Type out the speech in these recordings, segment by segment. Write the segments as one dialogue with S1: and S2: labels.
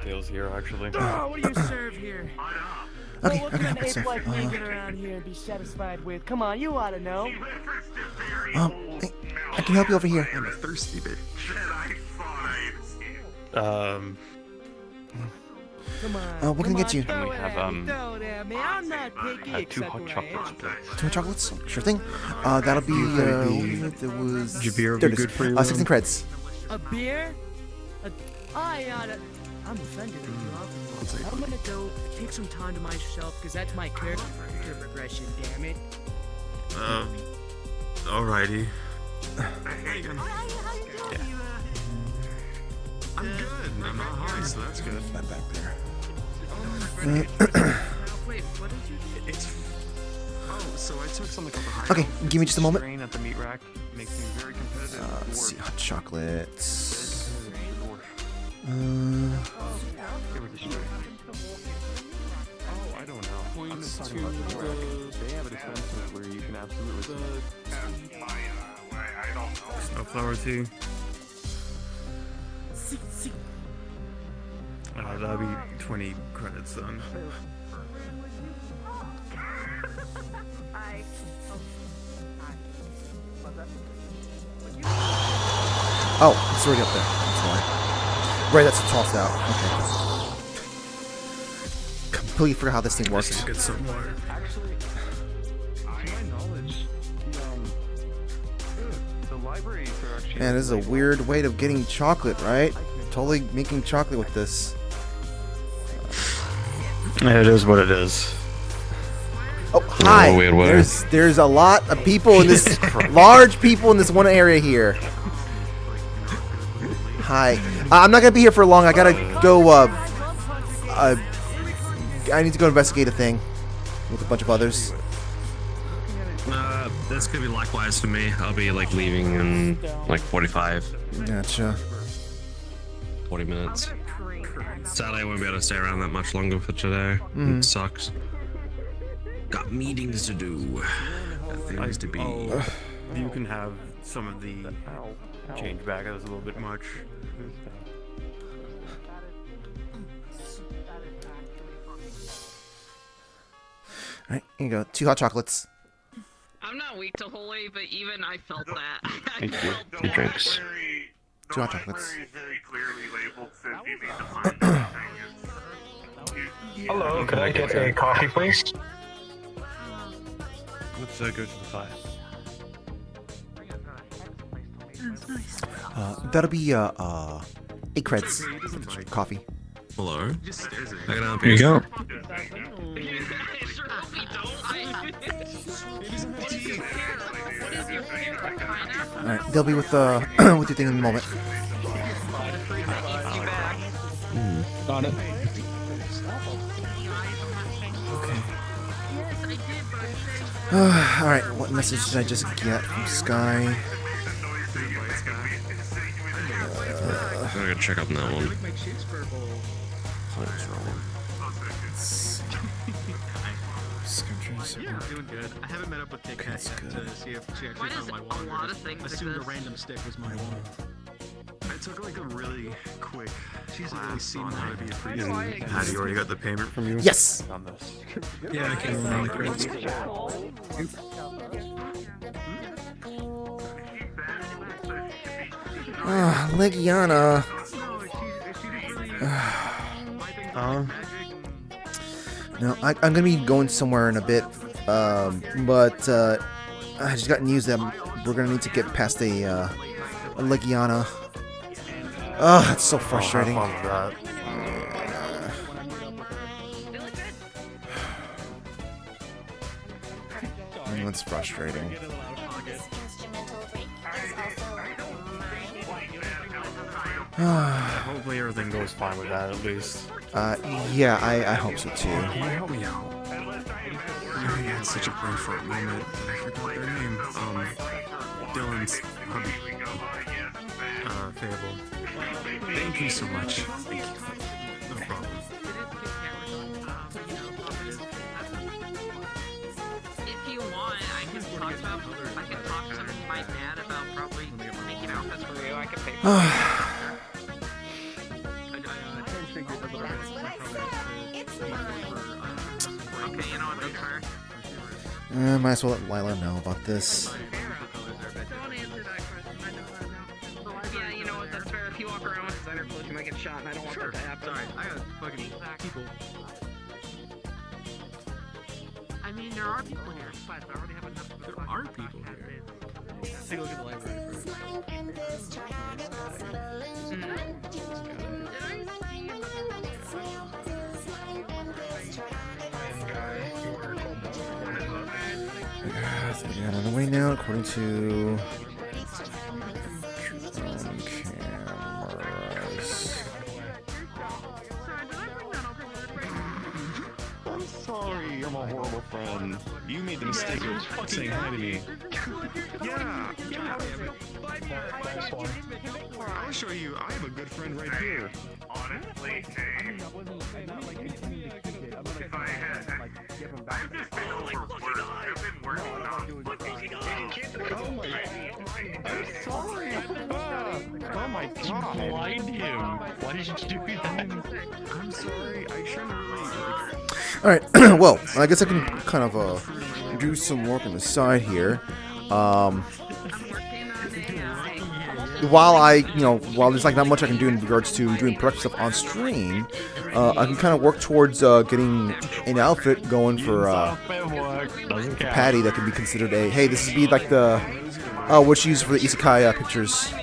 S1: cocktails here, actually.
S2: Oh, what do you serve here?
S3: Okay,
S2: What
S3: okay,
S2: can an
S3: good
S2: ape
S3: stuff.
S2: like me get around here and be satisfied with? Come on, you ought to know.
S3: Hey, I can help you over here.
S4: I'm a thirsty bitch.
S2: Come on.
S3: What can I get you?
S1: And we have,
S2: I'm not picky,
S1: 2
S2: except
S1: hot
S2: where I
S1: chocolate
S2: am.
S1: splits.
S3: 2 chocolates? Sure thing. That'll be, there was...
S1: Jabir would
S3: there
S1: be
S3: it is.
S1: good for you,
S3: 16 creds.
S2: A beer? I oughta... I'm offended at you offering. I'm gonna go take some time to myself, because that's my character progression, damn it.
S4: Alrighty. I'm good. I'm not high, so that's good.
S3: That back there.
S2: Wait, what did you do?
S4: It's. Oh, so I took something called the high.
S3: Okay, give me just a moment.
S1: Strain at the meat rack makes me very competitive.
S3: Let's see, hot chocolates.
S1: Give it a strain. Oh, I don't know. I'm just talking about the rack. They have a dispenser where you can absolutely Snowflower tea. That'll be 20 credits then.
S3: Oh, it's already up there. That's why. Right, that's tossed out. Okay. Completely forgot how this thing works.
S4: Get some water.
S1: Actually, to my knowledge, the libraries are actually...
S3: Man, this is a weird way of getting chocolate, right? Totally making chocolate with this.
S1: It is what it is.
S3: Oh, hi.
S1: weird way.
S3: There's a lot of people in this, large people in this one area here. Hi. I'm not gonna be here for long. I gotta go. I need to go investigate a thing with a bunch of others.
S4: That's gonna be likewise for me. I'll be like leaving in like 45,
S3: Gotcha.
S4: 40 minutes. Sadly, I won't be able to stay around that much longer for today. It sucks. Got meetings to do. Got things to be.
S1: You can have some of the change back. That was a little bit much.
S3: Alright, here you go. 2 hot chocolates.
S5: I'm not weak to holy, but even I felt that.
S1: Thank you. Your drinks.
S3: 2 hot chocolates.
S6: Hello, can I get a coffee, please?
S1: Let's go to the 5.
S3: That'll be 8 creds for the coffee.
S4: Hello. I can help
S6: Here you go.
S5: Sure hope we don't. What is your favorite pineapple?
S3: Alright, they'll be with with your thing in a moment.
S6: Got it.
S3: Alright, what message did I just get from Sky?
S4: I'm gonna check up on that one.
S3: What is wrong?
S7: Yeah, I'm doing good. I haven't met up with Kit Kat yet to see if she actually
S5: Why does
S7: found my
S5: a
S7: wand.
S5: lot of things
S7: Assumed a
S5: exist?
S7: random stick was my wand.
S4: I took like a really quick.
S7: She's really seen
S4: on
S7: how to be a priest.
S1: Hattie, you already got the payment from you?
S3: Yes!
S1: On this.
S7: Yeah, I came around the credits.
S3: Legiana. No, I'm gonna be going somewhere in a bit, but I just got news that we're gonna need to get past a Legiana. Oh, that's so frustrating.
S1: Have fun with that.
S3: That's frustrating.
S1: Hopefully everything goes fine with that at least.
S3: Yeah, I hope so too.
S4: Can you help me out? I had such a brain fart moment. I forgot their name. Dylan's hubby. Fable. Thank you so much. Thank you. No problem.
S5: If you want, I can talk to my dad about probably making outfits for you. I can pay for it.
S3: Might as well let Lila know about this.
S5: Don't answer that question. I know that now. Yeah, you know what? That's fair. If you walk around with designer clothes, you might get shot, and I don't want that to happen.
S7: Sorry, I got fucking people.
S5: I mean, there are people here. Besides, I already have enough.
S7: There are people here. Let's take a look at the library first.
S3: So we got on the way now, according to cameras.
S8: I'm sorry, you're my horrible friend. You made the mistake of saying hi to me. Yeah. I'll show you. I have a good friend right here.
S9: Honestly, Shane, if I had, I've just been overworked. I've been working nonstop.
S8: Oh my! I'm sorry. Oh my god!
S4: Blind him. Why did you do that?
S8: I'm sorry. I shouldn't really.
S3: Alright, well, I guess I can kind of do some work on the side here. While there's like not much I can do in regards to doing production stuff on stream, I can kind of work towards getting an outfit going for Patty that can be considered a, hey, this would be like the, what she used for the isekai pictures.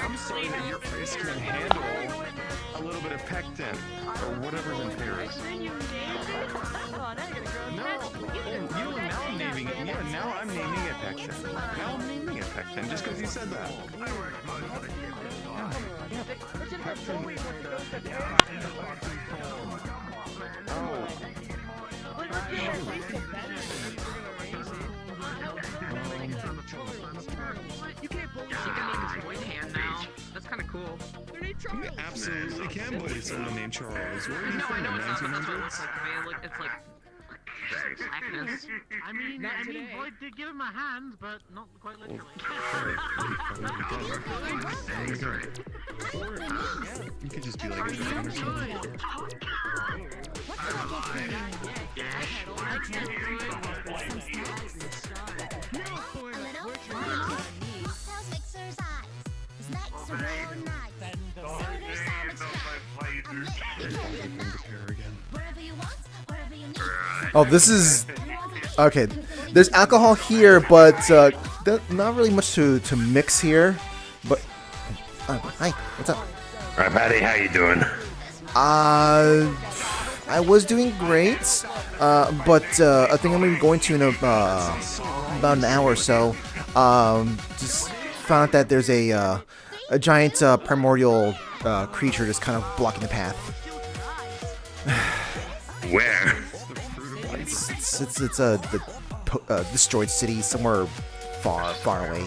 S8: I'm sorry that your face can handle a little bit of pectin or whatever's in Paris. No, now I'm naming it. Yeah, now I'm naming it pectin. Now I'm naming it pectin just because you said that.
S5: You can't bully someone named Void Hand now. That's kind of cool.
S8: You absolutely can bully someone named Charles. Where are you
S5: No, I
S8: from,
S5: know
S8: the
S5: it's not. That's what it
S8: 1900s?
S5: looks like, man. It's like blackness.
S10: I mean, Void did give him a hand, but not quite literally.
S8: You could just be like, or something.
S3: Oh, this is... Okay, there's alcohol here, but not really much to mix here. But... hi, what's up?
S9: Alright, Patty, how you doing?
S3: I was doing great, but I think I'm going to be going to in about an hour or so. Just found out that there's a giant primordial creature just kind of blocking the path.
S9: Where?
S3: It's a destroyed city somewhere far away.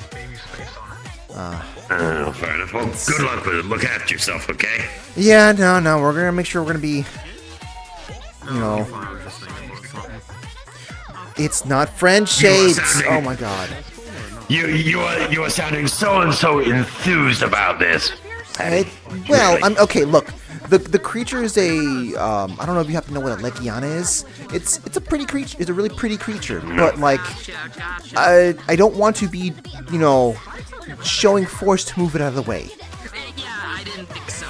S9: Fair enough. Well, good luck with it. Look after yourself, okay?
S3: Yeah, no, we're gonna make sure we're gonna be, you know. It's not friend shaped. Oh my god.
S9: You are sounding so enthused about this.
S3: Well, I'm okay. Look, the creature is a I don't know if you happen to know what a Legiana is. It's a pretty creature. It's a really pretty creature, but like I don't want to be, you know, showing force to move it out of the way.
S5: Yeah, I didn't think so.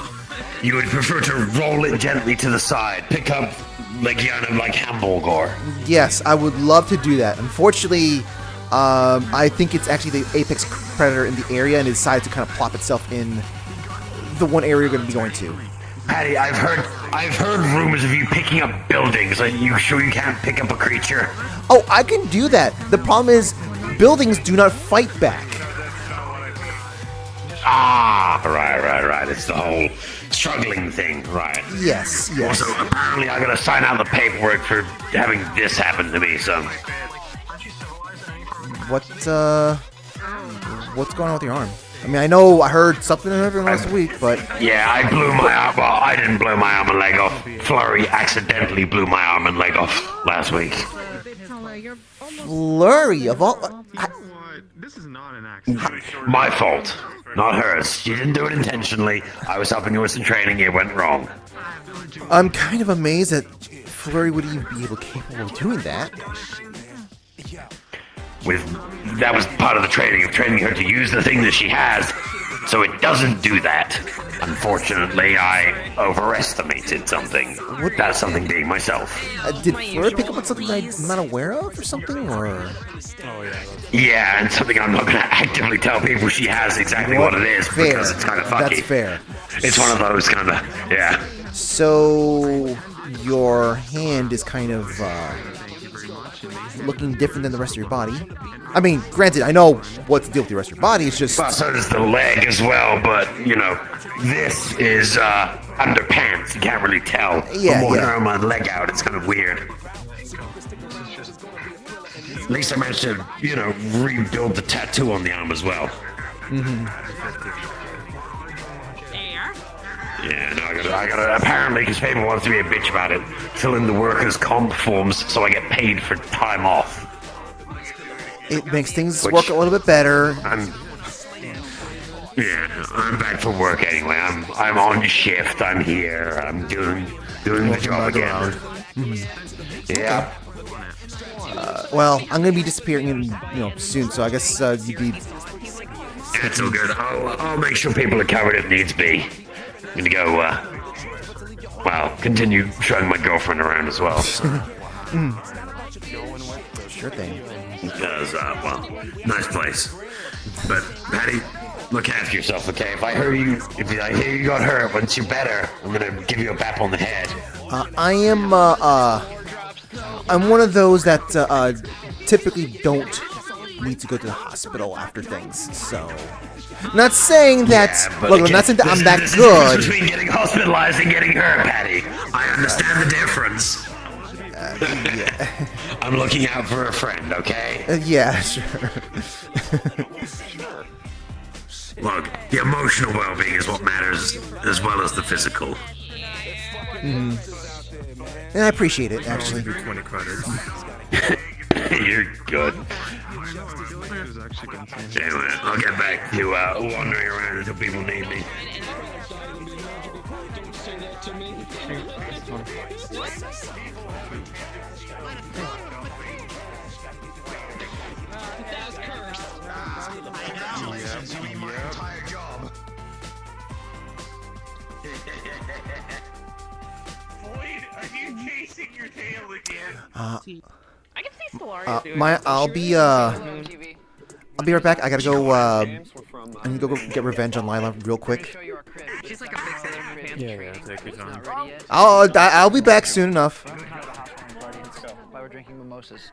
S9: You would prefer to roll it gently to the side, pick up Legiana like Hamburger.
S3: Yes, I would love to do that. Unfortunately, I think it's actually the apex predator in the area, and it decided to kind of plop itself in the one area you're going to be going to.
S9: Patty, I've heard rumors of you picking up buildings. Are you sure you can't pick up a creature?
S3: Oh, I can do that. The problem is, buildings do not fight back.
S9: Ah, right. It's the whole struggling thing, right?
S3: Yes.
S9: Also, apparently I gotta sign out the paperwork for having this happen to me, so...
S3: what's going on with your arm? I mean, I know I heard something last week, but
S11: yeah, I blew my arm. Well, I didn't blow my arm and leg off. Flurry accidentally blew my arm and leg off last week.
S3: Flurry of all.
S8: This is not an accident.
S11: My fault, not hers. She didn't do it intentionally. I was helping her with some training. It went wrong.
S3: I'm kind of amazed that Flurry would even be capable of doing that.
S11: That was part of the training, of training her to use the thing that she has, so it doesn't do that. Unfortunately, I overestimated something. That's something being myself.
S3: Did Flurry pick up on something I'm not aware of, or something, or?
S1: Oh yeah.
S11: Yeah, and something I'm not going to actively tell people she has exactly what it is
S3: fair.
S11: Because it's kind of fucky.
S3: That's fair.
S11: It's one of those kind of, yeah.
S3: So your hand is kind of looking different than the rest of your body. I mean, granted, I know what to deal with the rest of your body. It's just.
S11: Well, so does the leg as well, but you know, this is underpants. You can't really tell.
S3: Yeah,
S11: I'm walking around my leg out. It's kind of weird. At least I managed to, you know, rebuild the tattoo on the arm as well.
S3: Mm-hmm.
S11: Yeah, no, I gotta, apparently, because people wants to be a bitch about it, fill in the workers' comp forms so I get paid for time off.
S3: It makes things work a little bit better.
S11: I'm back for work anyway. I'm on shift. I'm here. I'm doing the job again.
S3: Mm-hmm.
S11: Yeah.
S3: Well, I'm gonna be disappearing, soon. So I guess you'd be.
S11: That's all good. I'll make sure people are covered if needs be. I'm gonna go. Continue showing my girlfriend around as well.
S3: Sure thing.
S11: Because, nice place. But Patty, look after yourself, okay? If I hear you got hurt, once you're better, I'm gonna give you a bap on the head.
S3: I'm one of those that typically don't need to go to the hospital after things. So, not saying that. Look, I'm not saying that I'm that good.
S11: There's a difference between getting hospitalized and getting hurt, Patty. I understand the difference.
S3: Yeah.
S11: I'm looking out for a friend, okay?
S3: Yeah, sure.
S11: Look, the emotional well-being is what matters as well as the physical.
S3: Mm-hmm. And I appreciate it, actually.
S1: 20 credits.
S11: You're good. Anyway, I'll get back to wandering around until people need me.
S9: Boyd, are you chasing your tail again?
S5: I can see Solaria doing
S3: I'll be right back. I gotta go. I need to go get revenge on Lila real quick.
S5: She's like a big sister.
S1: Yeah, take your time.
S3: I'll be back soon enough.
S12: Why we're drinking mimosas.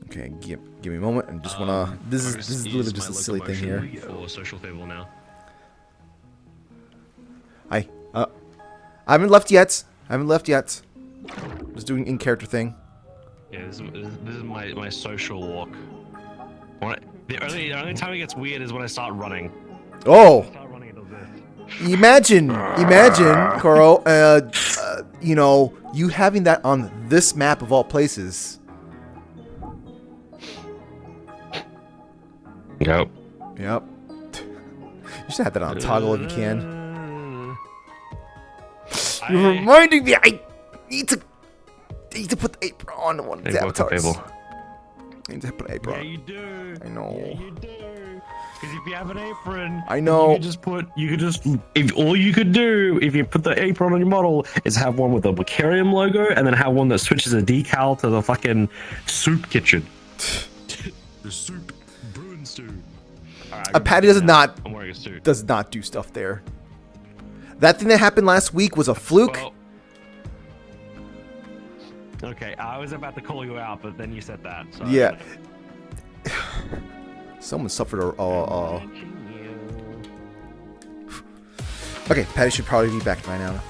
S3: Okay, give me a moment. I just wanna. This is literally just a silly thing here.
S4: For social people now.
S3: I haven't left yet. Just doing in-character thing.
S4: Yeah, this is my social walk. The only time it gets weird is when I start running.
S3: Oh. Imagine, Carl. You having that on this map of all places.
S4: Yep.
S3: You should have that on toggle if you can. You're reminding me. I need to put the apron on one of the avatars. I need to put an apron on.
S4: Yeah, you do.
S3: I know.
S4: Yeah, you do. Because if you have an apron,
S3: I know.
S4: If all you could do if you put the apron on your model is have one with the Bacarium logo and then have one that switches a decal to the fucking soup kitchen. The soup brewing stew.
S3: A Patty does not do stuff there. That thing that happened last week was a fluke.
S4: Well, okay, I was about to call you out, but then you said that. So
S3: yeah. Someone suffered Okay, Patty should probably be back by now.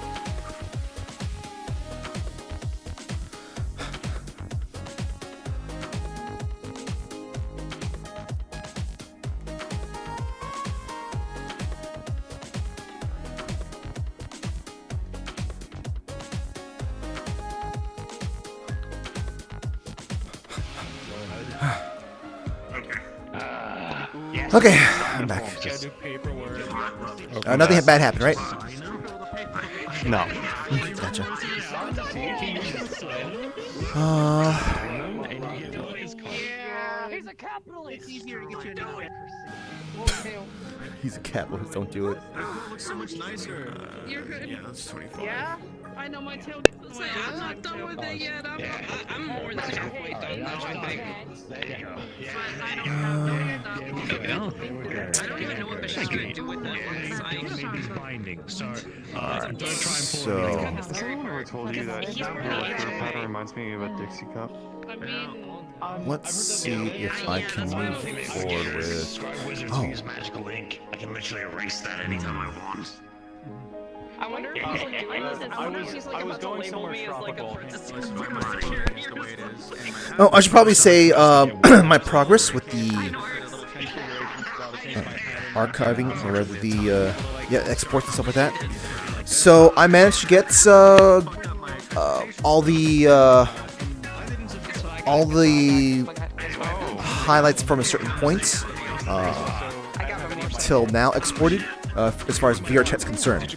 S3: Okay, I'm back. Nothing bad happened, right?
S4: No.
S3: Gotcha.
S5: He's a capitalist. It's easier to get you into it.
S3: He's a capitalist, don't do it.
S7: Looks so much nicer.
S5: You're good.
S1: Yeah, that's 25.
S5: Yeah? I know my tail. I'm not done with it yet. I'm more than halfway done now, I think. I don't even know what Bishop's gonna do with that one.
S7: Binding. So,
S3: Alright, so...
S8: Has anyone ever told you that your pattern reminds me of a Dixie cup?
S5: I mean...
S3: Let's see if I can move forward with... Oh.
S11: Magical ink. I can literally erase that anytime I want.
S5: I wonder if he's like doing this. I wonder if he's like about to label me as like a parenthesis.
S3: Oh, I should probably say my progress with the archiving, or rather the yeah, exports and stuff like that. So I managed to get all the highlights from a certain point till now exported, as far as VRChat's concerned.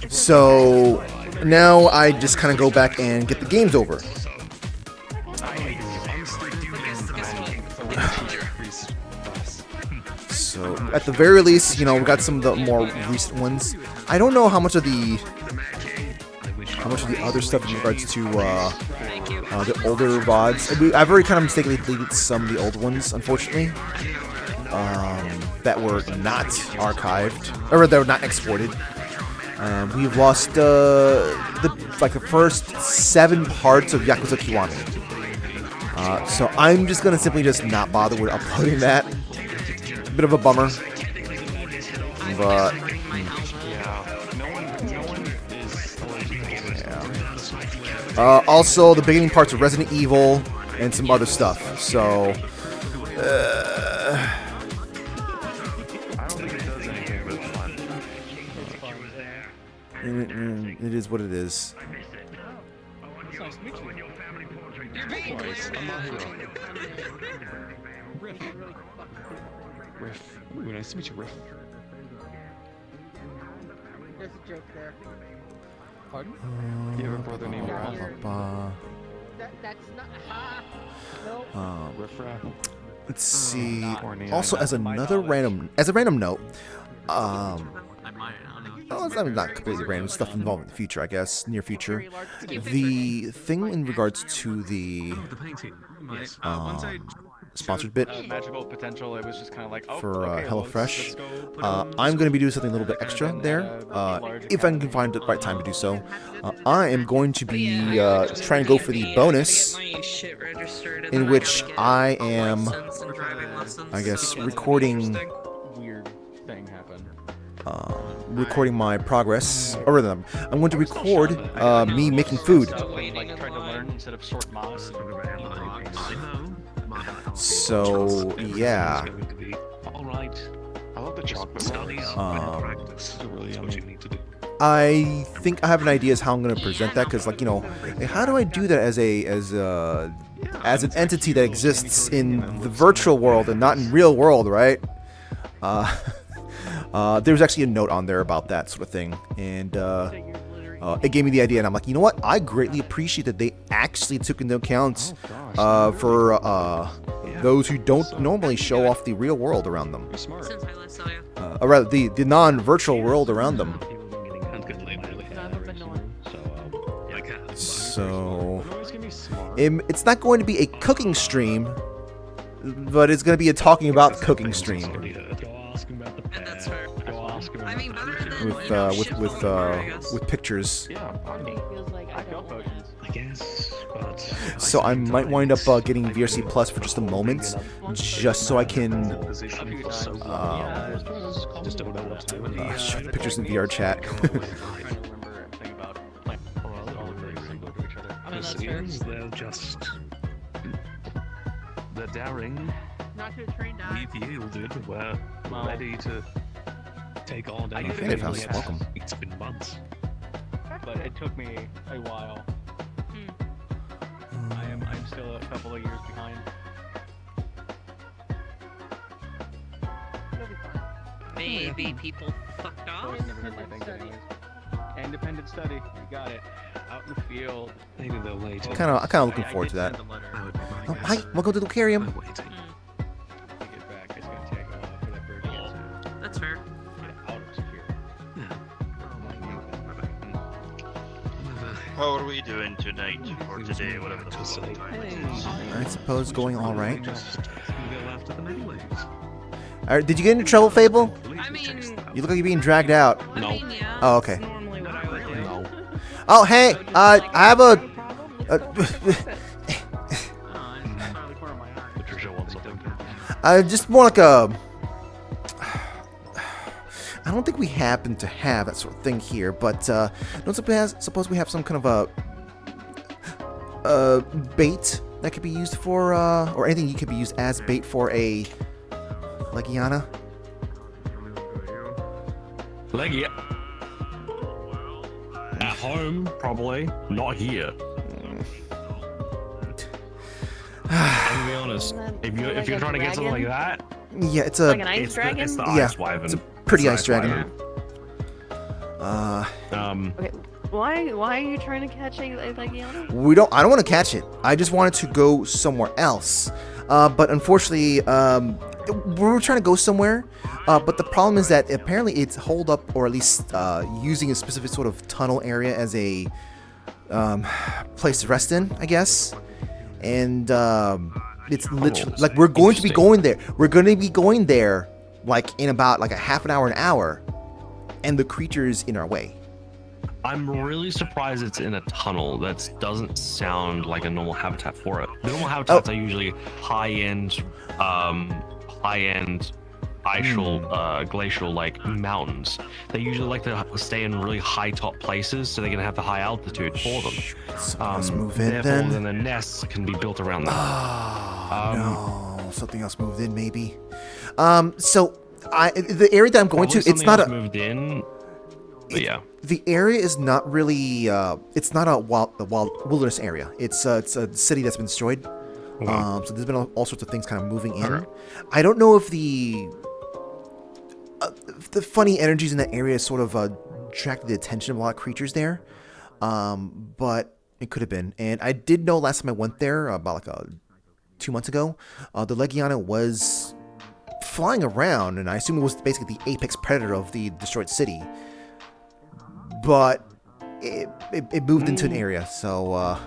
S3: So now I just kind of go back and get the games over. So at the very least, you know, we got some of the more recent ones. I don't know how much of the other stuff in regards to the older VODs. I've already kind of mistakenly deleted some of the old ones, unfortunately, that were not archived, or that were not exported. We've lost the first 7 parts of Yakuza Kiwami. So I'm just gonna simply just not bother with uploading that. Bit of a bummer, but yeah. Also, the beginning parts of Resident Evil and some other stuff. So. It is what it is.
S8: Riff. Ooh, nice to meet you, Riff.
S5: There's a joke there.
S8: Pardon? You have a brother named Ralph?
S5: That's not. No.
S8: Riff Raff.
S3: Let's see. Also, as a random note, well, it's not completely random stuff involved in the future, I guess, near future. The thing in regards to the sponsored bit
S12: magical potential. It was just kind of like
S3: for
S12: okay,
S3: HelloFresh. I'm going to be doing something a little bit extra there, if I can find the right time to do so. I am going to be trying to go for the bonus, in which I am, I guess, recording.
S12: Weird thing happened.
S3: Recording my progress, or rather, I'm going to record me making food.
S12: Like tried to learn instead of sort moss.
S3: So yeah.
S8: All right. I love the chocolate.
S3: I think I have an idea as how I'm going to present that, because, like, you know, how do I do that as an entity that exists in the virtual world and not in real world, right? There was actually a note on there about that sort of thing, and it gave me the idea, and I'm like, you know what? I greatly appreciate that they actually took into account for those who don't normally show off the real world around them, or rather, the non-virtual world around them. So it's not going to be a cooking stream, but it's going to be a talking about cooking stream.
S5: That's fair. I mean,
S3: With pictures.
S6: guess, but
S3: So I might wind up getting VRC Plus for just a moment, just so I can show the pictures in VRChat.
S6: they're just they're daring.
S10: Not to train
S6: We've yielded. We're ready to take on
S3: I
S6: anything.
S3: think they've house welcome.
S6: It's been months.
S12: But it took me a while. I'm still a couple of years behind.
S5: Maybe people fucked off.
S12: Independent study, you got it. Out in the field.
S6: Maybe they'll wait.
S3: I'm kind of looking forward to that. Oh, hi, welcome to the Lucarium.
S5: That's fair.
S13: How are we doing tonight, or today, whatever the fuck time?
S3: I suppose going all right.
S6: After them anyways.
S3: All right, did you get into trouble, Fable?
S5: I mean,
S3: You look like you're being dragged out.
S5: I mean, yeah.
S3: Oh, okay.
S5: Normally what I would do.
S6: No.
S3: Oh, hey, I have a
S6: Patricia wants something.
S3: just more like a. I don't think we happen to have that sort of thing here, but don't suppose we have some kind of a bait that could be used for, or anything you could be used as bait for a Legiana?
S4: Legia. At home, probably. Not here. I'll be honest. If you're trying to get something like that,
S3: Yeah, it's a.
S14: Like an ice dragon?
S4: It's the
S3: Yeah,
S4: ice wyvern.
S3: it's a pretty
S4: It's
S3: ice
S4: the
S3: dragon.
S14: Okay, why are you trying to catch a Legiana?
S3: I don't want to catch it. I just wanted to go somewhere else. But unfortunately, we were trying to go somewhere. But the problem is that apparently it's holed up, or at least using a specific sort of tunnel area as a place to rest in, I guess. And it's literally like we're going to be going there. We're going to be going there like in about like a half an hour, and the creature's in our way.
S4: I'm really surprised it's in a tunnel. That doesn't sound like a normal habitat for it. The normal habitats are usually high-end glacial like mountains. They usually like to stay in really high top places, so they can have the high altitude for them.
S3: Let's move in
S4: Therefore,
S3: then.
S4: then the nests can be built around them.
S3: No, something else moved in maybe. So the area that I'm going to,
S4: Probably
S3: it's not
S4: something
S3: a.
S4: moved in. But yeah.
S3: The area is not really. It's not a wild wilderness area. It's a city that's been destroyed. So there's been all sorts of things kind of moving in.
S4: Okay.
S3: I don't know if the funny energies in that area sort of attracted the attention of a lot of creatures there. But it could have been. And I did know last time I went there, about like 2 months ago, the Legiana was flying around, and I assume it was basically the apex predator of the destroyed city. But it moved into an area, so.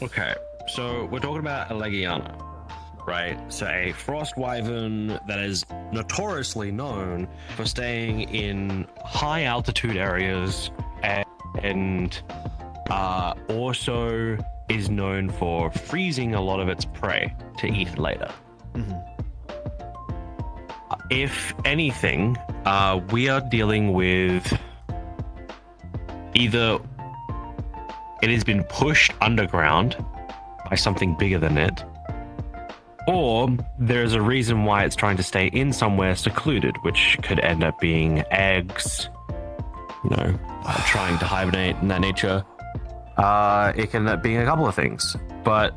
S4: Okay, so we're talking about a Legiana, right? So a frost wyvern that is notoriously known for staying in high altitude areas and also is known for freezing a lot of its prey to eat later. If anything, we are dealing with either it has been pushed underground by something bigger than it, or there's a reason why it's trying to stay in somewhere secluded, which could end up being eggs, trying to hibernate in that nature. It can end up being a couple of things, but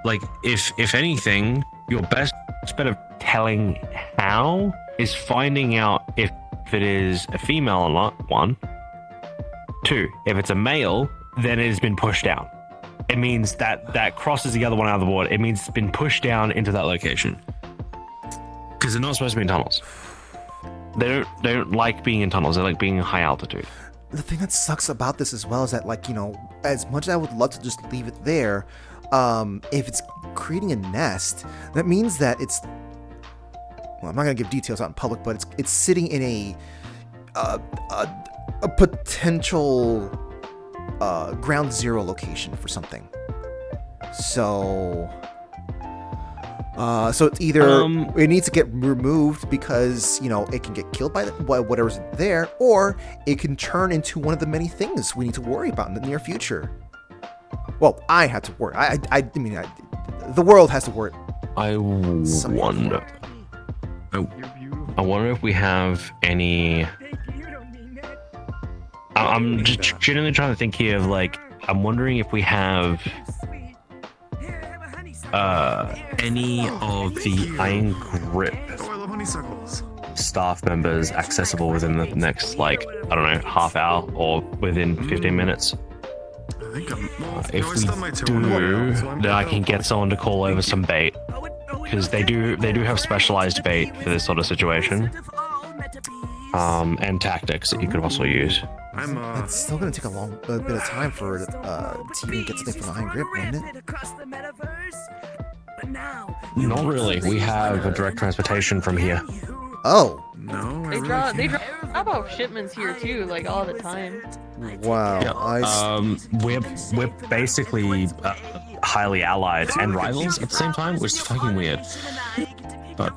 S4: like if anything, your best bet of telling how is finding out if it is a female or not, 1. 2, if it's a male, then it has been pushed down. It means that crosses the other one out of the board. It means it's been pushed down into that location. Because they're not supposed to be in tunnels. They don't like being in tunnels. They like being in high altitude.
S3: The thing that sucks about this as well is that, like, as much as I would love to just leave it there, if it's creating a nest, that means that it's. Well, I'm not gonna give details out in public, but it's sitting in a potential ground zero location for something. So it's either it needs to get removed because it can get killed by whatever's there, or it can turn into one of the many things we need to worry about in the near future. Well, I have to worry. The world has to worry.
S4: I wonder if we have any. I'm just genuinely trying to think here of I'm wondering if we have any of the Iron Grip staff members accessible within the next half hour or within 15 minutes. If we do, then I can get someone to call over some bait, because they do have specialized bait for this sort of situation, and tactics that you could also use.
S3: It's still gonna take a bit of time for to even get something from the Iron Grip, wouldn't it?
S4: Not really. We have a direct transportation from here.
S3: Oh.
S7: No.
S14: They drop off shipments here too, all the time.
S3: Wow.
S4: Yeah. We're basically highly allied and rivals at the same time, which is fucking weird. But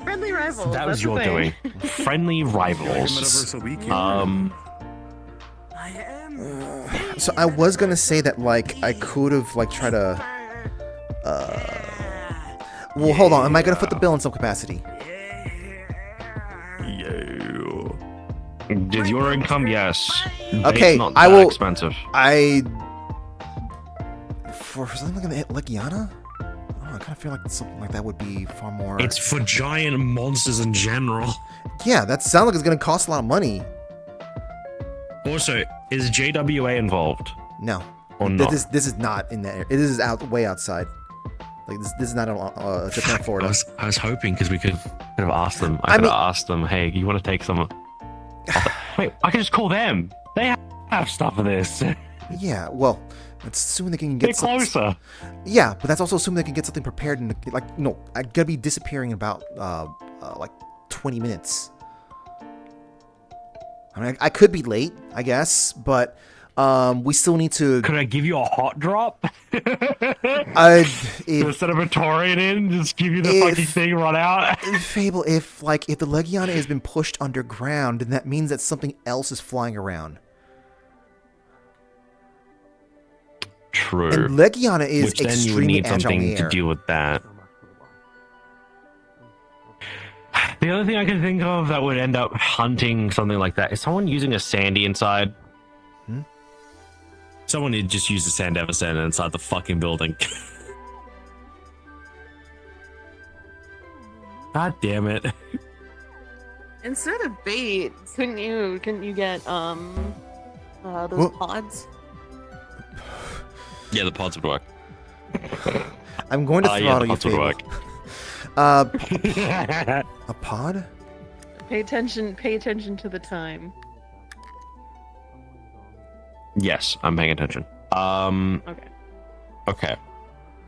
S14: Friendly rivals.
S4: that was
S14: that's
S4: your
S14: the
S4: doing.
S14: thing.
S4: Friendly rivals.
S3: So I was gonna say that I could have tried to. Well, hold on. Am I gonna foot the bill in some capacity?
S4: With your income, yes.
S3: Okay,
S4: not
S3: I
S4: that
S3: will.
S4: Expensive.
S3: For something like Legiana, I kind of feel like something like that would be far more.
S4: It's for giant monsters in general.
S3: Yeah, that sounds like it's gonna cost a lot of money.
S4: Also, is JWA involved?
S3: No.
S4: Or not?
S3: This is not in there. This is way outside. This is not Japan, Florida.
S4: I was hoping because we could have asked them. I could have asked them, hey, you want to take some? Wait, I can just call them. They have stuff for this.
S3: Yeah, well, that's assuming they can get.
S4: They're closer.
S3: Yeah, but that's also assuming they can get something prepared in no, I gotta be disappearing in about 20 minutes. I mean, I could be late, I guess, but we still need to.
S4: Could I give you a hot drop?
S3: Instead
S4: of a Torian in, just give you the fucking thing, run out.
S3: Fable, if the Legiana has been pushed underground, then that means that something else is flying around.
S4: True.
S3: And Legiana is
S4: Which then
S3: extremely
S4: you would need
S3: agile
S4: something
S3: in the
S4: to
S3: air.
S4: deal with that. The other thing I can think of that would end up hunting something like that is someone using a Sandy inside. Someone had just used a Sand Eversand inside the fucking building. God damn it.
S14: Instead of bait, couldn't you get those pods?
S4: Yeah, the pods would work.
S3: I'm going to throttle you,
S4: pods would
S3: Fable.
S4: work.
S3: A pod?
S14: Pay attention to the time.
S4: Yes, I'm paying attention.
S14: Okay.
S4: Okay.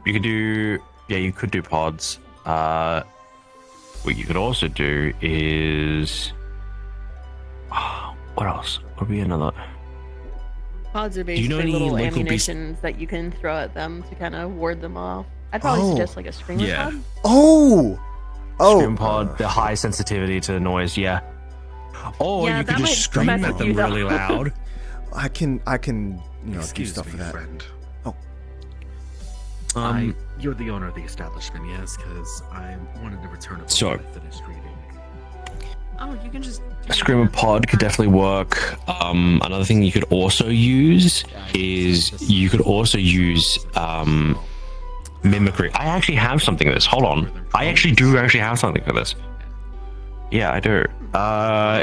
S4: You could do... Yeah, you could do pods. What you could also do is... what else? Would be another...
S14: Pods are
S4: Do you know
S14: basically
S4: any
S14: little
S4: local
S14: ammunitions that you can throw at them to kind of ward them off. I'd probably suggest a screamer pod.
S3: Oh!
S4: Scream pod, the high sensitivity to noise, yeah. Oh,
S14: Yeah,
S4: you could
S14: that
S4: just
S14: might
S4: scream
S14: mess
S4: at
S14: with
S4: them
S14: you, though.
S4: really loud.
S3: I can do
S7: Excuse
S3: stuff
S7: me,
S3: for that.
S7: friend.
S3: Oh.
S7: You're the owner of the establishment, yes? Because I wanted to return a
S4: Sure.
S7: finished reading.
S5: Oh, you can just.
S4: A screamer pod could definitely work. Another thing you could also use is mimicry. I actually have something for this. Hold on. I actually have something for this. Yeah, I do.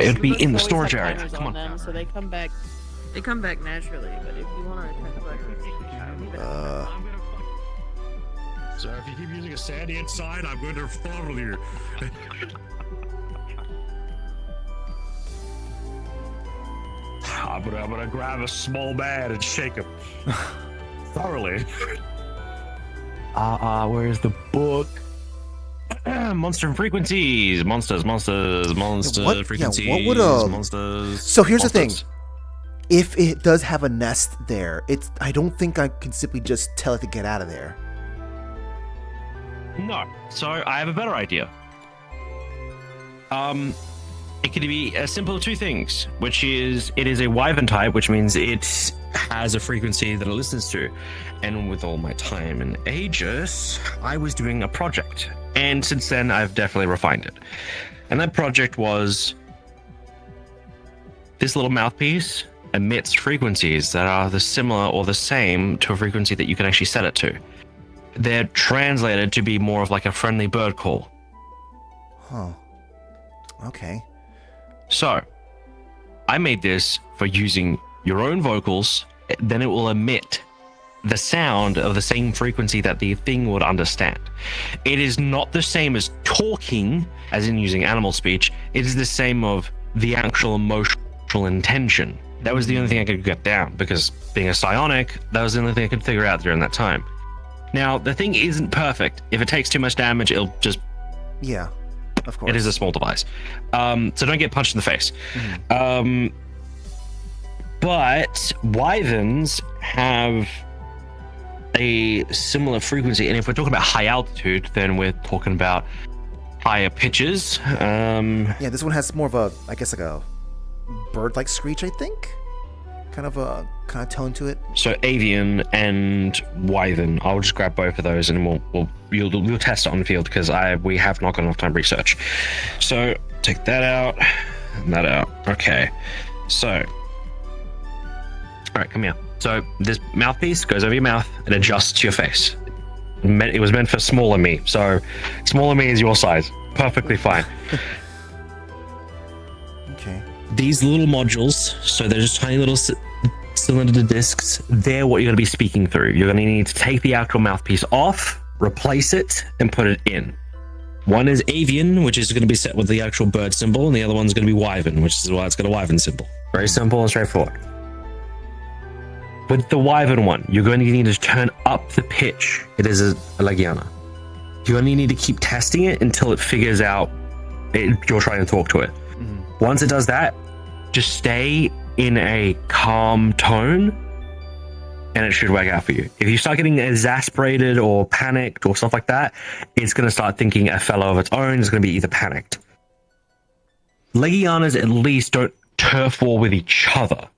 S4: It'd be in the
S14: Always
S4: storage
S14: have
S4: area.
S14: timers
S4: Come
S14: on
S4: on.
S14: them, so they come back naturally. But if you want to return to
S4: So if you keep using a Sandy inside, I'm going to throttle you. I'm gonna grab a small man and shake him thoroughly. Where's the book? Monster and frequencies. Monster frequencies.
S3: what would
S4: monsters.
S3: So here's the thing. if it does have a nest there, I don't think I can simply just tell it to get out of there.
S4: No. So I have a better idea. It could be a simple two things, which is it is a wyvern type, which means it has a frequency that it listens to. And with all my time and ages, I was doing a project. And since then, I've definitely refined it. And that project was this little mouthpiece emits frequencies that are similar or the same to a frequency that you can actually set it to. They're translated to be more of like a friendly bird call.
S3: Huh. Okay.
S4: So, I made this for using your own vocals, then it will emit the sound of the same frequency that the thing would understand. It is not the same as talking, as in using animal speech. It is the same of the actual emotional intention. That was the only thing I could get down, because being a psionic, that was the only thing I could figure out during that time. Now, the thing isn't perfect. If it takes too much damage, it'll just...
S3: Yeah, of course.
S4: It is a small device. So don't get punched in the face. But wyverns have a similar frequency, and if we're talking about high altitude, then we're talking about higher pitches.
S3: Yeah, this one has more of a, I guess, like a bird-like screech, I think. Kind of tone to it.
S4: So avian and wyvern. I'll just grab both of those, and we'll test it on the field, because we have not got enough time to research. So take that out and that out. Okay. So, all right, come here. So this mouthpiece goes over your mouth and adjusts to your face. It was meant for smaller me, so smaller me is your size. Perfectly fine.
S3: Okay.
S4: These little modules, so they're just tiny little cylinder discs, they're what you're going to be speaking through. You're going to need to take the actual mouthpiece off, replace it, and put it in. One is avian, which is going to be set with the actual bird symbol, and the other one's going to be wyvern, which is why it's got a wyvern symbol. Very simple and straightforward. With the wyvern one, you're going to need to turn up the pitch. It is a Legiana. You only need to keep testing it until it figures out you're trying to talk to it. Once it does that, just stay in a calm tone, and it should work out for you. If you start getting exasperated or panicked or stuff like that, it's going to start thinking a fellow of its own is going to be either panicked. Legianas at least don't turf war with each other.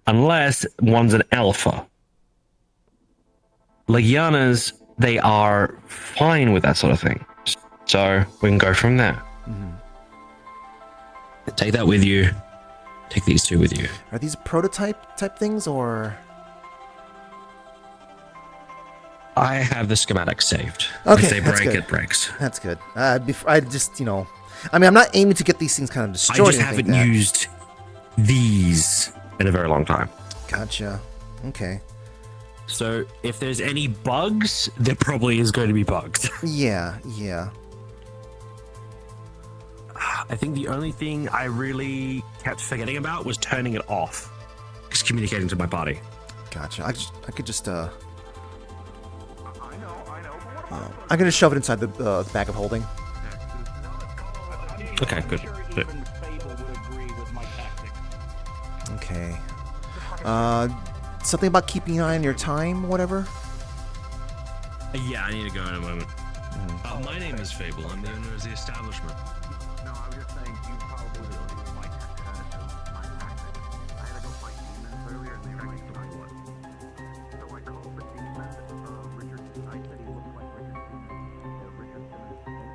S4: Unless one's an alpha. Legianas, they are fine with that sort of thing. So we can go from there. Take that with you. Take these two with you.
S3: Are these prototype type things, or?
S4: I have the schematic saved.
S3: Okay,
S4: if they
S3: that's
S4: break,
S3: good.
S4: it breaks.
S3: That's good. I just, I mean, I'm not aiming to get these things kind of destroyed.
S4: I just haven't used these in a very long time.
S3: Gotcha. Okay.
S4: So if there's any bugs, there probably is going to be bugs.
S3: Yeah.
S4: I think the only thing I really kept forgetting about was turning it off. Just communicating to my party.
S3: Gotcha. I could just I can just shove it inside the bag of holding.
S4: Okay, good.
S3: Okay. Something about keeping an eye on your time, whatever?
S4: Yeah, I need to go in a moment. My name is Fable. I'm the owner of the establishment.
S9: No, I was just saying you probably don't even like my tactic. I had to go fight demons earlier and they were like, what? So I called the demon, Richard. I said he looked like Richard Simmons. Richard Simmons.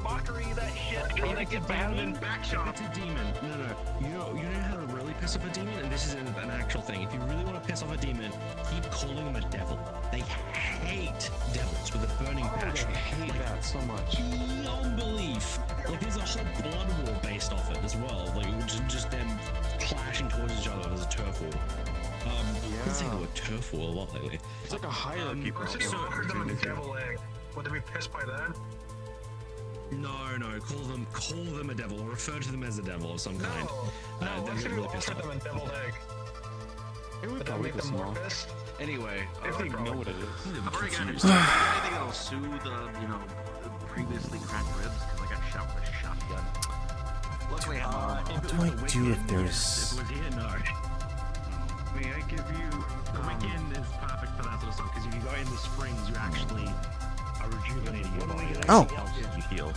S6: Mockery, that shit. You like abandoned back shot.
S4: It's a demon. No. You know how to really piss off a demon? And this is an actual thing. If you really want to piss off a demon, keep calling them a devil. They hate devils with a burning passion.
S8: I hate that so much.
S4: Beyond belief. Like, there's a whole blood war based off it as well. Like, just them clashing towards each other as a turf war. I've been saying the word turf war a lot lately.
S8: It's like a hierarchy problem.
S10: So heard them a devil egg. Would they be pissed by that?
S4: No, call them a devil, or refer to them as a devil of some kind.
S10: No,
S4: They'll
S10: let's
S4: get
S10: do
S4: really pissed
S10: offer
S4: off.
S10: them a deviled egg.
S8: It would
S10: Would that make them more pissed?
S7: Anyway,
S6: If they know what it is.
S7: I've already got anything that'll soothe, previously cracked ribs because I got shot with a shotgun. Luckily,
S3: What do I do if there's...
S6: May I give you the weekend is perfect for that sort of stuff because if you go in the springs, you actually are rejuvenating your body. It
S3: Oh.
S6: actually helps you heal.
S8: I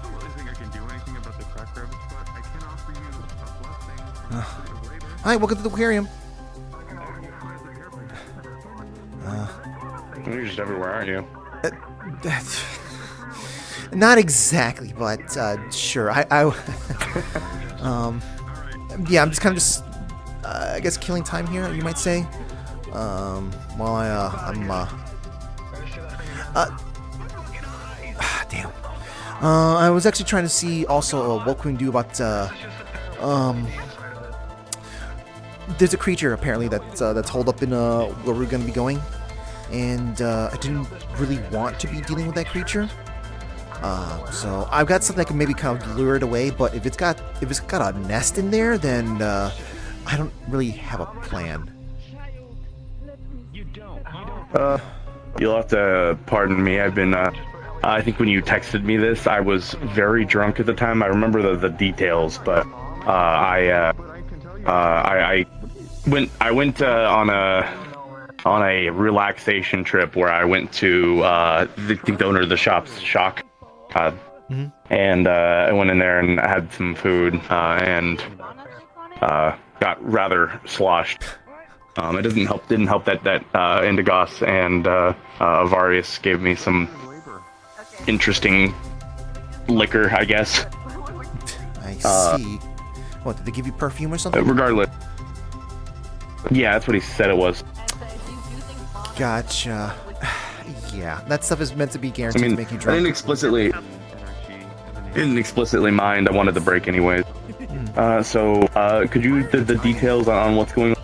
S8: don't really think I can do anything about the crack ribs, but I can offer you a blessing from the city of labor.
S3: Hi, welcome to the aquarium.
S4: You're just everywhere, aren't you?
S3: Not exactly, but sure. Yeah, I'm just kind of I guess killing time here, you might say. While damn. I was actually trying to see also what can we do about there's a creature apparently that's holed up in where we're gonna be going, and I didn't really want to be dealing with that creature. So I've got something that can maybe kind of lure it away, but if it's got a nest in there, then I don't really have a plan.
S4: You'll have to pardon me. I've been, I think when you texted me this, I was very drunk at the time. I remember the details, but I went on a relaxation trip where I went to I think the owner of the shop's shock, and I went in there and had some food and got rather sloshed. It didn't help that Indigos and Avarius gave me some interesting liquor, I guess.
S3: I see. What, did they give you perfume or something?
S4: Regardless. Yeah, that's what he said it was.
S3: Gotcha. Yeah, that stuff is meant to be guaranteed to make you
S4: I
S3: drunk.
S4: didn't explicitly mind. I wanted the break anyways. So, could you the details on what's going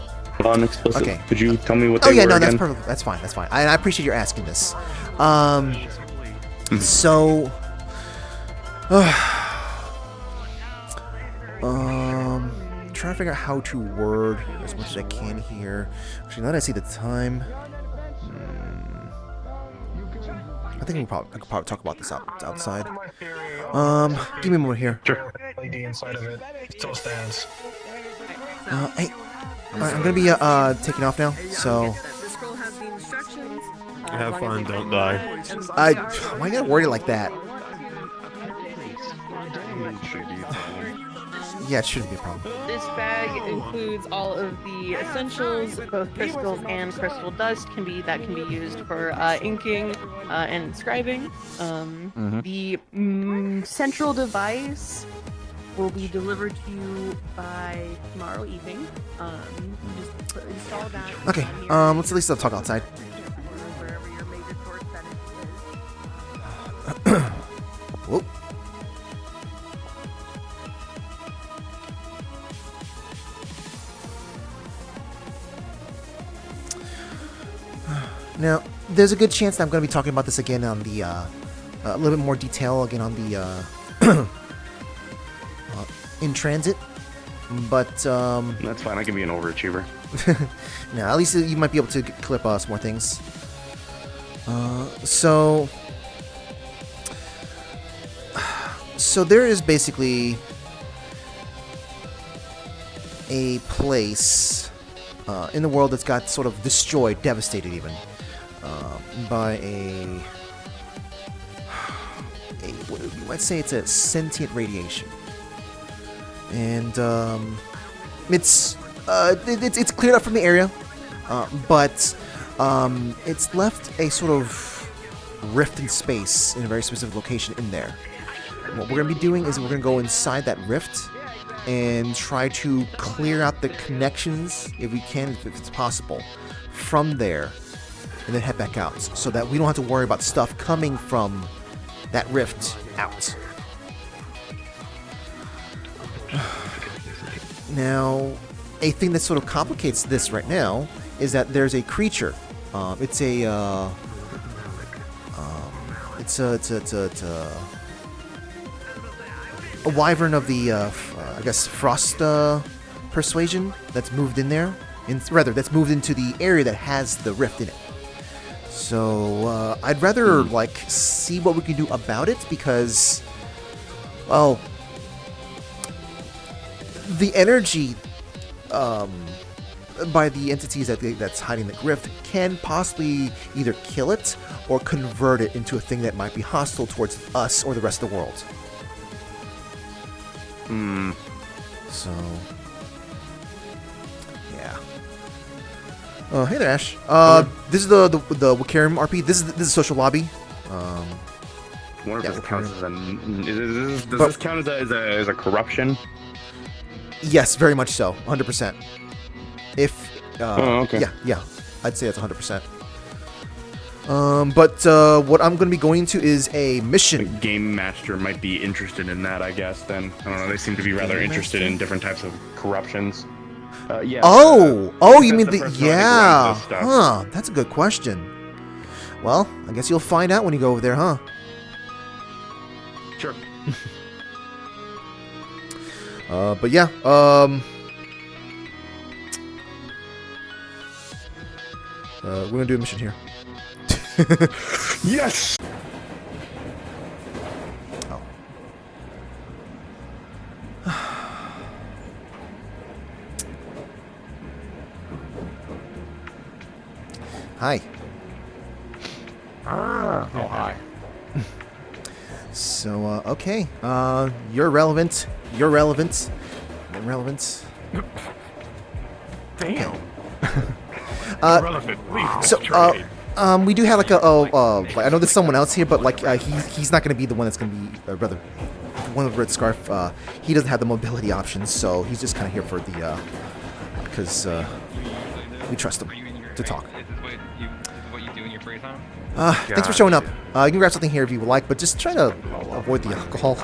S4: on explicitly?
S3: Okay.
S4: Could you tell me what they
S3: Oh yeah,
S4: were
S3: no,
S4: again?
S3: that's perfect. That's fine. That's fine. I appreciate your asking this. So, trying to figure out how to word as much as I can here. Actually, now that I see the time, I think I could probably talk about this outside. Give me a moment here.
S4: Sure.
S15: LED inside of it still stands.
S3: Hey, alright, I'm gonna be taking off now. So,
S1: Have fun, don't die.
S3: why you gotta word it like that? Yeah, it shouldn't be a problem.
S14: This bag includes all of the essentials, both crystals and crystal dust can be used for inking and scribing. The central device will be delivered to you by tomorrow evening. Just install that.
S3: Okay, let's at least talk outside.
S14: Wherever your major source
S3: Whoa. Now, there's a good chance that I'm going to be talking about this again on the, a little bit more detail again on the, in transit, but,
S4: That's fine, I can be an overachiever.
S3: now, at least you might be able to clip some more things. So there is basically a place in the world that's got sort of destroyed, devastated even, by what you might say it's a sentient radiation, and it's cleared up from the area, but it's left a sort of rift in space in a very specific location in there. And what we're going to be doing is we're going to go inside that rift and try to clear out the connections, if we can, if it's possible, from there, and then head back out, so that we don't have to worry about stuff coming from that rift out. Now, a thing that sort of complicates this right now is that there's a creature. It's a wyvern of the, I guess, frost persuasion that's moved in there. rather, that's moved into the area that has the rift in it. So I'd rather like see what we can do about it because, well, the energy by the entities that's hiding the rift can possibly either kill it or convert it into a thing that might be hostile towards us or the rest of the world. So, yeah. Hey there, Ash. This is the Wicarium RP. This is social lobby.
S16: Wonder if this counts as does this count as a corruption?
S3: Yes, very much so. 100%. If
S16: okay.
S3: Yeah, I'd say it's 100%. But what I'm going to be going to is a mission.
S16: The Game Master might be interested in that, I guess. Then I don't know. They seem to be rather interested in different types of corruptions. Yeah.
S3: Oh, you mean yeah? Huh. That's a good question. Well, I guess you'll find out when you go over there, huh?
S16: Sure.
S3: But yeah. We're gonna do a mission here.
S16: Yes.
S3: Oh. Hi.
S16: Oh, hi.
S3: So, okay. You're relevant. You're relevant. I'm relevant.
S16: Damn.
S3: We do have like like, I know there's someone else here, but like he's not gonna be the one that's gonna be rather the one with the red scarf. He doesn't have the mobility options, so he's just kind of here for the because we trust him to talk.
S17: Is this what you do in your free time?
S3: Thanks for showing up. You can grab something here if you would like, but just try to avoid the alcohol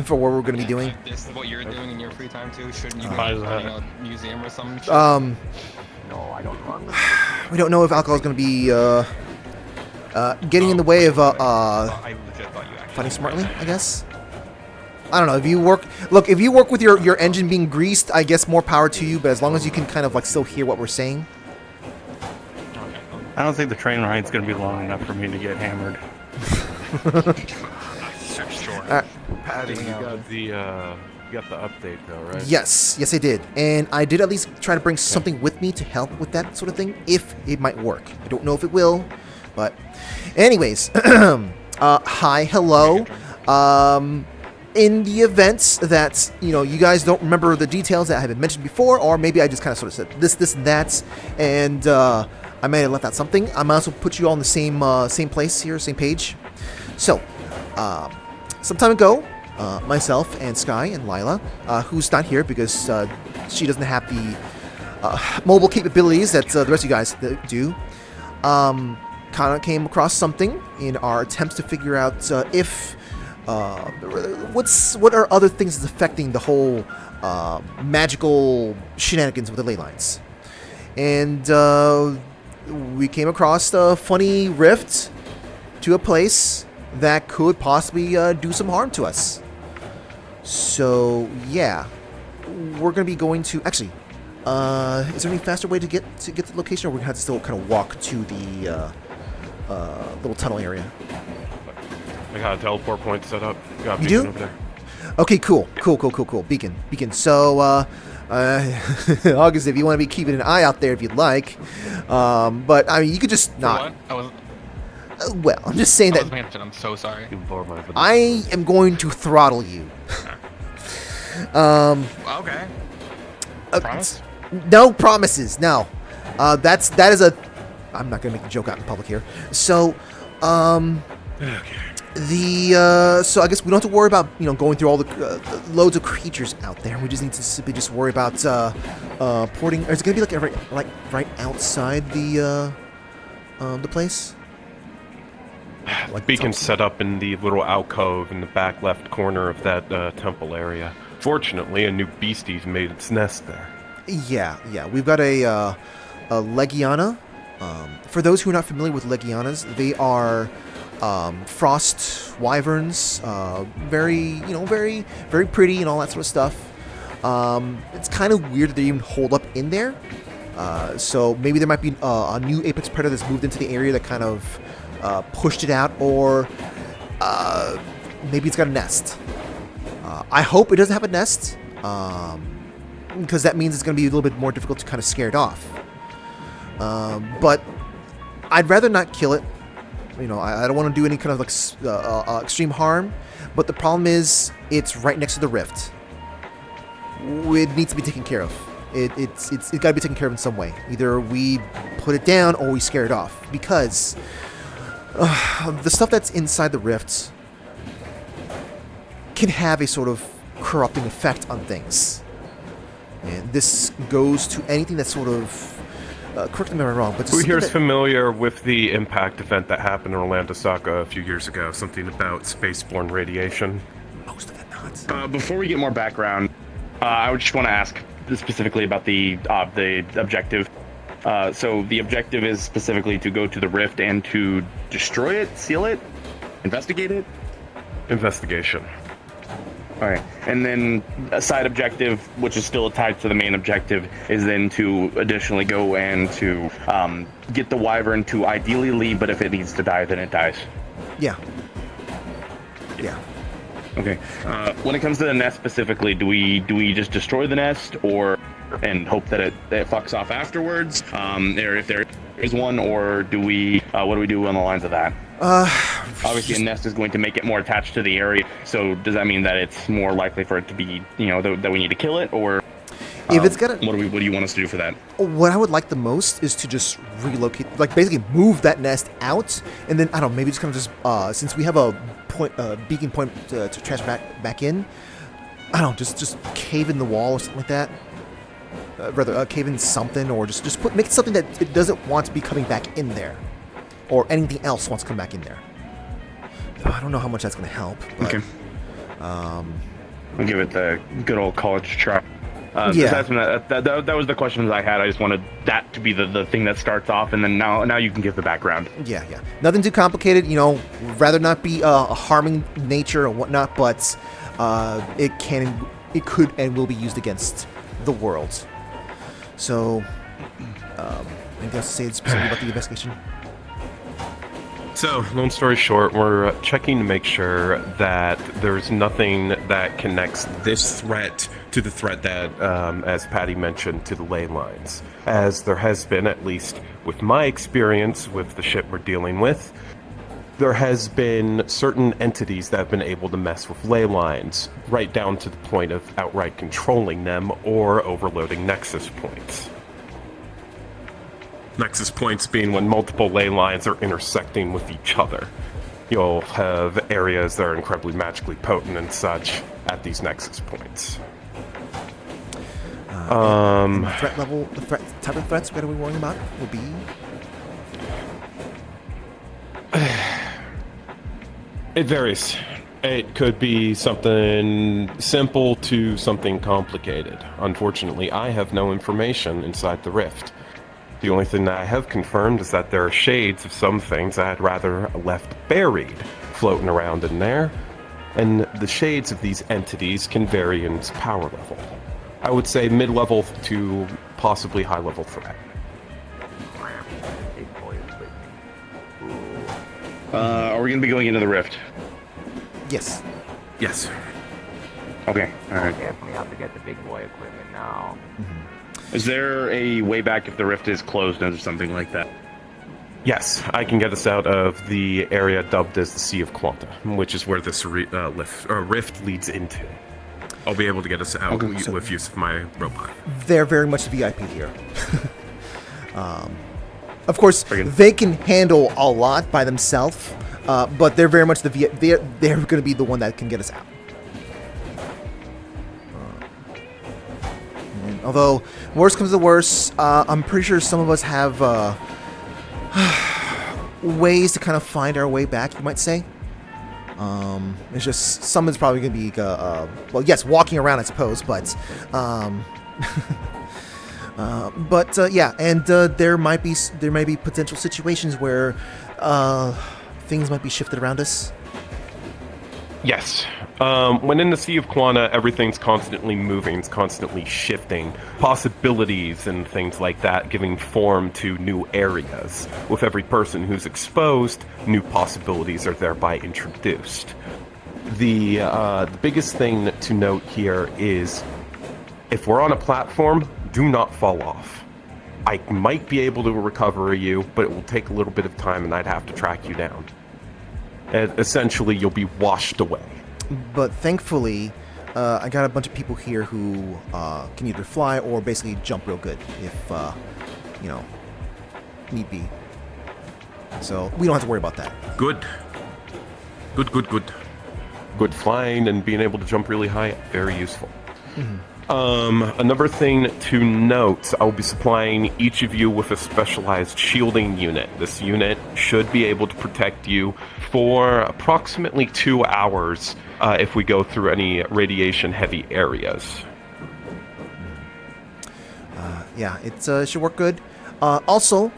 S3: for what we're gonna be doing.
S17: This is what you're doing in your free time too. Shouldn't you be running a museum or something?
S16: No, I don't run.
S3: We don't know if alcohol is going to be getting in the way of fighting smartly, I guess. I don't know. If you work with your engine being greased, I guess more power to you. But as long as you can kind of like still hear what we're saying.
S4: I don't think the train ride's going to be long enough for me to get hammered.
S1: Sure. Patty, you got the update though, right?
S3: Yes, I did, and I did at least try to bring something with me to help with that sort of thing, if it might work. I don't know if it will, but anyways, hi, hello. In the events that you guys don't remember the details that have been mentioned before, or maybe I just kind of sort of said this, and that, and I may have left out something. I might also put you all in the same place here, same page. So, some time ago. Myself and Sky and Lila, who's not here because she doesn't have the mobile capabilities that the rest of you guys do, kind of came across something in our attempts to figure out if what are other things that's affecting the whole magical shenanigans with the ley lines. And we came across a funny rift to a place that could possibly do some harm to us. So yeah, we're gonna be going to is there any faster way to get to the location, or we're gonna have to still kind of walk to the little tunnel area?
S1: I got a teleport point set up. Got a
S3: you
S1: beacon
S3: do?
S1: over there.
S3: Okay, cool. Beacon. So August, if you want to be keeping an eye out there, if you'd like, but I mean, you could just not. Well, I'm just saying that
S17: I'm so sorry.
S3: I am going to throttle you.
S17: Okay. Promise?
S3: No promises. No. That is a. I'm not gonna make a joke out in public here. So, so I guess we don't have to worry about going through all the loads of creatures out there. We just need to simply just worry about porting. Is it gonna be like right outside the place?
S1: Like beacon's set up in the little alcove in the back left corner of that temple area. Fortunately, a new beastie's made its nest there.
S3: Yeah. We've got a Legiana. For those who are not familiar with Legianas, they are frost wyverns. Very pretty and all that sort of stuff. It's kind of weird that they even hold up in there. So maybe there might be a new apex predator that's moved into the area that kind of pushed it out, or maybe it's got a nest. I hope it doesn't have a nest, because that means it's going to be a little bit more difficult to kind of scare it off. But I'd rather not kill it. You know, I don't want to do any kind of like extreme harm. But the problem is, it's right next to the rift. It needs to be taken care of. It's got to be taken care of in some way. Either we put it down or we scare it off, because the stuff that's inside the rift can have a sort of corrupting effect on things. And this goes to anything that's sort of correct me if I'm wrong, but
S1: who here's familiar with the impact event that happened in Orlando Saka a few years ago? Something about spaceborne radiation.
S3: Most of it not.
S16: Before we get more background, I would just want to ask specifically about the objective. So the objective is specifically to go to the rift and to destroy it, seal it, investigate it.
S1: Investigation.
S16: All right, and then a side objective, which is still tied to the main objective, is then to additionally go and to get the wyvern to ideally leave, but if it needs to die, then it dies.
S3: Yeah. Yeah.
S16: Okay. When it comes to the nest specifically, do we just destroy the nest, or and hope that it fucks off afterwards, or if there is one, or do we what do we do on the lines of that? Obviously, a nest is going to make it more attached to the area. So does that mean that it's more likely for it to be, you know, that we need to kill it, or
S3: if it's got
S16: what do you want us to do for that?
S3: What I would like the most is to just relocate, like basically move that nest out, and then I don't know, maybe just kind of just since we have a beacon point to transfer back in, I don't know, just cave in the wall or something like that. Rather cave in something, or just make it something that it doesn't want to be coming back in there, or anything else wants to come back in there. I don't know how much that's going to help. But,
S16: okay. We'll give it the good old college try.
S3: Yeah.
S16: That was the questions I had. I just wanted that to be the thing that starts off, and then now you can give the background.
S3: Yeah. Nothing too complicated. You know, rather not be a harming nature or whatnot, but it could and will be used against the world. So, anything else to say specifically about the investigation?
S1: So, long story short, we're checking to make sure that there's nothing that connects this threat to the threat that, as Patty mentioned, to the ley lines. As there has been, at least with my experience with the ship we're dealing with, there has been certain entities that have been able to mess with ley lines, right down to the point of outright controlling them or overloading nexus points. Nexus points being when multiple ley lines are intersecting with each other. You'll have areas that are incredibly magically potent and such at these nexus points.
S3: And the threat level, the type of threats, what are we worrying about? Will be.
S1: It varies. It could be something simple to something complicated. Unfortunately, I have no information inside the rift. The only thing that I have confirmed is that there are shades of some things I'd rather left buried floating around in there, and the shades of these entities can vary in its power level. I would say mid-level to possibly high-level threat.
S16: Are we going to be going into the rift?
S3: Yes.
S1: Yes.
S16: Okay. All right.
S18: Definitely have to get the big boy equipment now.
S16: Is there a way back if the rift is closed or something like that?
S1: Yes, I can get us out of the area dubbed as the Sea of Quanta, which is where this rift leads into. I'll be able to get us out with use of my robot.
S3: They're very much VIP here. Of course, they can handle a lot by themselves, but they're very much they're going to be the one that can get us out. Although, worst comes to worst, I'm pretty sure some of us have ways to kind of find our way back, you might say. It's just, some is probably going to be, well, yes, walking around, I suppose, but, yeah, and there might be potential situations where things might be shifted around us.
S1: Yes. When in the Sea of Quana, everything's constantly moving, it's constantly shifting. Possibilities and things like that giving form to new areas. With every person who's exposed, new possibilities are thereby introduced. The biggest thing to note here is, if we're on a platform, do not fall off. I might be able to recover you, but it will take a little bit of time and I'd have to track you down. And essentially, you'll be washed away.
S3: But thankfully, I got a bunch of people here who can either fly or basically jump real good if, need be. So we don't have to worry about that.
S1: Good. Good flying and being able to jump really high, very useful.
S3: Mm-hmm.
S1: Another thing to note, I'll be supplying each of you with a specialized shielding unit. This unit should be able to protect you for approximately 2 hours if we go through any radiation-heavy areas.
S3: Yeah, it should work good. Also,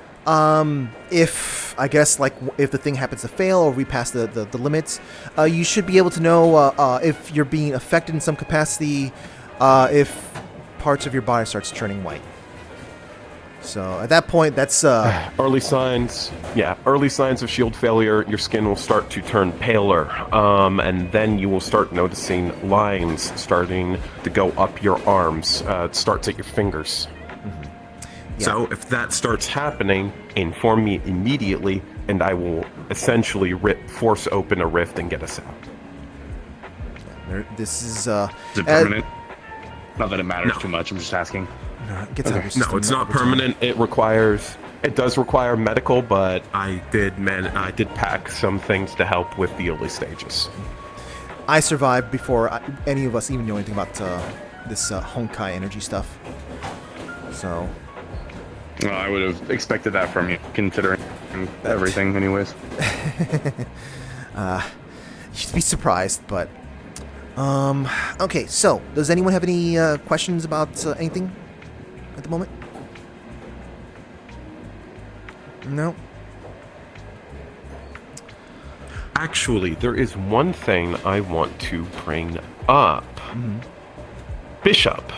S3: if the thing happens to fail or we pass the limits, you should be able to know if you're being affected in some capacity. If parts of your body starts turning white. So at that point, that's
S1: early signs. Yeah, early signs of shield failure. Your skin will start to turn paler, and then you will start noticing lines starting to go up your arms. It starts at your fingers.
S3: Mm-hmm. Yeah.
S1: So if that starts happening, inform me immediately, and I will essentially force open a rift and get us out.
S3: This is
S16: Is it permanent? Not that it matters too much. I'm just asking.
S1: No, it's not permanent. It does require medical, but I did pack some things to help with the early stages.
S3: I survived before any of us even knew anything about this Honkai energy stuff. So.
S16: Well, I would have expected that from you, considering everything, anyways.
S3: You'd be surprised, but. Okay, so, does anyone have any questions about anything at the moment? No?
S1: Actually, there is one thing I want to bring up.
S3: Mm-hmm.
S1: Bishop.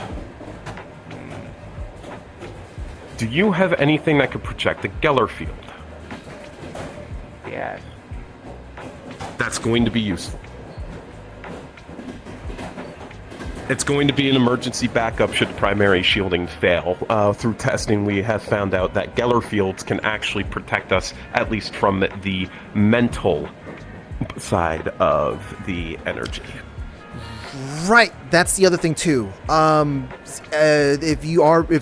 S1: Do you have anything that could project a Geller field?
S18: Yes.
S1: That's going to be useful. It's going to be an emergency backup should primary shielding fail. Through testing, we have found out that Geller fields can actually protect us, at least from the mental side of the energy.
S3: Right, that's the other thing too. If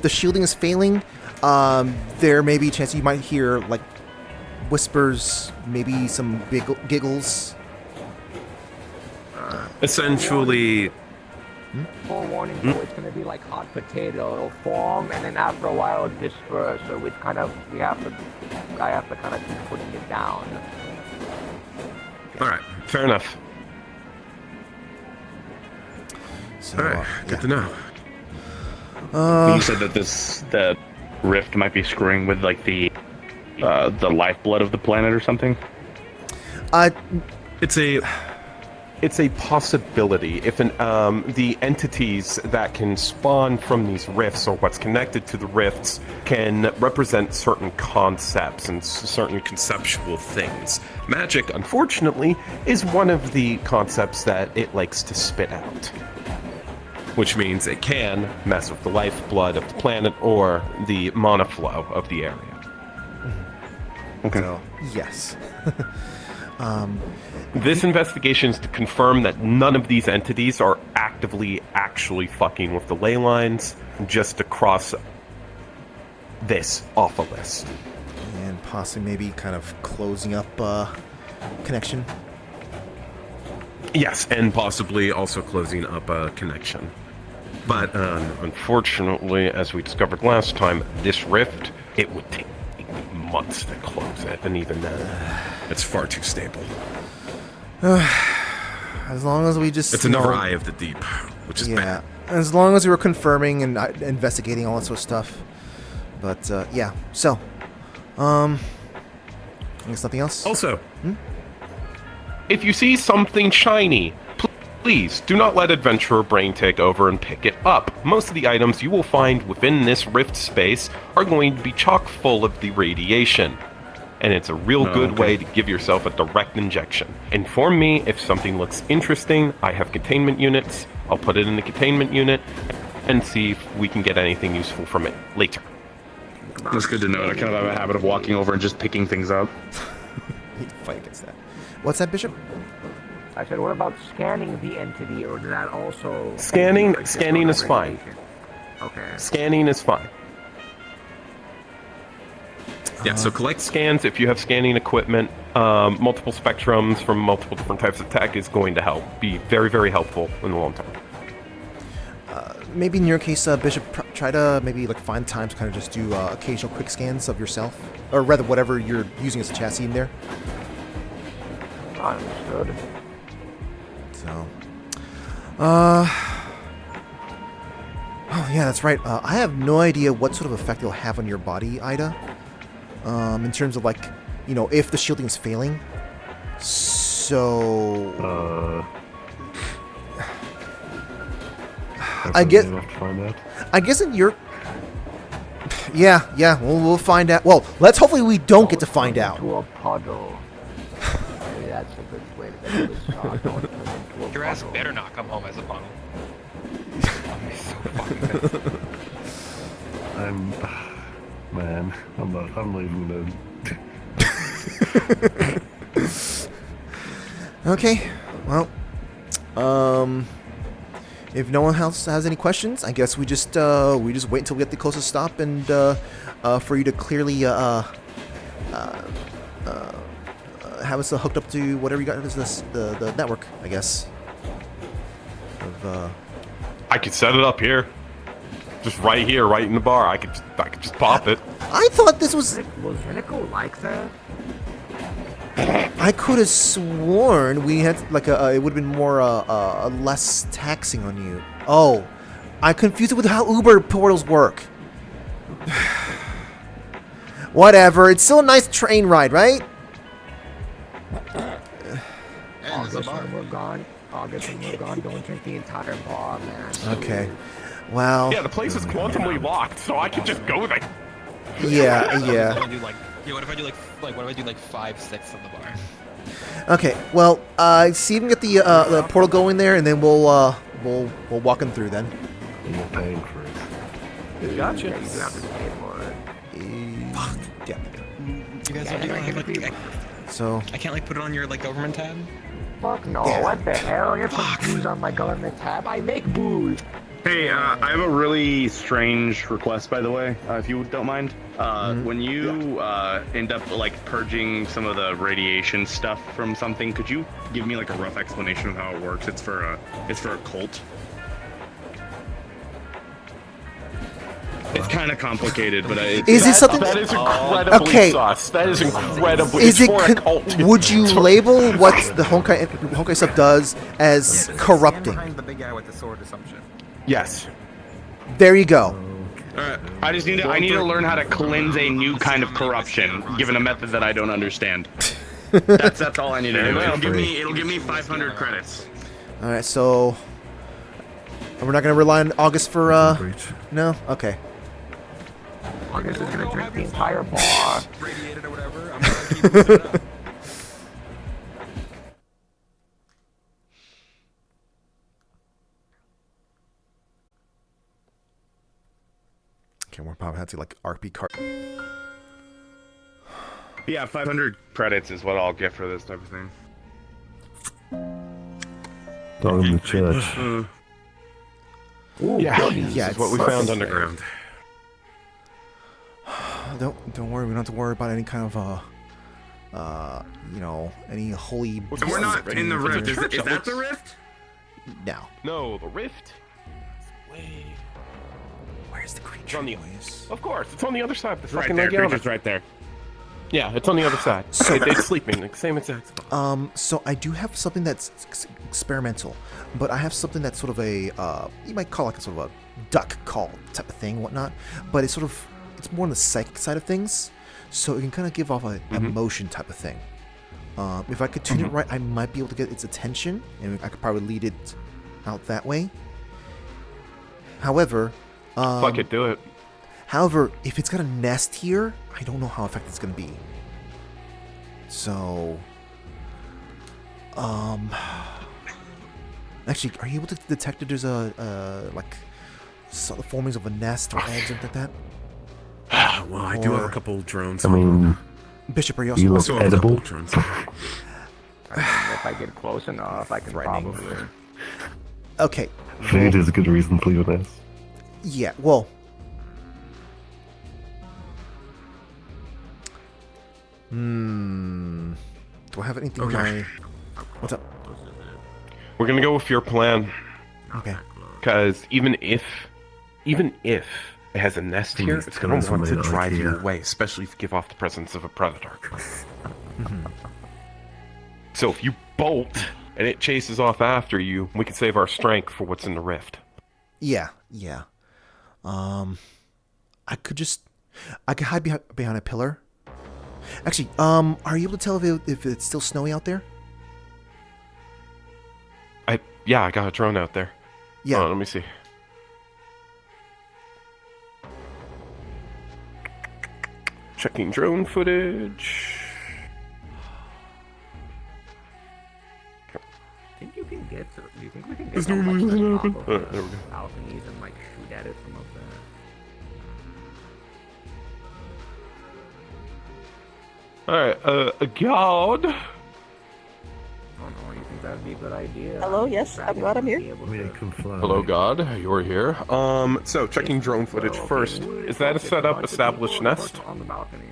S3: the shielding is failing, there may be a chance you might hear like whispers, maybe some giggles.
S1: Essentially.
S18: Forewarning, so it's going to be like hot potato. It'll form, and then after a while it'll disperse. So it's kind of I have to kind of keep putting it down.
S1: All right, fair enough.
S3: So,
S1: all right, good to know.
S16: You said that the rift might be screwing with like the lifeblood of the planet or something.
S1: It's a possibility. If the entities that can spawn from these rifts or what's connected to the rifts can represent certain concepts and certain conceptual things. Magic, unfortunately, is one of the concepts that it likes to spit out. Which means it can mess with the lifeblood of the planet or the mana flow of the area.
S3: Okay. So, yes.
S1: This investigation is to confirm that none of these entities are actively actually fucking with the ley lines, just to cross this off a list.
S3: And possibly maybe kind of closing up connection.
S1: Yes, and possibly also closing up a connection. But unfortunately, as we discovered last time, this rift, it would take months to close it, and even then, it's far too stable.
S3: As long as we just...
S1: It's another eye of the deep, which is bad.
S3: As long as we were confirming and investigating all that sort of stuff. But, yeah. So, I guess nothing else?
S1: Also, If you see something shiny, please do not let Adventurer Brain take over and pick it up. Most of the items you will find within this rift space are going to be chock full of the radiation. And it's a real good way to give yourself a direct injection. Inform me if something looks interesting. I have containment units. I'll put it in the containment unit and see if we can get anything useful from it later.
S16: That's good to know. I kind of have a habit of walking over and just picking things up.
S3: He'd fight against that. What's that, Bishop?
S18: I said, what about scanning the entity, or did that also...
S1: Scanning is fine.
S18: Okay.
S1: Scanning is fine. Yeah, so collect scans if you have scanning equipment. Multiple spectrums from multiple different types of tech is going to help. Be very, very helpful in the long term.
S3: Maybe in your case, Bishop, try to maybe like find time to kind of just do occasional quick scans of yourself, or rather whatever you're using as a chassis in there.
S18: Understood.
S3: So, oh yeah, that's right. I have no idea what sort of effect it'll have on your body, Ida. In terms of like, you know, if the shielding is failing. So, I guess in your, yeah, we'll find out. Well, let's hopefully we don't get to find out.
S18: To a puddle. That's a good way to get this shot.
S17: Your ass better not come home as a puddle.
S6: I'm not even
S3: Okay, well, if no one else has any questions, I guess we just wait until we get the closest stop and for you to clearly have us hooked up to whatever you got is the network, I guess.
S1: I could set it up here, just right here, right in the bar. I could just pop it.
S3: I thought this was.
S18: Was Nico like that?
S3: I could have sworn we had like it would have been more less taxing on you. Oh, I confused it with how Uber portals work. Whatever. It's still a nice train ride, right?
S18: August when we're gone. Don't drink the entire bar, man.
S3: Okay. Well.
S1: Yeah, the place is quantumly locked, so I could just go there.
S3: Yeah.
S17: What if I do like 5/6 of the bar?
S3: Okay. Well, see if we can get the portal going there, and then we'll walk him through then.
S6: You're paying for it.
S3: Gotcha.
S18: Yeah, you do have to pay for it.
S3: Yeah.
S17: You guys don't have like.
S3: So.
S17: I can't like put it on your like government tab.
S18: Fuck no!
S3: Yeah.
S18: What the hell? You're putting booze on my government tab. I make booze.
S16: Hey, I have a really strange request, by the way, if you don't mind. When you end up like purging some of the radiation stuff from something, could you give me like a rough explanation of how it works? It's for a cult. It's kind of complicated, but
S3: is it something
S1: that is incredibly sus? That is incredibly.
S3: Is it?
S1: For a cult.
S3: Would you label what the Honkai stuff does as corrupting?
S17: Behind the big guy with the sword assumption.
S1: Yes.
S3: There you go.
S16: Alright, I need to learn how to cleanse a new kind of corruption, given a method that I don't understand. That's all I need to do. It'll give me 500 credits.
S3: All right, so we're not gonna rely on August for no. Okay.
S18: August is gonna drink the entire bar.
S17: Radiated or whatever. I'm gonna keep it set up.
S3: Okay, we're probably have to like RP card.
S16: Yeah, 500 credits is what I'll get for this type of thing.
S6: Dog in the church.
S1: This is what we found underground.
S3: Don't worry, we don't have to worry about any kind of you know, any holy.
S16: And we're not in the rift. Is that the rift?
S3: No.
S1: No, the rift.
S3: Where's the creature?
S1: Of course, it's on the other side of the
S16: Right
S1: fucking
S16: there.
S1: Legiana.
S16: Creature's right there.
S1: Yeah, it's on the other side.
S3: So-
S1: It's sleeping, like, same exact spot.
S3: So I do have something that's experimental, but I have something that's sort of a you might call like a sort of a duck call type of thing, whatnot. But it's more on the psychic side of things, so it can kind of give off an emotion type of thing. If I could tune it right, I might be able to get its attention, and I could probably lead it out that way. However,
S1: fuck it, do it.
S3: However, if it's got a nest here, I don't know how effective it's gonna be. So, actually, are you able to detect if there's like formings of a nest or eggs or something like that?
S19: Well, I do have a couple drones.
S4: I mean,
S3: Bishop, are you
S4: you
S3: also
S4: look edible.
S18: If I get close enough, I can probably.
S3: Okay.
S4: Food is a good reason for your nest.
S3: Yeah, well. Do I have anything in my... What's up?
S1: We're gonna go with your plan.
S3: Okay.
S1: Because even if it has a nest here, it's gonna want to drive you away, especially if you give off the presence of a predator. So if you bolt and it chases off after you, we can save our strength for what's in the rift.
S3: Yeah. I could hide behind a pillar. Actually, are you able to tell if it's still snowy out there?
S1: Yeah, I got a drone out there.
S3: Yeah.
S1: Let me see. Checking drone footage.
S18: Think you can get to? Do you think we can get
S1: This
S18: to
S1: normally
S18: like,
S1: doesn't
S18: the
S1: happen.
S18: top of
S1: There we go.
S18: balconies and like shoot at it from up there?
S1: Alright, God.
S18: Oh no, you think that'd be a good idea?
S20: Hello, yes, I'm glad I'm here.
S1: Hello, God. You're here. So checking drone footage first. Is that a setup established nest?
S18: On the balcony.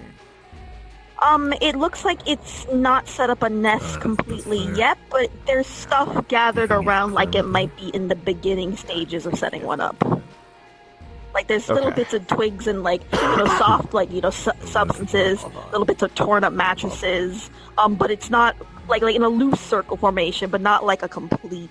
S20: It looks like it's not set up a nest completely yet, but there's stuff gathered around like it might be in the beginning stages of setting one up. Like there's little bits of twigs and like, soft substances, little bits of torn up mattresses, but it's not like in a loose circle formation, but not like a complete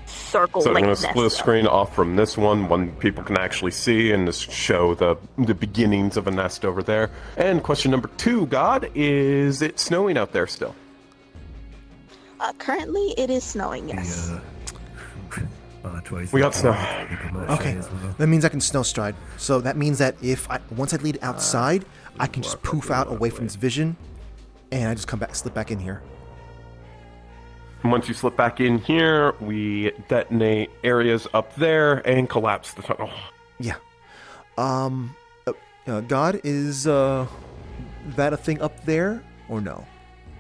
S20: circle.
S1: So I'm
S20: like
S1: going to split a screen off from this one people can actually see and just show the beginnings of a nest over there. And question number 2, God, is it snowing out there still?
S20: Currently, it is snowing. Yes.
S1: We got snow.
S3: Okay, that means I can snow stride. So that means that once I lead outside, I can just poof out away from its vision, and I just slip back in here.
S1: And once you slip back in here, we detonate areas up there and collapse the tunnel.
S3: Yeah. God, is that a thing up there or no?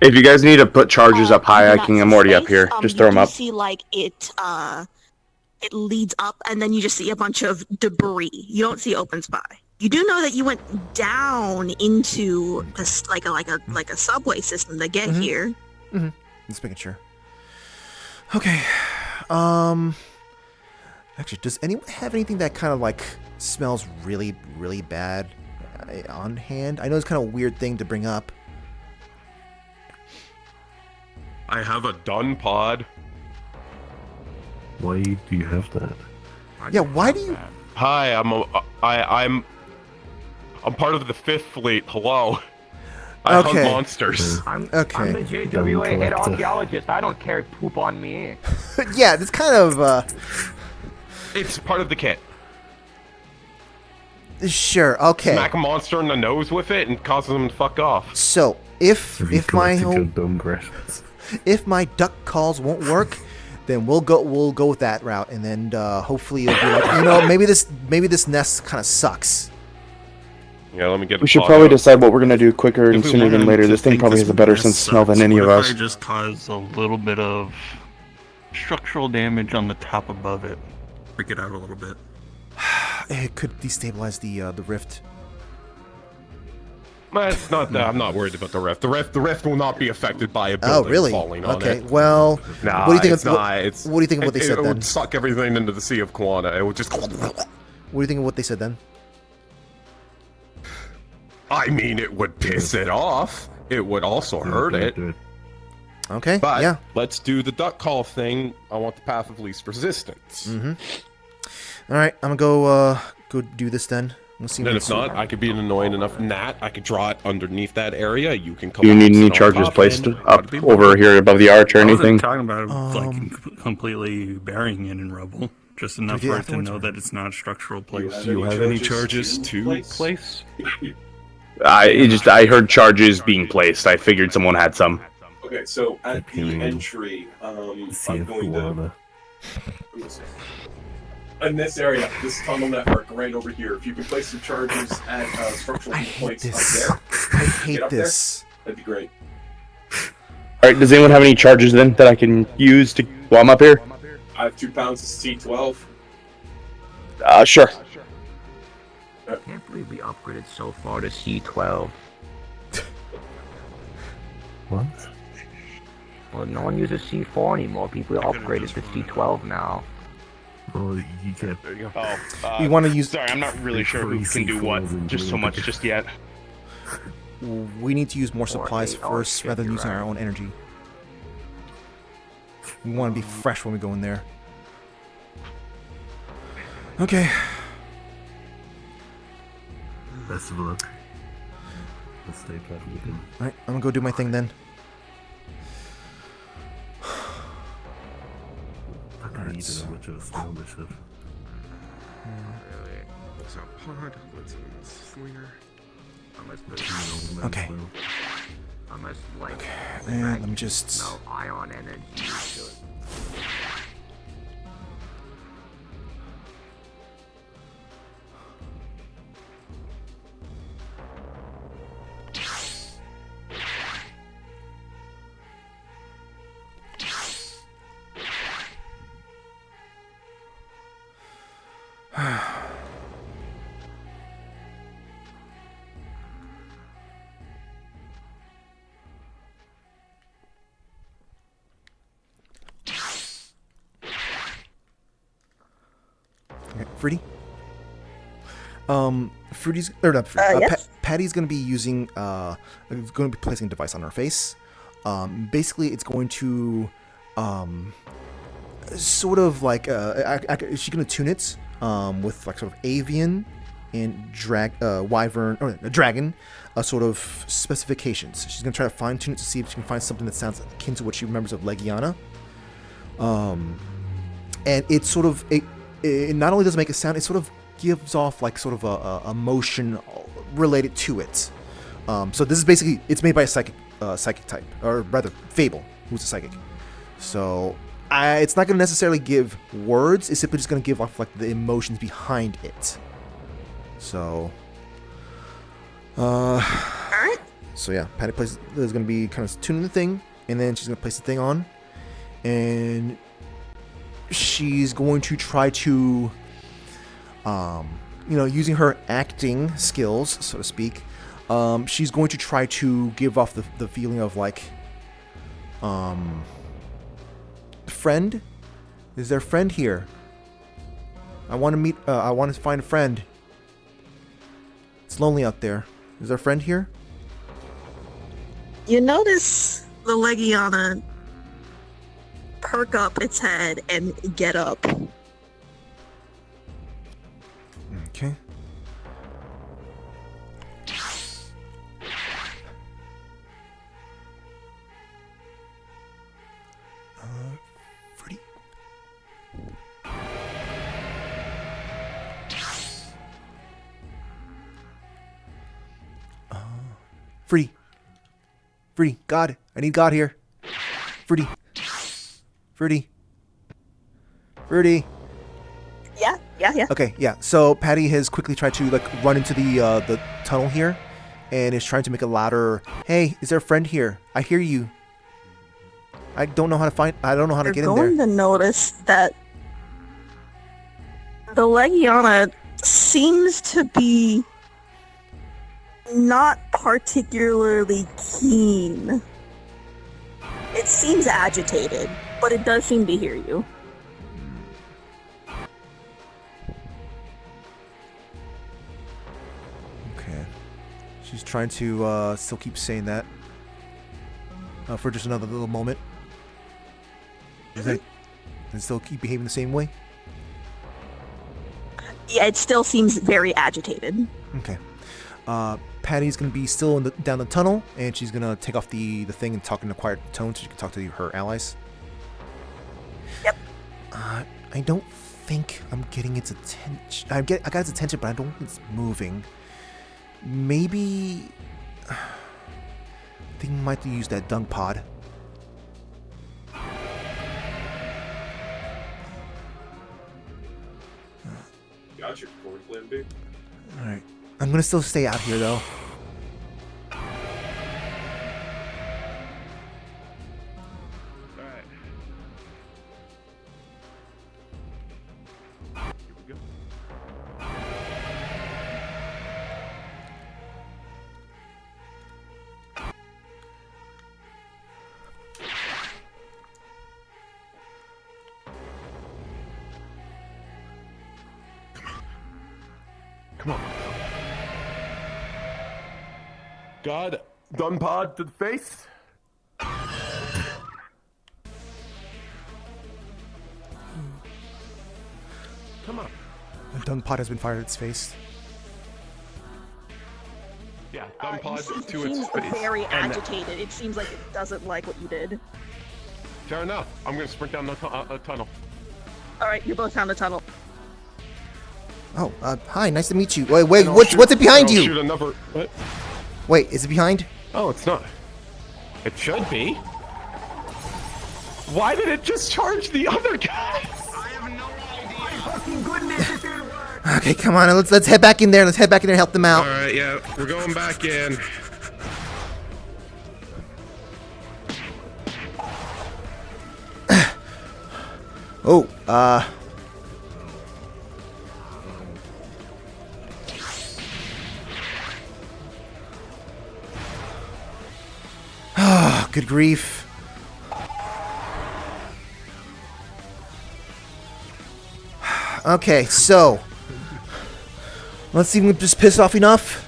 S16: If you guys need to put charges up high, I'm already up here. Just throw them up.
S20: You see, like it leads up, and then you just see a bunch of debris. You don't see open spy. You do know that you went down into like a subway system to get here.
S3: Mm-hmm. Just making sure. Okay. Actually, does anyone have anything that kind of like smells really, really bad on hand? I know it's kind of a weird thing to bring up.
S1: I have a dun pod.
S4: Why do you have that?
S3: Yeah, why do you?
S1: Hi, I'm part of the 5th Fleet. Hello. I hunt monsters.
S18: I'm the JWA head archaeologist. I don't care. Poop on me.
S3: Yeah, it's kind of.
S1: It's part of the kit.
S3: Sure. Okay.
S1: Smack a monster in the nose with it and causes them to fuck off.
S3: So if my duck calls won't work, then we'll go with that route, and then hopefully it'll be like maybe this nest kind of sucks.
S1: Yeah, let me get.
S16: We should probably decide what we're gonna do quicker and sooner than later. This thing probably has a better sense of smell than any of us.
S6: I just cause a little bit of structural damage on the top above it. Freak it out a little bit.
S3: It could destabilize the rift.
S1: It's not that. I'm not worried about the rift. The rift will not be affected by a building falling on it.
S3: Okay. Well,
S1: nah,
S3: what do you think?
S1: What
S3: do you think of what they said
S1: then? It
S3: then?
S1: would suck everything into the Sea of Quana. It would just.
S3: What do you think of what they said then?
S1: I mean, it would piss it off. It would also hurt it.
S3: Okay.
S1: But
S3: yeah.
S1: Let's do the duck call thing. I want the path of least resistance.
S3: Mm-hmm. All right, I'm gonna go do this then. We'll see
S1: Then
S3: what
S1: if
S3: it's-
S1: not, I could be an annoying enough gnat. I could draw it underneath that area. You can
S4: Do you need
S1: collapse
S4: any
S1: it on
S4: charges
S1: top,
S4: placed
S1: and
S4: up
S1: that'd be
S4: over
S1: fine.
S4: here above the arch or
S17: I wasn't
S4: anything?
S17: talking about completely burying it in rubble. Just enough
S1: do it
S17: for it to
S1: afterwards,
S17: know
S1: or-
S17: that it's not a structural place.
S1: Do you have any charges to place?
S4: I heard charges being placed. I figured someone had some.
S1: Okay, so at the entry, I'm going to... In this area, this tunnel network right over here, if you can place some charges at structural points
S3: this.
S1: up
S3: I
S1: there,
S3: hate
S1: get up
S3: this.
S1: there, that'd be great.
S4: Alright, does anyone have any charges then that I can use to while I'm up here?
S1: I have 2 pounds of C12.
S4: Sure.
S18: I can't believe we upgraded so far to C12.
S4: What?
S18: Well, no one uses C4 anymore. People upgraded to C12 now.
S6: Well, you can't.
S16: There you go. Oh,
S3: We wanna use-
S16: Sorry, I'm not really sure who can do what. Just so much just yet.
S3: We need to use more supplies first rather than using our own energy. We want to be fresh when we go in there. Okay.
S6: Best of luck. Let's stay careful.
S3: Alright, I'm gonna go do my thing then.
S6: I need to know what your establish of.
S8: So pod, what's in the slinger?
S3: Okay.
S18: Unless, like,
S3: And let me just...
S18: no ion energy. So
S3: Okay, Fruity? Fruity's... Or not Fruity.
S20: Yes?
S3: Patty's gonna be using... going to be placing a device on her face. Basically, it's going to... sort of like... she's gonna tune it with like sort of avian and wyvern... Or dragon sort of specifications. She's gonna try to fine-tune it to see if she can find something that sounds akin to what she remembers of Legiana. And it's sort of... It not only does it make a sound, it sort of gives off like sort of a emotion related to it. So this is basically, it's made by a psychic type, or rather Fable, who's a psychic. So it's not going to necessarily give words, it's simply just going to give off like the emotions behind it. So so yeah, Patty is going to be kind of tuning the thing, and then she's going to place the thing on, and she's going to try to, using her acting skills, so to speak, she's going to try to give off the feeling of like, friend? Is there a friend here? I want to meet, I want to find a friend. It's lonely out there. Is there a friend here?
S20: You notice the Legiana perk up its head and get up.
S3: Okay. Freddy. Freddy. Freddy, God. I need God here. Freddy. Freddy. Freddy.
S20: Yeah.
S3: Okay, yeah. So Patty has quickly tried to like run into the tunnel here, and is trying to make a louder. Hey, is there a friend here? I hear you. I don't know how to find. I don't know how to get in there.
S20: You're going to notice that the Legiana seems to be not particularly keen. It seems agitated, but it does seem to hear you.
S3: Okay. She's trying to still keep saying that for just another little moment. Is that, and still keep behaving the same way?
S20: Yeah, it still seems very agitated.
S3: Okay. Patty's gonna be still down the tunnel, and she's gonna take off the thing and talk in a quiet tone so she can talk to her allies.
S20: Yep.
S3: I don't think I'm getting its attention. I got its attention, but I don't think it's moving. Maybe I think we might use that dung pod.
S1: Got your plan B.
S3: All right. I'm gonna still stay out here though.
S1: Come on. God, gun pod to the face. Come on.
S3: A dung pod has been fired at its face.
S1: Yeah, gun pod to its
S20: Seems
S1: face.
S20: very
S1: And
S20: agitated. It seems like it doesn't like what you did.
S1: fair enough. I'm gonna sprint down the tunnel.
S20: All right, you're both down the tunnel.
S3: Oh, hi, nice to meet you. Wait,
S1: And I'll
S3: what's it behind
S1: I'll
S3: you?
S1: Shoot another. What?
S3: Wait, is it behind?
S1: Oh, it's not. It should be. Why did it just charge the other guy?
S3: Okay, come on, let's head back in there. Let's head back in there and help them out.
S1: All right, yeah, we're going back in.
S3: Oh, good grief. Okay, so let's see if we can just piss off enough.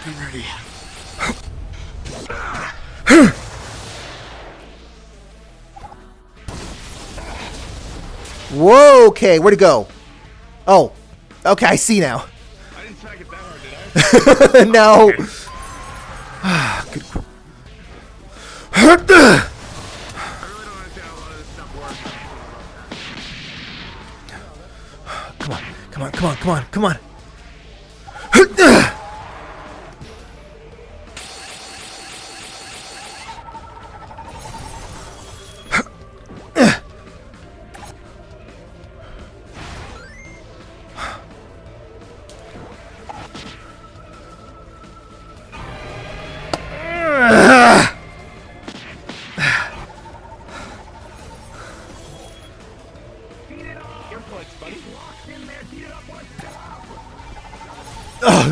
S1: Get ready.
S3: Whoa, okay, where'd it go? Oh, okay, I see now.
S8: I didn't smack it that hard, did I?
S3: No.
S8: Okay.
S3: Good. Come on.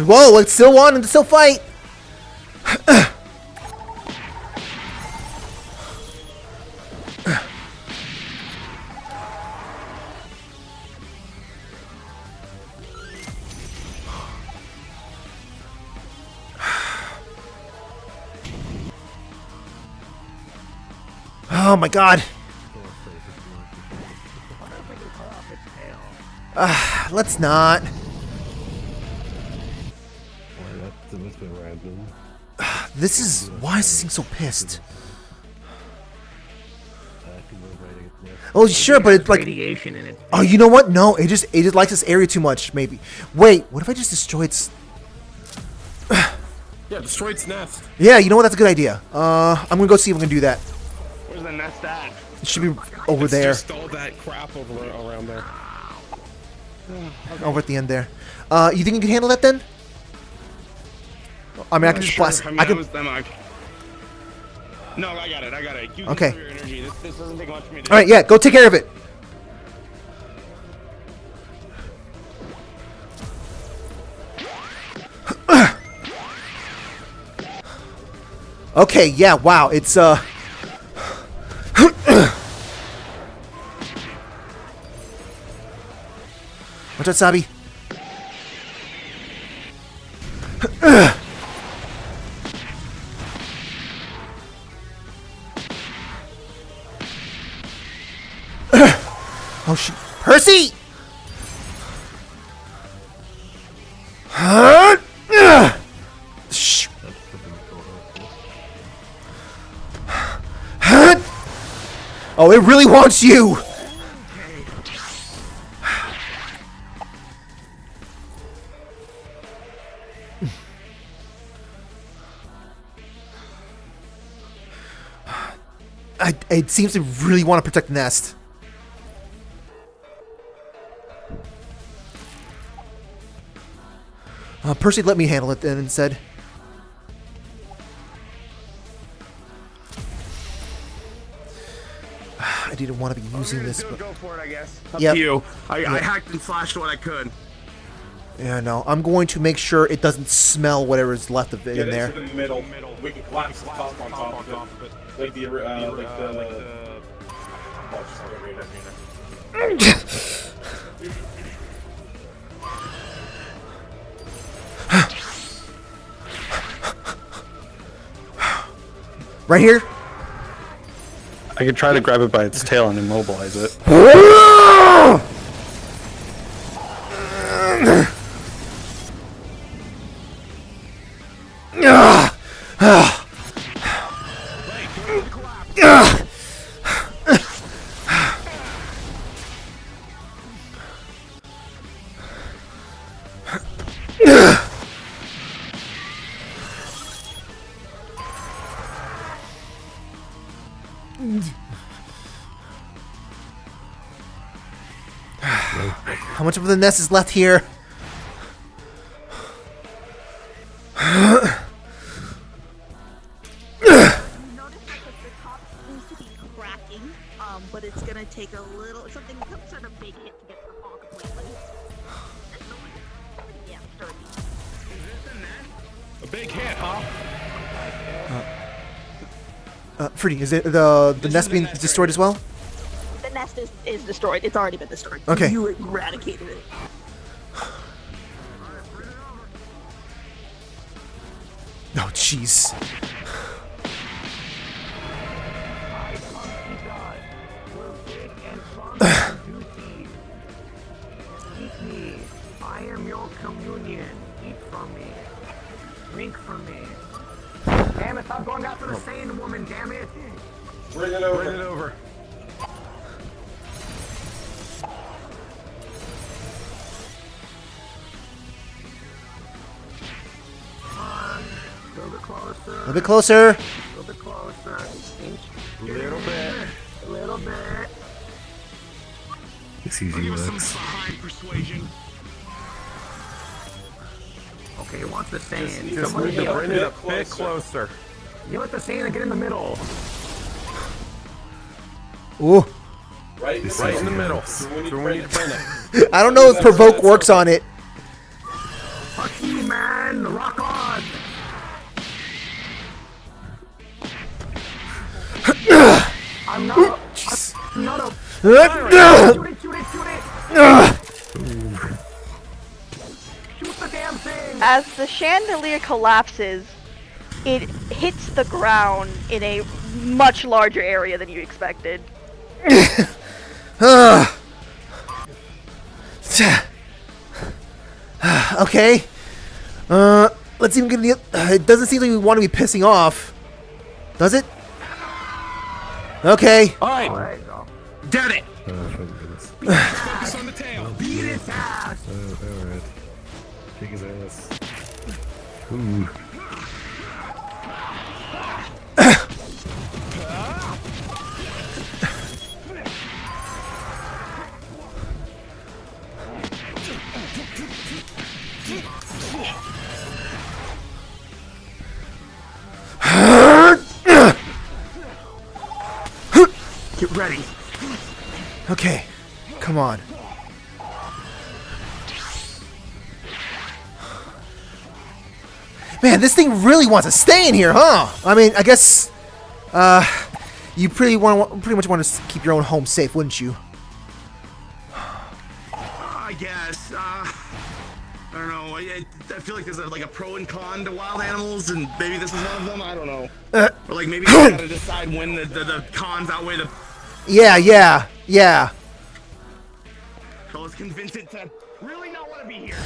S3: Whoa, let's still on and still fight. Oh my god. Let's not. This is... Why is this thing so pissed? Oh, sure, but it's like...
S18: Radiation in it.
S3: Oh, you know what? No, it just likes this area too much, maybe. Wait, what if I just destroy its...
S1: Yeah, destroy its nest.
S3: Yeah, you know what? That's a good idea. I'm gonna go see if we can do that.
S8: Where's the nest at?
S3: It should be over
S1: It's
S3: there.
S1: just all that crap around there.
S3: Over at the end there. You think you can handle that then? I mean, I can just blast.
S8: I can. No, I got it. You
S3: Okay.
S8: conserve your energy. This doesn't take much for me to
S3: All right, yeah, go take care of it. Okay, yeah, wow, it's Watch out, Sabi. Oh shit. Percy! Shh. Oh, it really wants you! It seems to really want to protect the nest. Percy let me handle it then instead. I didn't want to be using this. But...
S16: Go for it, I guess.
S3: Up to
S16: you. I hacked and slashed what I could.
S3: Yeah, no. I'm going to make sure it doesn't smell whatever's left of it in there.
S16: Into the middle. We can collapse the top on top of it. Like the
S3: Right here?
S19: I could try to grab it by its tail and immobilize it.
S3: How much of the nest is left here?
S20: But it's gonna take a little something, some sort of big hit to get the fall completely. Yeah, sturdy.
S16: A big hit, huh?
S3: Fruity, is it the nest being destroyed as well?
S20: The nest is destroyed. It's already been destroyed.
S3: Okay.
S20: You eradicated it.
S3: Oh, jeez.
S18: Eat me. I am your communion. Eat from me. Drink from me. Damn it, stop going after the sane woman, damn it.
S16: Bring it over.
S8: Bring it over.
S18: A little bit closer.
S3: A little bit closer.
S18: A little bit closer. Inch.
S8: Little bit.
S18: A little bit.
S19: It's easy works.
S16: Behind persuasion.
S18: Okay, it wants the sand.
S8: Just
S18: Someone
S8: need to
S18: yell
S8: bring
S18: at
S8: it a bit closer.
S18: You let the sand get in the middle.
S3: Ooh.
S8: Right in the middle. So we need to bring it.
S3: I don't know if provoke works on it.
S18: Fuck you, man. Rock on. I'm not a... I'm not a... Shoot it, shoot it, shoot it. Shoot the damn thing.
S21: As the chandelier collapses, it hits the ground in a much larger area than you expected.
S3: Okay. Let's even get the... it doesn't seem like we want to be pissing off. Does it? Okay.
S16: Alright. Dead it.
S8: Focus on the tail.
S18: Beat its ass.
S19: Alright. Kick his ass. Ooh.
S18: Get ready.
S3: Okay. Come on. Man, this thing really wants to stay in here, huh? I mean, I guess, you pretty much want to keep your own home safe, wouldn't you?
S16: I guess. I don't know. I feel like there's like a pro and con to wild animals, and maybe this is one of them. I don't know. Or like maybe you gotta decide when the cons outweigh the.
S3: Yeah.
S16: So let's convince it to really not want to be here.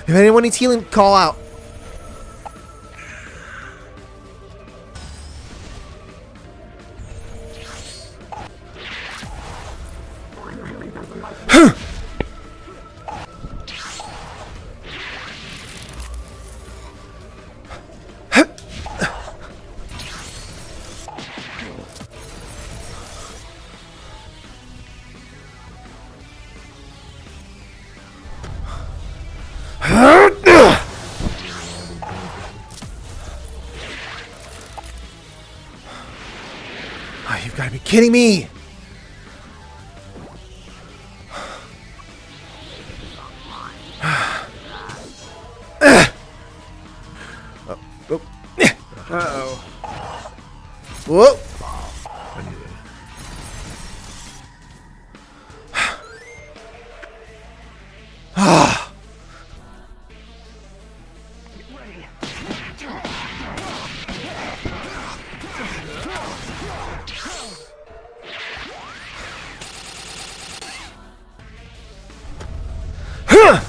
S3: If anyone needs healing, call out. Oh, you've got to be kidding me!
S16: Uh-oh.
S3: Whoa! Ah!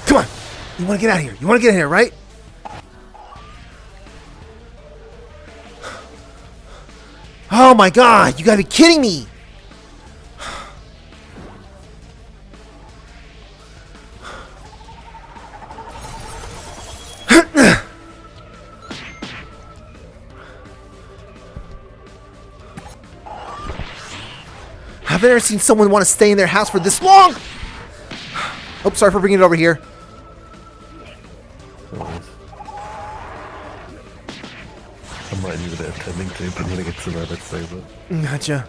S3: Come on! You want to get out of here. You want to get out of here, right? Oh my god! You gotta be kidding me! I've never seen someone want to stay in their house for this long! Oh, sorry for bringing it over here.
S19: I'm right near there attending to, but when it gets to that, let's save it.
S3: Gotcha.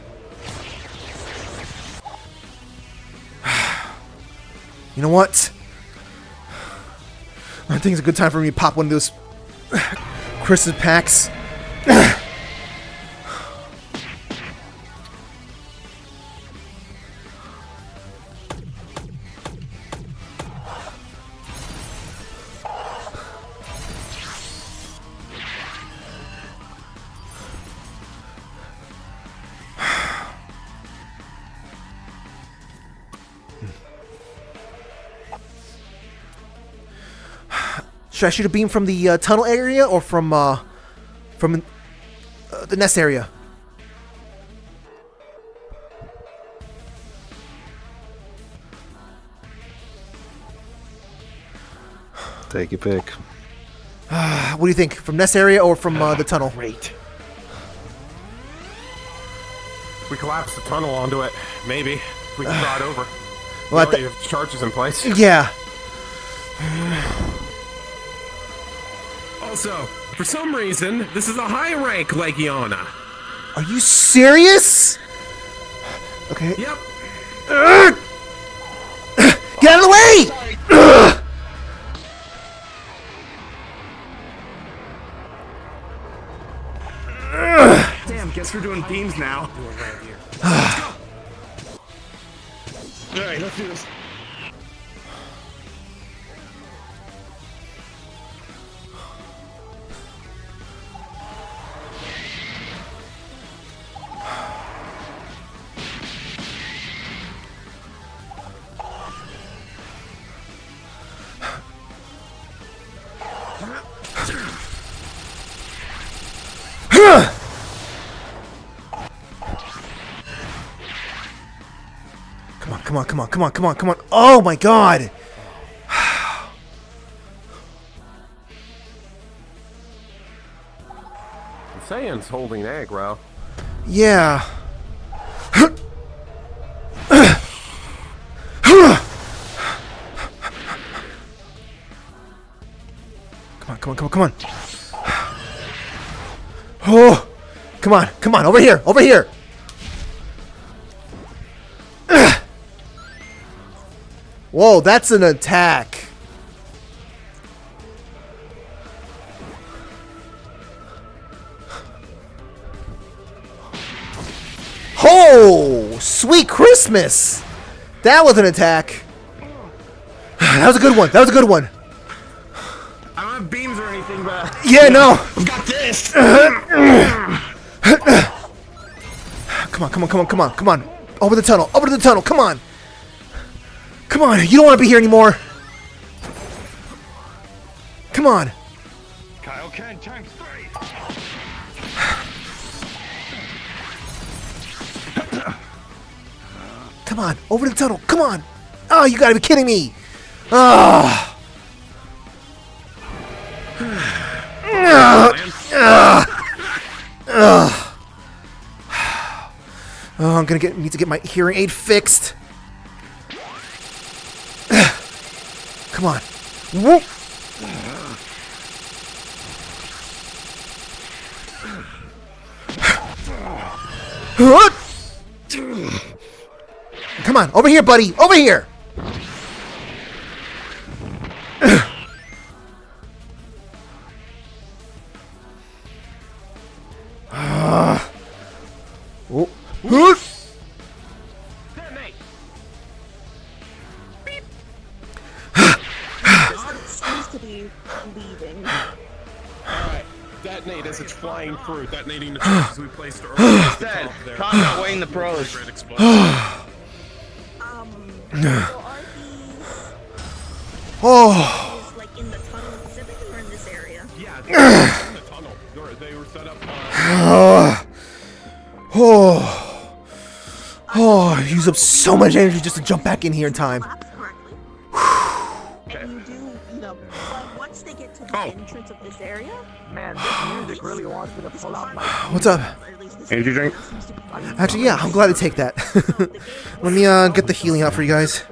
S3: You know what? I think it's a good time for me to pop one of those Christmas packs. Should I shoot a beam from the tunnel area or from the nest area?
S19: Take your pick.
S3: What do you think? From nest area or from the tunnel?
S1: Great. We collapse the tunnel onto it. Maybe. If we can draw it over.
S3: Well,
S1: You have charges in place.
S3: Yeah.
S1: Also, for some reason, this is a high rank Legiona.
S3: Are you serious? Okay.
S1: Yep.
S3: Get out of the way!
S16: Damn, guess we're doing beams now. Alright, let's do this.
S3: Come on. Oh my god!
S1: Saiyan's holding aggro.
S3: Yeah. on, come on, come on. Oh, come on, come on, over here, over here. Whoa, that's an attack. Oh, sweet Christmas. That was an attack. That was a good one. That was a good one.
S16: I don't have beams or anything, but
S3: Yeah, no.
S16: I've got this.
S3: Come on, come on, come on, come on, come on. Over the tunnel, over to the tunnel, come on. Come on, you don't want to be here anymore. Come on.
S8: Kyle Ken times 3.
S3: Come on, over to the tunnel, come on. Oh, you gotta be kidding me. Oh. Oh, I'm gonna need to get my hearing aid fixed. Come on. Whoop. Come on, over here, buddy, over here. Oh.
S20: Seems to be leaving.
S1: Alright, detonate as it's flying through, detonating the charges we placed earlier.
S16: Instead, combat weighing the pros.
S3: Oh.
S20: Is like in the tunnel specifically or in this area?
S1: Yeah, they're in the tunnel. They were set up.
S3: Oh, I used up so much energy just to jump back in here in time.
S20: And you do, you know, but once they get to the entrance of this area,
S18: Man, this music really wants me to pull out my...
S3: What's up?
S16: Energy drink?
S3: Actually, yeah, I'm glad to take that. Let me get the healing out for you guys.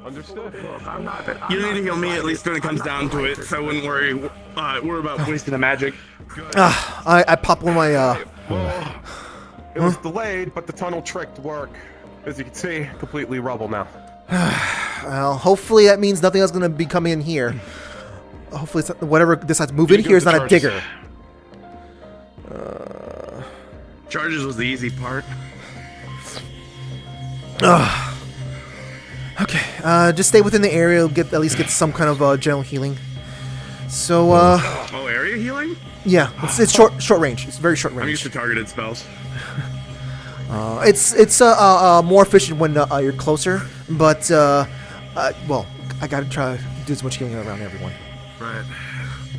S1: Understood.
S16: You don't need to heal me, at least when it comes down to it, so I wouldn't worry. Worry about wasting the magic.
S3: I popped one of my
S1: It was delayed, but the tunnel trick worked. As you can see, completely rubble now.
S3: Well, hopefully that means nothing else is gonna be coming in here. Hopefully, it's not, whatever decides to move in here is not a digger.
S16: Charges was the easy part.
S3: Okay, just stay within the area. At least get some kind of general healing. So,
S16: Oh, area healing?
S3: yeah, it's short range. It's very short range.
S16: I'm used to targeted spells.
S3: It's more efficient when you're closer, but well, I gotta try to do as much healing around everyone.
S1: Right.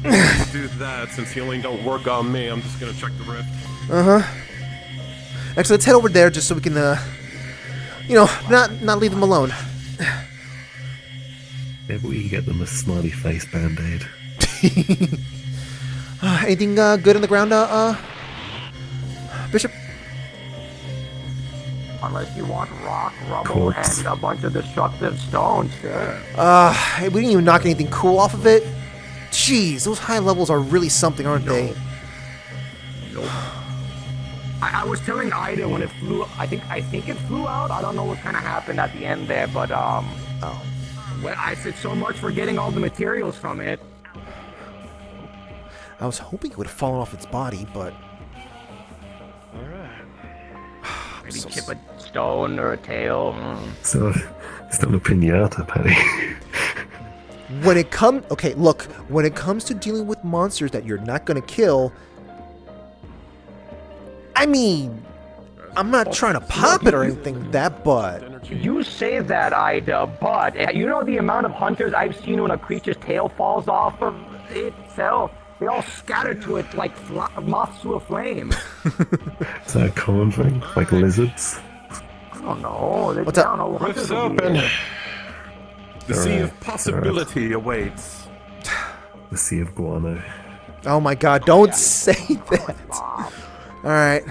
S1: Let's do that. Since healing don't work on me, I'm just gonna check the rift.
S3: Actually, let's head over there just so we can, you know, not leave them alone.
S19: Maybe we can get them a smiley face band-aid.
S3: Anything good on the ground, Bishop?
S18: Unless you want rock, rubble, and a bunch of destructive stones, sure.
S3: We didn't even knock anything cool off of it. Jeez, those high levels are really something, aren't they?
S18: Nope. I was telling Ida when it flew. I think it flew out. I don't know what kind of happened at the end there, but well, I said so much for getting all the materials from it.
S3: I was hoping it would have fallen off its body, but
S18: Maybe chip a stone or a tail.
S19: So, it's not a pinata, Patty.
S3: when it comes to dealing with monsters that you're not gonna kill, I mean, I'm not trying to pop it or anything like that, but
S18: You say that, Ida, but you know the amount of hunters I've seen when a creature's tail falls off of itself? They all scatter to it like moths to a flame.
S19: Is that a common thing? Like lizards?
S18: I don't know.
S3: What's up?
S1: Rift's open. The sea of possibility awaits.
S19: The sea of guano.
S3: oh my god, don't say that. Alright.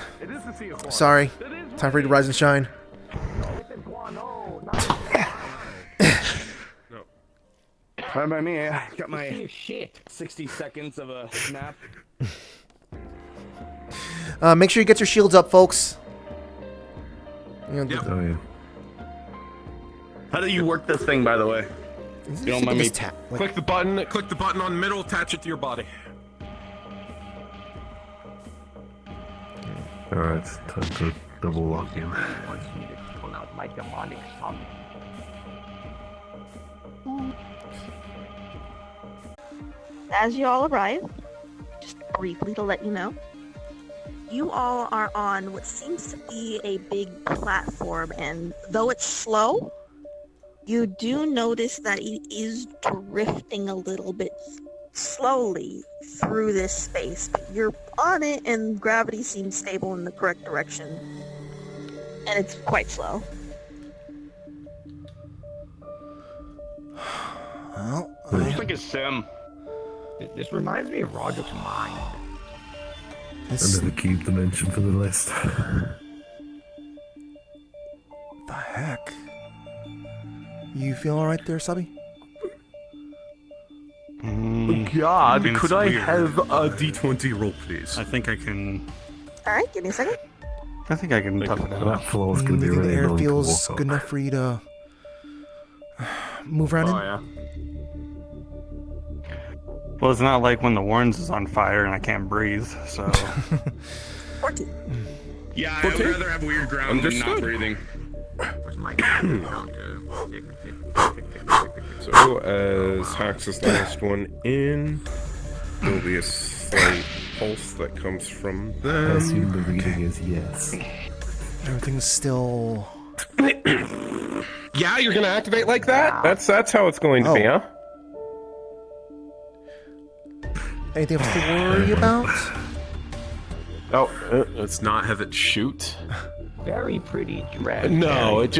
S3: Sorry. Time for you to rise and shine.
S16: Fine by me. I got my 60 seconds of a nap.
S3: Make sure you get your shields up, folks. You know,
S19: Oh yeah.
S16: How do you work this thing, by the way? You don't mind me.
S1: Click the button. Click the button on middle. Attach it to your body.
S19: All right, time to double lock in.
S18: Pull out my demonic summon.
S20: As you all arrive, just briefly to let you know, you all are on what seems to be a big platform, and though it's slow, you do notice that it is drifting a little bit slowly through this space. But you're on it, and gravity seems stable in the correct direction, and it's quite slow.
S3: Well,
S16: Looks like a sim.
S18: This reminds me of Roderick's mind.
S19: Another cube dimension for the list.
S3: The heck? You feel alright there, Subby?
S1: God,
S6: mean,
S1: could
S6: it's
S1: I
S6: weird.
S1: have a D20 roll, please?
S6: I think I can.
S20: Alright, give me a second.
S6: I think I can tough it out.
S19: That floor is
S3: You
S19: going to be
S3: think the
S19: really
S3: air
S19: annoying to
S3: feels
S19: walk
S3: good
S19: on.
S3: enough for you to move around in?
S1: yeah.
S6: Well, it's not like when the Warrens is on fire and I can't breathe, so.
S20: 14.
S16: Yeah, I would rather have weird ground than not
S1: Understood.
S16: breathing.
S1: So, as Hax is the last one in, there'll be a slight pulse that comes from
S19: I
S1: them.
S19: assume the reading is yes.
S3: Everything's still...
S1: Yeah, you're gonna activate like that? That's how it's going to be, huh?
S3: Anything else to worry about?
S1: Oh, let's not have it shoot.
S18: Very pretty dress.
S1: No, it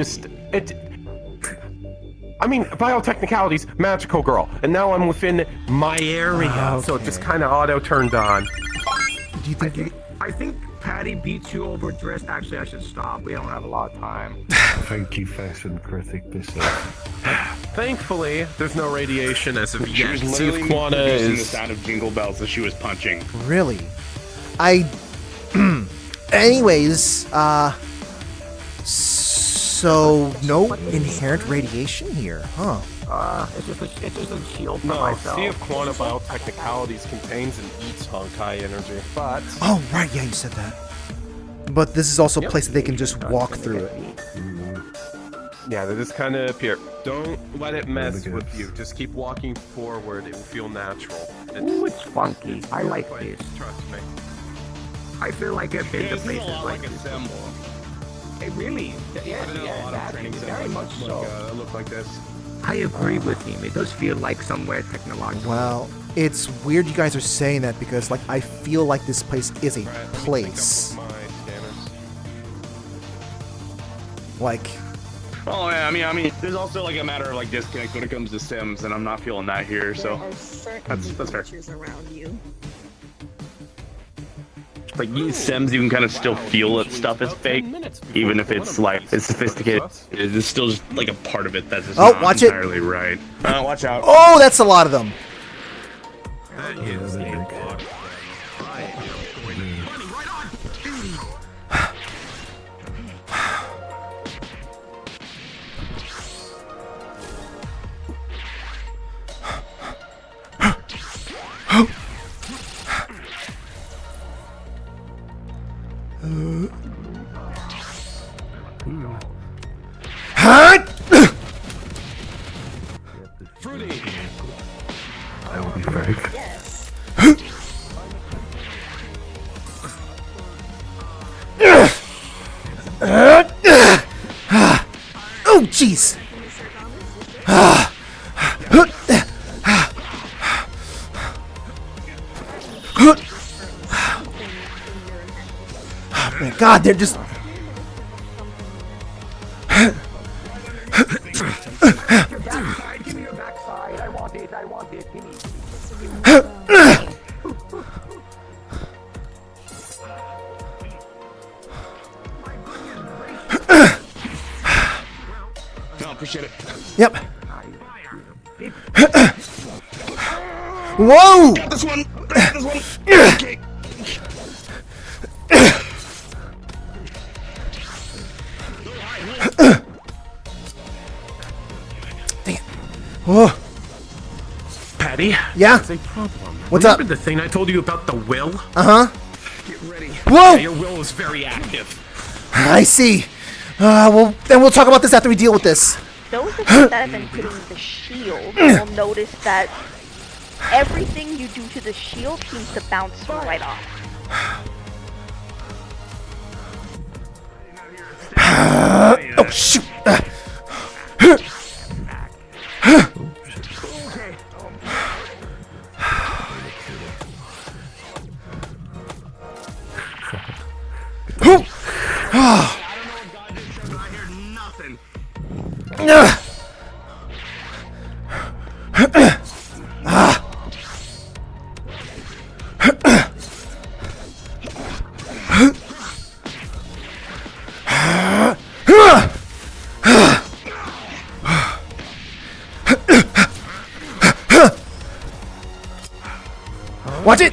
S1: I mean, biotechnicalities, magical girl, and now I'm within my area, so it just kind of auto turned on.
S3: Do you think
S18: I think Patty beats you overdressed. Actually, I should stop. We don't have a lot of time.
S19: Thank you, fashion critic Bishop.
S1: Thankfully, there's no radiation as of
S16: She
S1: yet.
S16: was
S1: See if
S16: literally
S1: Quana
S16: producing the
S1: is...
S16: sound of jingle bells as she was punching.
S3: Really? Anyways, so no inherent radiation here, huh?
S18: It's just a shield for
S1: No,
S18: myself.
S1: see if Quana biotechnicalities contains and eats Honkai energy, but...
S3: Oh, right, yeah, you said that. But this is also a place that they can just walk through it.
S1: Yeah, they just kind of appear. Don't let it mess with you. Just keep walking forward. It will feel natural.
S18: Ooh, it's funky. I like this.
S1: Trust me.
S18: I feel like I've been to
S16: This is a
S18: places
S16: lot
S18: like
S16: like a
S18: this
S16: sim.
S18: before. It really, yeah,
S16: I've been in a lot of
S18: that,
S16: training sims
S18: very much so.
S16: that look like this.
S18: I agree with him. It does feel like somewhere technological.
S3: Well, it's weird you guys are saying that because, like, I feel like this place is a place. Like...
S16: Oh yeah, I mean, there's also like a matter of like disconnect when it comes to Sims, and I'm not feeling that here, so that's fair.
S20: Around you.
S16: Like these Sims, you can kind of still feel that stuff is fake, even if it's like it's sophisticated. It's still just like a part of it that's just not
S3: watch it.
S16: entirely right. Watch out!
S3: Oh, that's a lot of them.
S1: That is a lot.
S19: Fruity! I will be frank.
S3: Oh, jeez! Oh, man, God, they're just...
S18: Give me your backside. I want it. I want it. Give me.
S16: No, appreciate it.
S3: Yep. Whoa!
S16: Got this one. Got this one. Okay.
S3: Dang it. Whoa.
S1: Patty?
S3: Yeah?
S1: There's a problem.
S3: What's
S1: Remember
S3: up?
S1: the thing I told you about the will?
S3: Uh-huh.
S1: Get ready.
S3: Whoa!
S1: Yeah, your will is very active.
S3: I see. Well, then we'll talk about this after we deal with this.
S21: Those of you that have been hitting the shield will notice that everything you do to the shield seems to bounce right off.
S3: Oh, shoot. Watch it!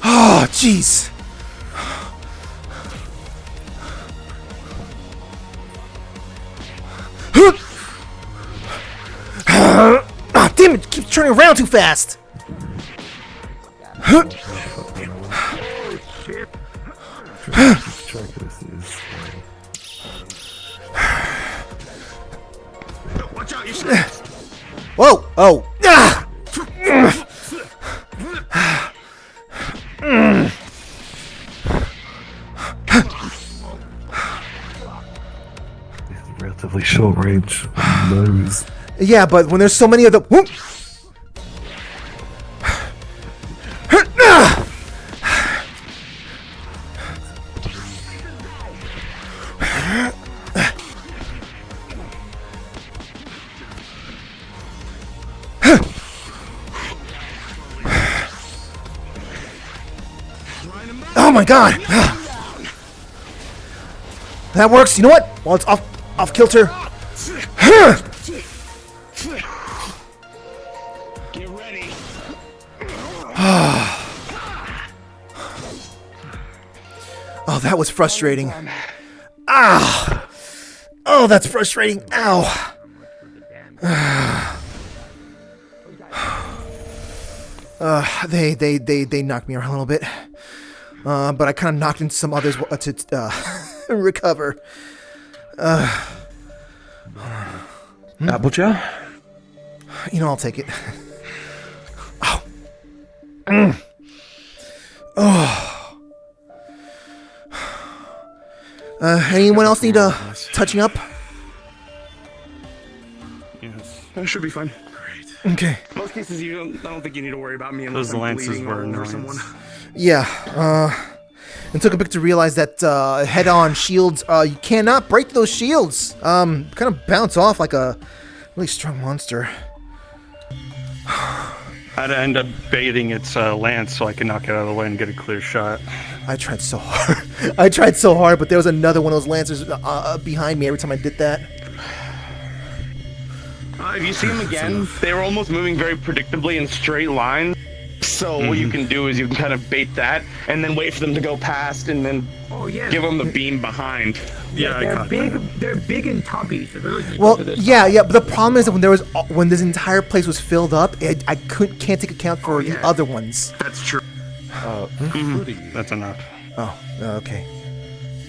S3: Oh, jeez. Ah, damn it! Keeps turning around too fast.
S16: Watch out, you should.
S3: Whoa! Oh! Ah!
S19: Relatively short range nose.
S3: Yeah, but when there's so many of the. Whoop! Oh my god! That works. You know what? While it's off kilter.
S16: Get ready.
S3: Oh, that was frustrating. Ah! Oh, that's frustrating. Ow. They knocked me around a little bit. But I kind of knocked into some others to recover.
S1: Applejaw?
S3: You know, I'll take it. Oh. Oh. Anyone else need touching up?
S16: Yes. That should be fine.
S3: Okay.
S16: Most cases, I don't think you need to worry about me unless
S8: Those
S16: I'm
S8: lances
S16: bleeding
S8: were
S16: all over
S8: annoying.
S16: someone.
S3: Yeah, it took a bit to realize that head-on shields, you cannot break those shields. Kind of bounce off like a really strong monster.
S4: I'd end up baiting its lance so I could knock it out of the way and get a clear shot.
S3: I tried so hard. But there was another one of those lancers behind me every time I did that.
S16: If you see them again, they were almost moving very predictably in straight lines. So what you can do is you can kind of bait that and then wait for them to go past and then give them the beam behind.
S18: Yeah, they're big and tubby. So
S3: Well, yeah, but the problem is that when this entire place was filled up, I can't take account for the other ones.
S16: That's true.
S4: That's enough.
S3: Oh, okay.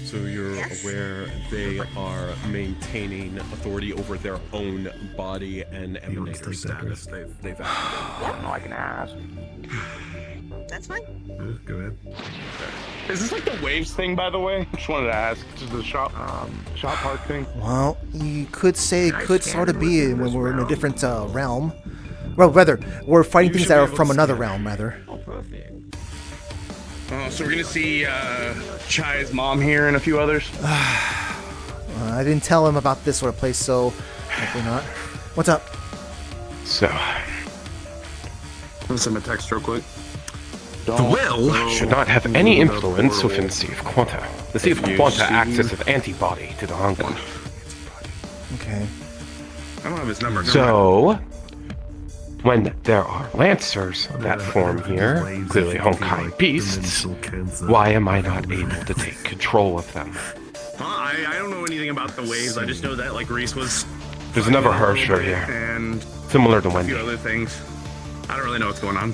S1: So you're aware they are maintaining authority over their own body and emanator status. They've activated.
S18: I can ask.
S21: That's fine.
S19: Go ahead.
S16: Is this like the waves thing, by the way? Just wanted to ask. Just the shop park thing.
S3: Well, you could say it could sort of be when we're in a different realm. Well, rather, we're fighting things that are from another realm, rather.
S16: So we're gonna see Chai's mom here and a few others.
S3: I didn't tell him about this sort of place, so hopefully not. What's up?
S1: So,
S8: Let's send a text real quick.
S1: the will should not have any influence within the Sea of Quanta. The Sea of Quanta acts as an antibody to the hunger.
S3: Okay.
S8: don't have his number.
S1: So, when there are Lancers that form here, clearly Honkai beasts, why am I not able to take control of them?
S8: I don't know anything about the waves. I just know that like Reese was.
S1: There's another Hersher here,
S8: and
S1: similar to
S8: a
S1: Wendy.
S8: few other things. I don't really know what's going on.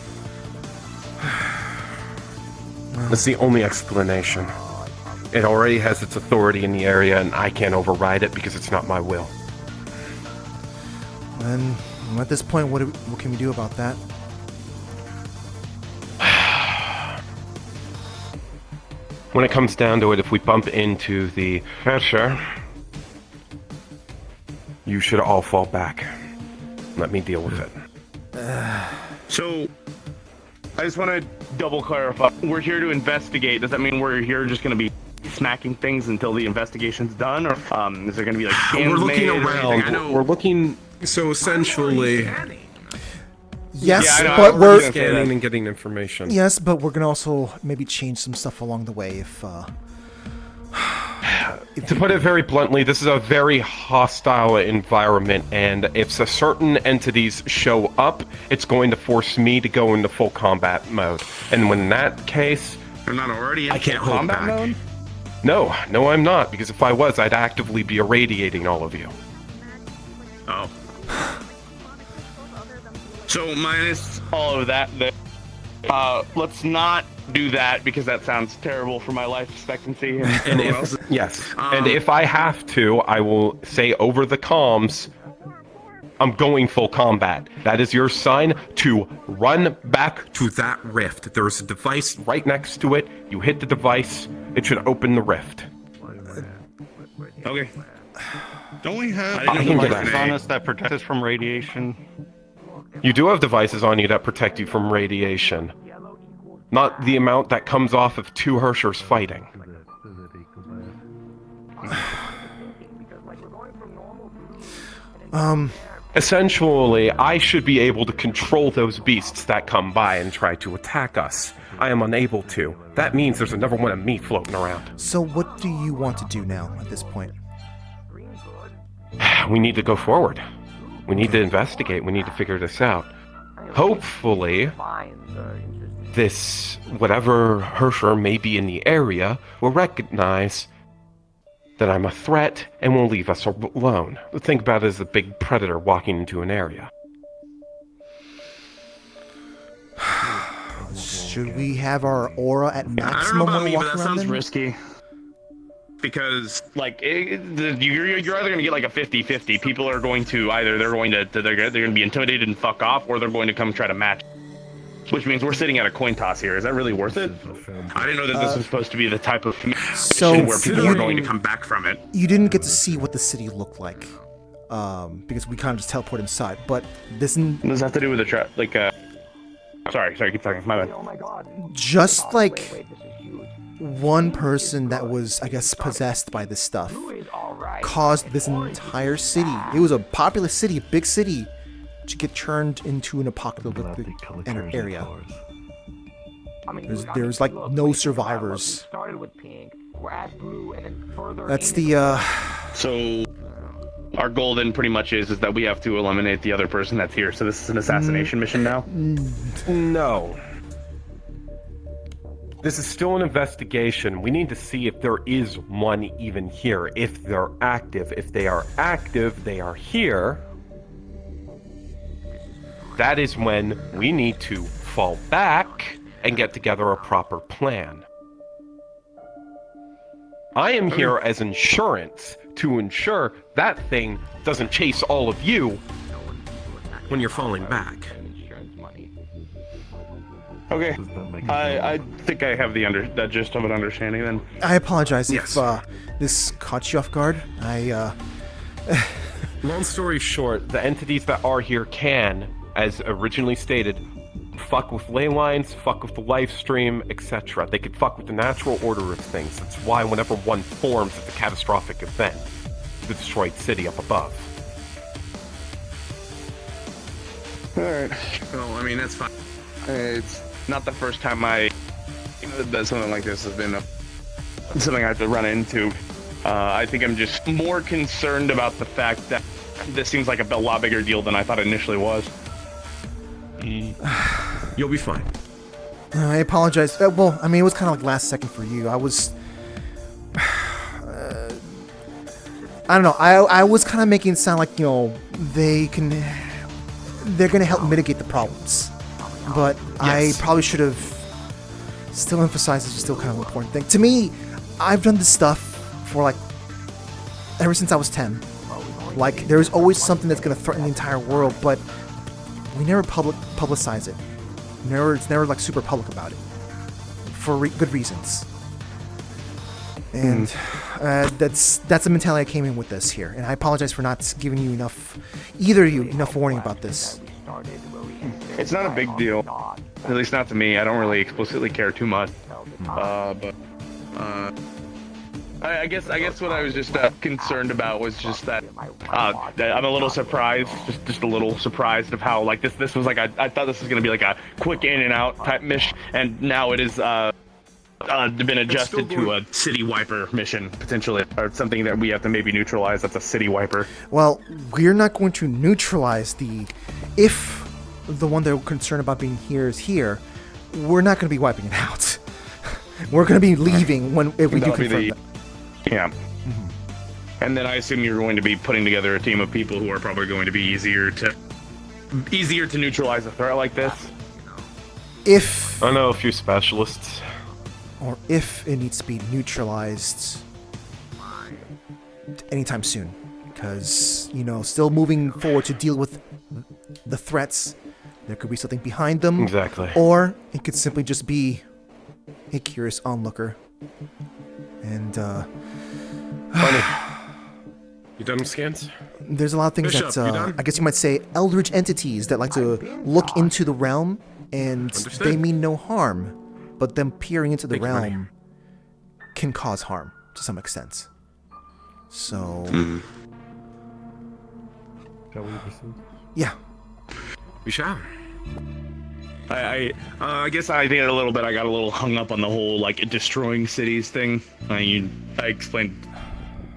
S1: That's the only explanation. It already has its authority in the area, and I can't override it because it's not my will.
S3: And at this point, what can we do about that?
S1: When it comes down to it, if we bump into the Hersher, you should all fall back. Let me deal with it.
S16: So, I just want to double clarify. We're here to investigate. Does that mean we're here just going to be smacking things until the investigation's done, or is there going to be like scans
S1: We're looking
S16: made or
S1: around.
S16: anything? I know.
S1: We're looking.
S8: So essentially,
S3: Yes,
S1: Yeah, I know,
S3: but we're
S1: scanning and getting information.
S3: Yes, but we're gonna also maybe change some stuff along the way if
S1: To put it very bluntly, this is a very hostile environment, and if certain entities show up, it's going to force me to go into full combat mode. And when in that case,
S8: they're not already in
S1: I can't
S8: full
S1: hold
S8: combat
S1: back.
S8: mode?
S1: No, I'm not, because if I was, I'd actively be irradiating all of you.
S16: Oh. So minus all of that, let's not do that because that sounds terrible for my life expectancy.
S1: And if I have to, I will say over the comms, I'm going full combat. That is your sign to run back to that rift. There's a device right next to it. You hit the device, it should open the rift.
S8: Okay. Don't we have
S1: I can get
S17: devices
S1: that.
S17: on us that protect us from radiation?
S1: You do have devices on you that protect you from radiation. Not the amount that comes off of two Hershers fighting. Essentially, I should be able to control those beasts that come by and try to attack us. I am unable to. That means there's another one of me floating around.
S3: So what do you want to do now at this point?
S1: We need to go forward. We need to investigate. We need to figure this out. Hopefully, this, whatever Hersher may be in the area, will recognize that I'm a threat and will leave us alone. Think about it as a big predator walking into an area.
S3: Should we have our aura at
S16: I don't know
S3: maximum
S16: about
S3: when we
S16: me, but
S3: walk
S16: that
S3: around
S16: sounds
S3: then?
S16: risky. Because, like, you're either going to get like a 50-50. People are going to either they're going to be intimidated and fuck off, or they're going to come try to match. Which means we're sitting at a coin toss here. Is that really worth it? I didn't know that this was supposed to be the type of
S3: So
S16: mission where people
S3: you-
S16: are going to come back from it.
S3: You didn't get to see what the city looked like, because we kind of just teleported inside. But this,
S16: What does that have to do with the trap? Like, sorry, keep talking. My bad.
S3: just like one person that was, I guess, possessed by this stuff, caused this entire city. It was a populous city, a big city, to get turned into an apocalyptic area. There's like no survivors. That's the
S16: So, our goal then pretty much is that we have to eliminate the other person that's here. So this is an assassination mission now?
S1: No. This is still an investigation. We need to see if there is one even here. If they're active. If they are active, they are here. That is when we need to fall back and get together a proper plan. I am here as insurance to ensure that thing doesn't chase all of you when you're falling back.
S16: Okay. I think I have the gist of an understanding then.
S3: I apologize if this caught you off guard.
S1: Long story short, the entities that are here can, as originally stated, fuck with ley lines, fuck with the live stream, etc. They could fuck with the natural order of things. That's why whenever one forms, it's a catastrophic event. The destroyed city up above.
S16: Alright. Well, I mean, that's fine. It's not the first time that something like this has been something I have to run into. I think I'm just more concerned about the fact that this seems like a lot bigger deal than I thought it initially was.
S2: You'll be fine.
S3: I apologize. Well, I mean, it was kind of like last second for you. I was... I don't know. I was kind of making it sound like, you know, they're going to help mitigate the problems. But
S2: Yes.
S3: I probably should have still emphasized it's still kind of an important thing. To me, I've done this stuff for like ever since I was 10. Like, there's always something that's going to threaten the entire world, but we never publicize it. It's never like super public about it for good reasons. And that's the mentality I came in with this here. And I apologize for not giving you enough warning about this.
S16: It's not a big deal, at least not to me. I don't really explicitly care too much. I guess what I was just concerned about was just that I'm a little surprised, just a little surprised of how like this was like I thought this was gonna be like a quick in and out type mission, and now it is been adjusted to a city wiper mission potentially, or something that we have to maybe neutralize. That's a city wiper.
S3: Well, we're not going to neutralize if the one they're concerned about being here is here. We're not going to be wiping it out. We're going to be leaving if we do confirm that.
S16: Yeah. And then I assume you're going to be putting together a team of people who are probably going to be easier to neutralize a threat like this.
S3: If
S1: I know a few specialists.
S3: Or if it needs to be neutralized anytime soon. Because, you know, still moving forward to deal with the threats, there could be something behind them.
S1: Exactly.
S3: Or it could simply just be a curious onlooker. And,
S1: You done with scans?
S3: there's a lot of things
S1: Bishop, you
S3: that,
S1: done?
S3: I guess you might say, eldritch entities that like to look into the realm, and
S1: Understood.
S3: they mean no harm. But them peering into the
S1: Thank you, buddy.
S3: realm can cause harm to some extent. So,
S19: Shall we proceed?
S3: yeah.
S1: We shall.
S16: I guess I think a little bit. I got a little hung up on the whole like destroying cities thing. I explained.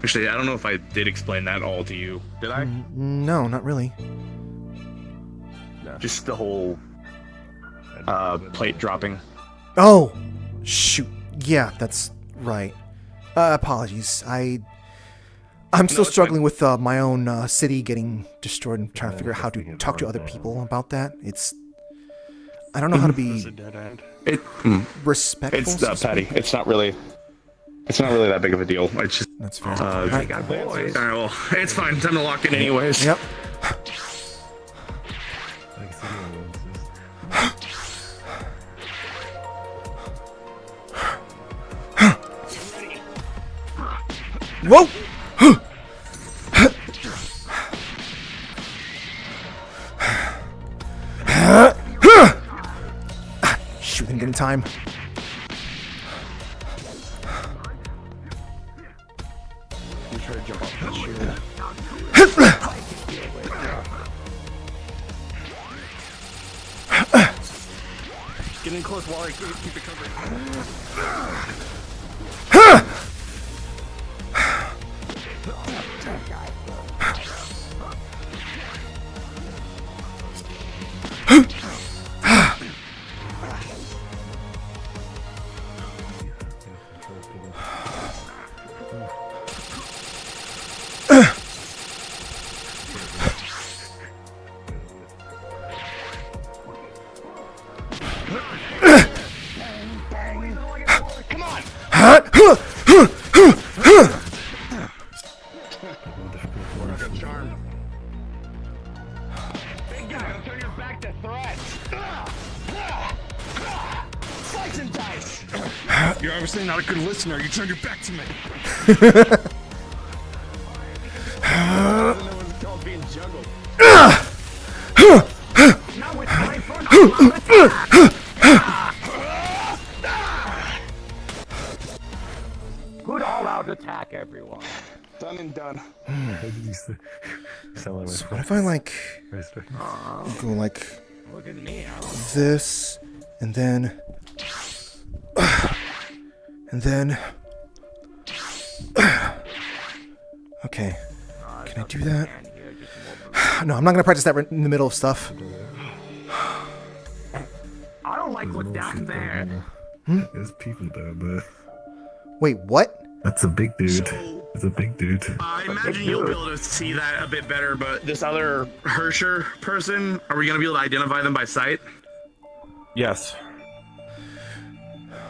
S16: Actually, I don't know if I did explain that all to you. Did I?
S3: No, not really.
S16: Just the whole plate dropping.
S3: Oh, shoot. Yeah, that's right. Apologies. I'm still struggling with my own city getting destroyed and trying to figure out how to talk to other people about that. I don't know how to be respectful.
S16: It's Patty. It's not really that big of a deal. It's just
S3: that's fair.
S16: I got boys. All right, well, it's fine. Time to lock in anyways.
S3: Yep. Whoa! Shoot, didn't get in time.
S2: You try to jump off that shield.
S8: Get in close while I keep it covered.
S6: You're obviously not a good listener. You turned your back to me.
S18: Good all-out attack, everyone.
S8: Done and done.
S3: So what if I like go like
S18: Look at me.
S3: this, and then okay, can I do that? No, I'm not gonna practice that right in the middle of stuff.
S18: I don't like what's down there.
S19: There's people down there.
S3: Wait, what?
S19: That's a big dude. It's a big dude.
S16: I imagine you'll be able to see that a bit better, but this other Hersher person, are we going to be able to identify them by sight?
S1: Yes.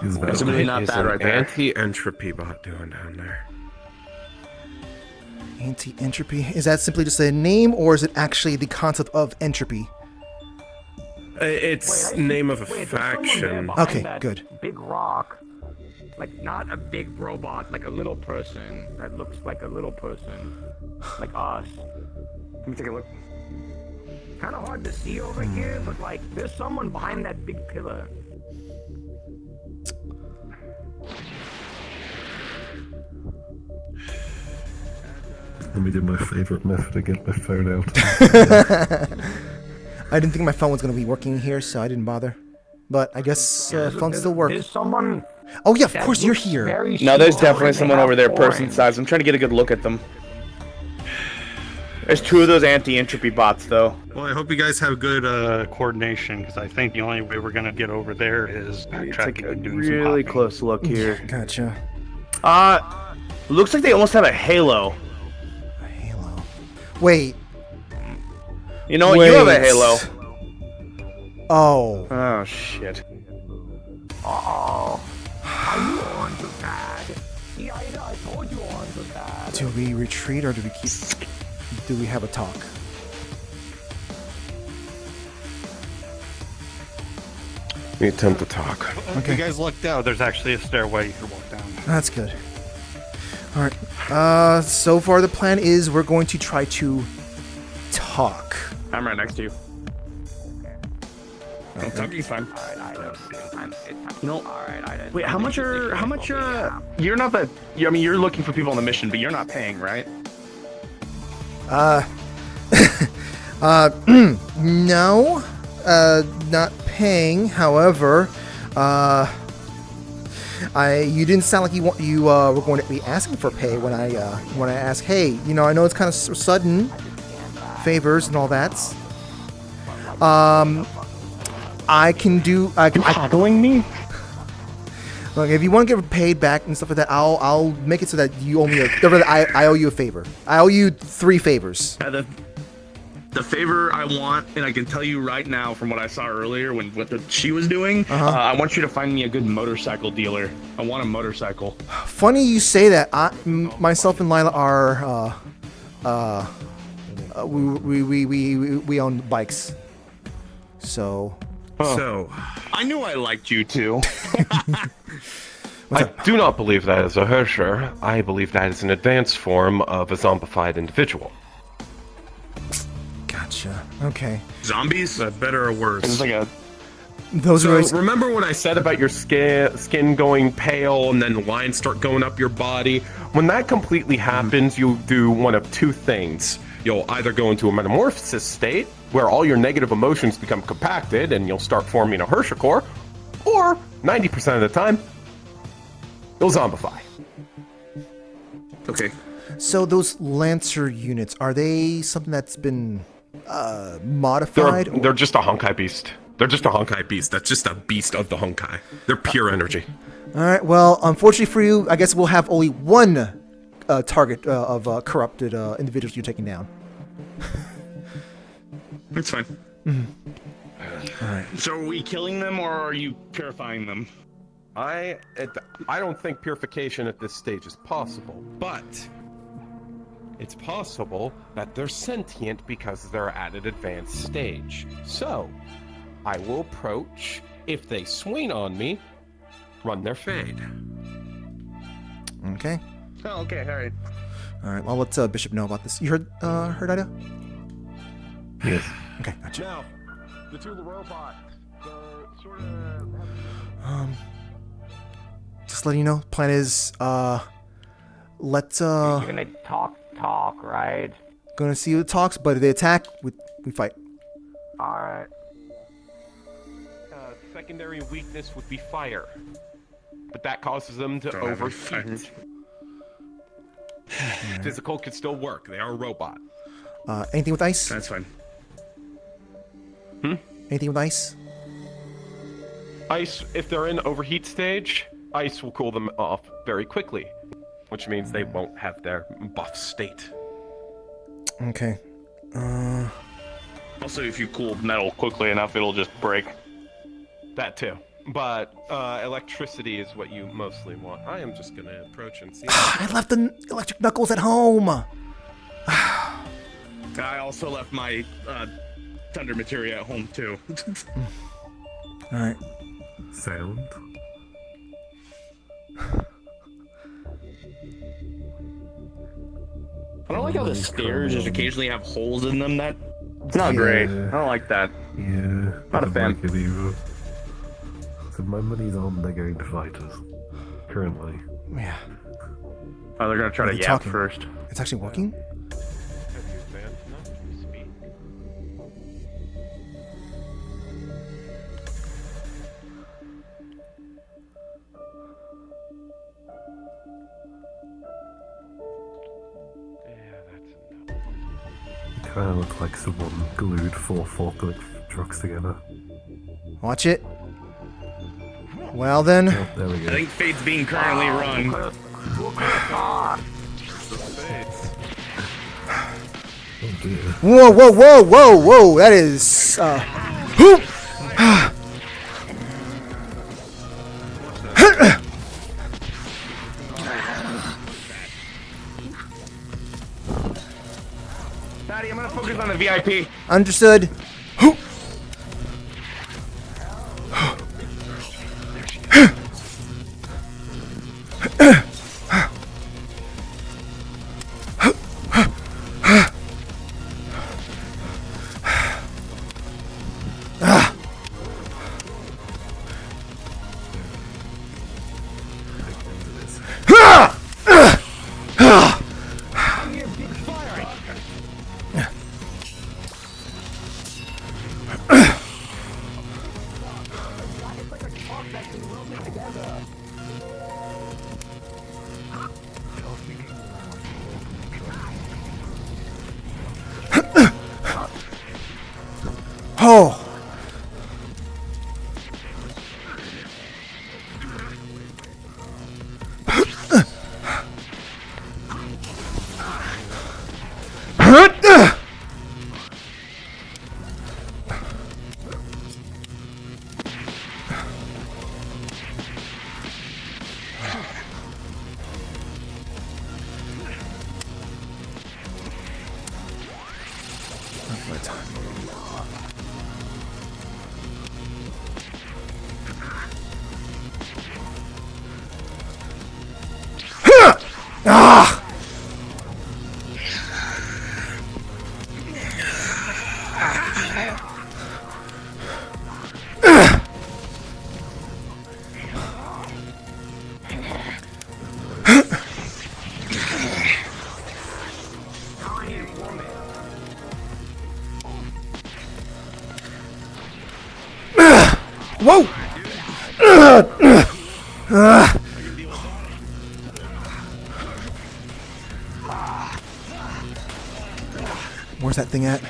S16: It's really not bad right there.
S1: Anti-entropy bot doing down there?
S3: Anti-entropy. Is that simply just a name, or is it actually the concept of entropy?
S1: It's name of a faction.
S3: Okay, good.
S18: Big rock. Like, not a big robot, like a little person that looks like a little person. Like us. Let me take a look. Kind of hard to see over here, but like, there's someone behind that big pillar.
S19: Let me do my favorite method to get my phone out.
S3: I didn't think my phone was going to be working here, so I didn't bother. But I guess phones still work.
S18: There's someone.
S3: Oh yeah, of course you're here.
S16: No, there's definitely someone over there person size. I'm trying to get a good look at them. There's two of those anti-entropy bots, though.
S6: Well, I hope you guys have good coordination, because I think the only way we're gonna get over there is backtracking and doing some
S16: Really
S6: hopping.
S16: close look here.
S3: Gotcha.
S16: Looks like they almost have a halo.
S3: Wait.
S16: You know what? You have a halo.
S3: Oh.
S16: Oh shit.
S18: Uh-oh. Are you on to that? Yeah, I told you on to that.
S3: Do we retreat or do we keep? Do we have a talk?
S1: We attempt to talk.
S6: Okay. You guys looked out. There's actually a stairway you can walk down.
S3: That's good. All right. So far the plan is we're going to try to talk.
S16: I'm right next to you. No, talking's fine. You know, wait, how much you're not that, I mean, you're looking for people on the mission, but you're not paying, right?
S3: No, not paying. However, you didn't sound like you were going to be asking for pay when I asked. Hey, you know, I know it's kind of sudden, favors and all that. I can do.
S16: You haggling me?
S3: Look, if you want to get paid back and stuff like that, I'll make it so that you owe me I owe you a favor. I owe you 3 favors.
S16: The favor I want, and I can tell you right now from what I saw earlier when what she was doing, I want you to find me a good motorcycle dealer. I want a motorcycle.
S3: Funny you say that. Myself and Lila are we own bikes, so.
S1: So,
S16: I knew I liked you too.
S1: I do not believe that is a Hersher. I believe that is an advanced form of a zombified individual.
S3: Gotcha. Okay.
S16: Zombies?
S1: Better or worse?
S16: It's like a.
S3: Those
S1: so
S3: are
S1: remember what I said about your skin going pale and then lines start going up your body? When that completely happens, you do one of 2 things. You'll either go into a metamorphosis state, where all your negative emotions become compacted and you'll start forming a Hersher core, or 90% of the time, you'll zombify.
S16: Okay.
S3: So those Lancer units, are they something that's been modified?
S1: They're just a Honkai beast. They're just a Honkai beast. That's just a beast of the Honkai. They're pure energy.
S3: All right. Well, unfortunately for you, I guess we'll have only one target of corrupted individuals you're taking down.
S16: It's fine.
S3: Mm-hmm. All right.
S16: So are we killing them or are you purifying them?
S1: I don't think purification at this stage is possible, but it's possible that they're sentient because they're at an advanced stage. So, I will approach. If they swing on me, run their fade.
S3: Okay.
S16: Oh, okay, alright.
S3: Alright, well, let's Bishop know about this. You heard Ida?
S19: Yes.
S3: Okay, gotcha.
S9: Now, the 2 robots, they're sort of...
S3: Just letting you know, plan is, let's,
S18: You're gonna talk, right?
S3: Gonna see who talks, but if they attack, we fight.
S18: Alright.
S1: Secondary weakness would be fire, but that causes them to overheat. Physical could still work. They are a robot.
S3: Anything with ice?
S16: That's fine.
S3: Anything with ice?
S1: Ice, if they're in overheat stage, ice will cool them off very quickly, which means they won't have their buff state.
S3: Okay.
S16: Also, if you cool metal quickly enough, it'll just break.
S1: That too. But electricity is what you mostly want. I am just gonna approach and see.
S3: I left the electric knuckles at home.
S16: I also left my thunder materia at home too.
S3: All right.
S19: Sound.
S16: I don't like how the stairs just occasionally have holes in them. It's not great. I don't like that.
S19: Yeah.
S16: Not a fan.
S19: Like it either. So my money's on they're going to fight us. Currently.
S3: Yeah.
S16: Oh, they're gonna try to yap first.
S3: It's actually working?
S19: Kind of look like someone glued 4 forklift trucks together.
S3: Watch it. Well then.
S19: Oh, there we go.
S16: I think Fate's being currently run.
S19: Oh dear.
S3: Whoa, whoa, whoa, whoa, whoa! That is. Whoop!
S16: Patty, I'm gonna focus on the VIP.
S3: Understood. Oh! Ah! Whoa! Where's that thing at?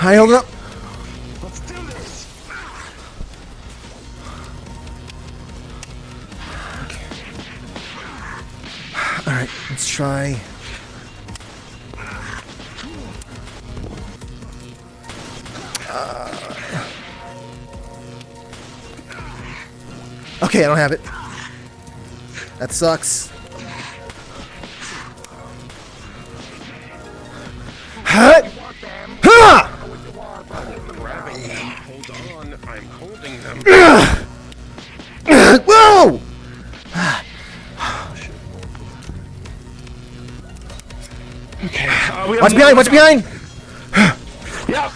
S3: I held it up.
S8: Let's do this.
S3: All right, let's try. Okay, I don't have it. That sucks. Hut! Ha!
S1: Hold on, I'm holding them.
S3: Whoa!
S16: Okay.
S3: Watch behind! Watch behind!
S16: Yep.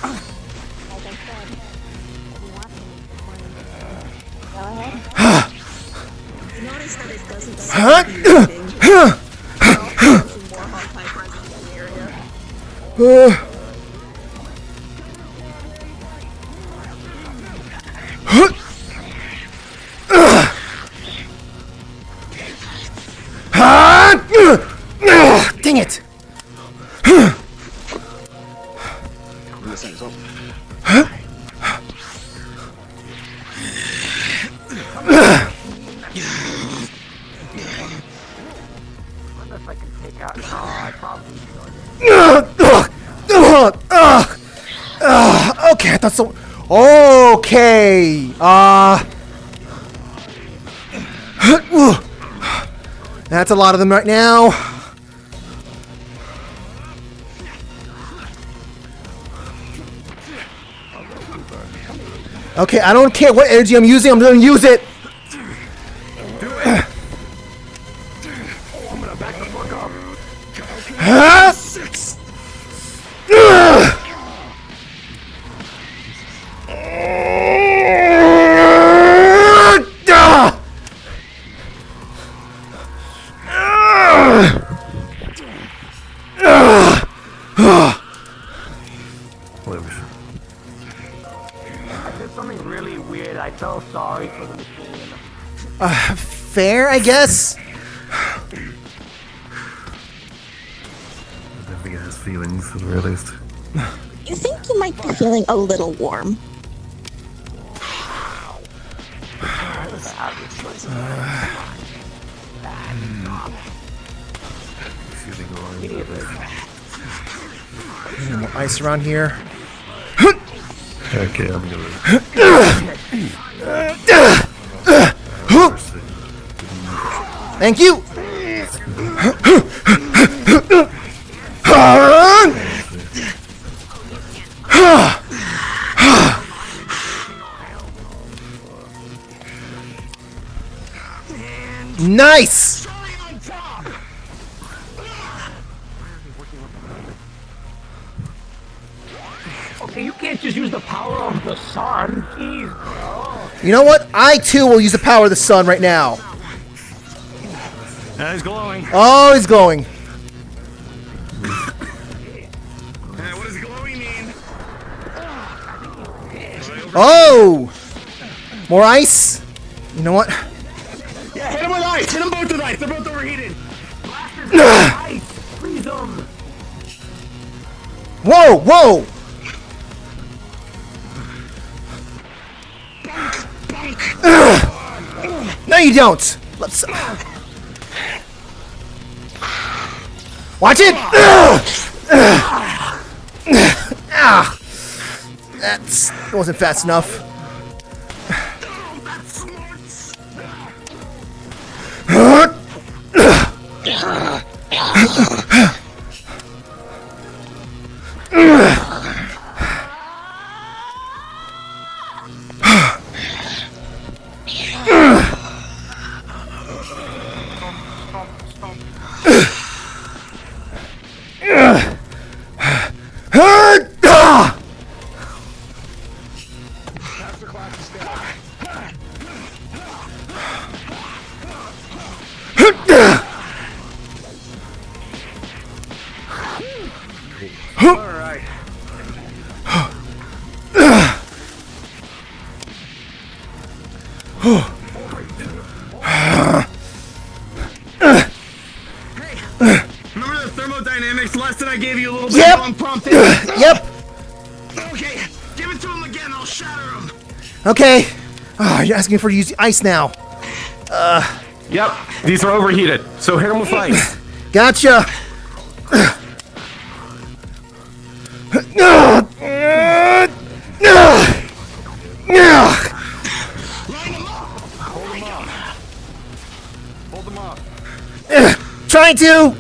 S3: Dang it!
S18: Unless I can take out. No, I probably
S3: Okay, I thought so. Okay. That's a lot of them right now. Okay, I don't care what energy I'm using. I'm gonna use it.
S18: I'm gonna back the fuck up.
S3: Huh?
S18: I did something really weird. I felt sorry for the machine.
S3: Fair, I guess.
S19: I don't think it has feelings, I've realized.
S20: You think you might be feeling a little warm?
S3: Any more ice around here?
S19: Okay, I'm gonna.
S3: Thank you. Nice.
S18: Okay, you can't just use the power of the sun. Jeez, bro.
S3: You know what? I too will use the power of the sun right now.
S6: He's glowing.
S3: Oh, he's glowing.
S6: What does glowing mean?
S3: Oh! More ice? You know what?
S6: Yeah, hit him with ice! Hit them both with ice! They're both overheated!
S18: Ice! Freeze them!
S3: Whoa, whoa! No, you don't! Let's... Watch it! That wasn't fast enough.
S6: Alright. Remember the thermodynamics lesson I gave you a little bit
S3: Yep.
S6: ago on prompting?
S3: Yep.
S6: Okay, give it to him again, I'll shatter him.
S3: Okay. Oh, you're asking for to use the ice now.
S1: Yep, these are overheated, so hit them with ice.
S3: Gotcha. Trying to.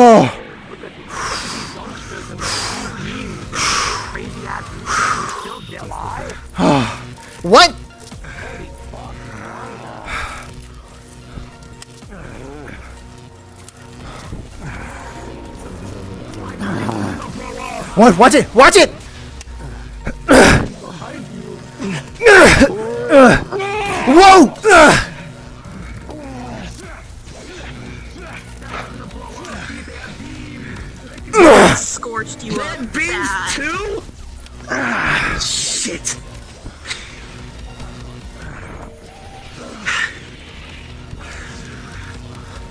S3: Oh. What? What? Watch it! Watch it! Whoa!
S20: Scorched you up
S18: Beams
S20: bad.
S18: too? Ah, shit.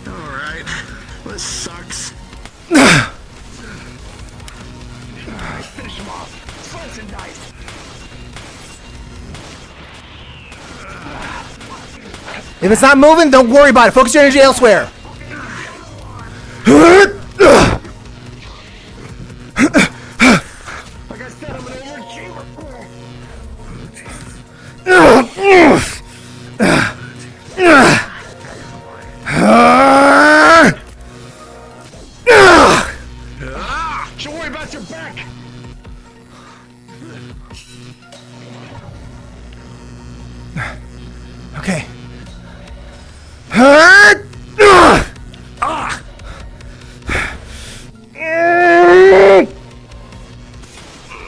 S18: Alright. This sucks. Finish him off. Slice and dice.
S3: If it's not moving, don't worry about it. Focus your energy elsewhere.
S18: Like I said, I'm an overachiever. Don't worry about your back.
S3: Okay.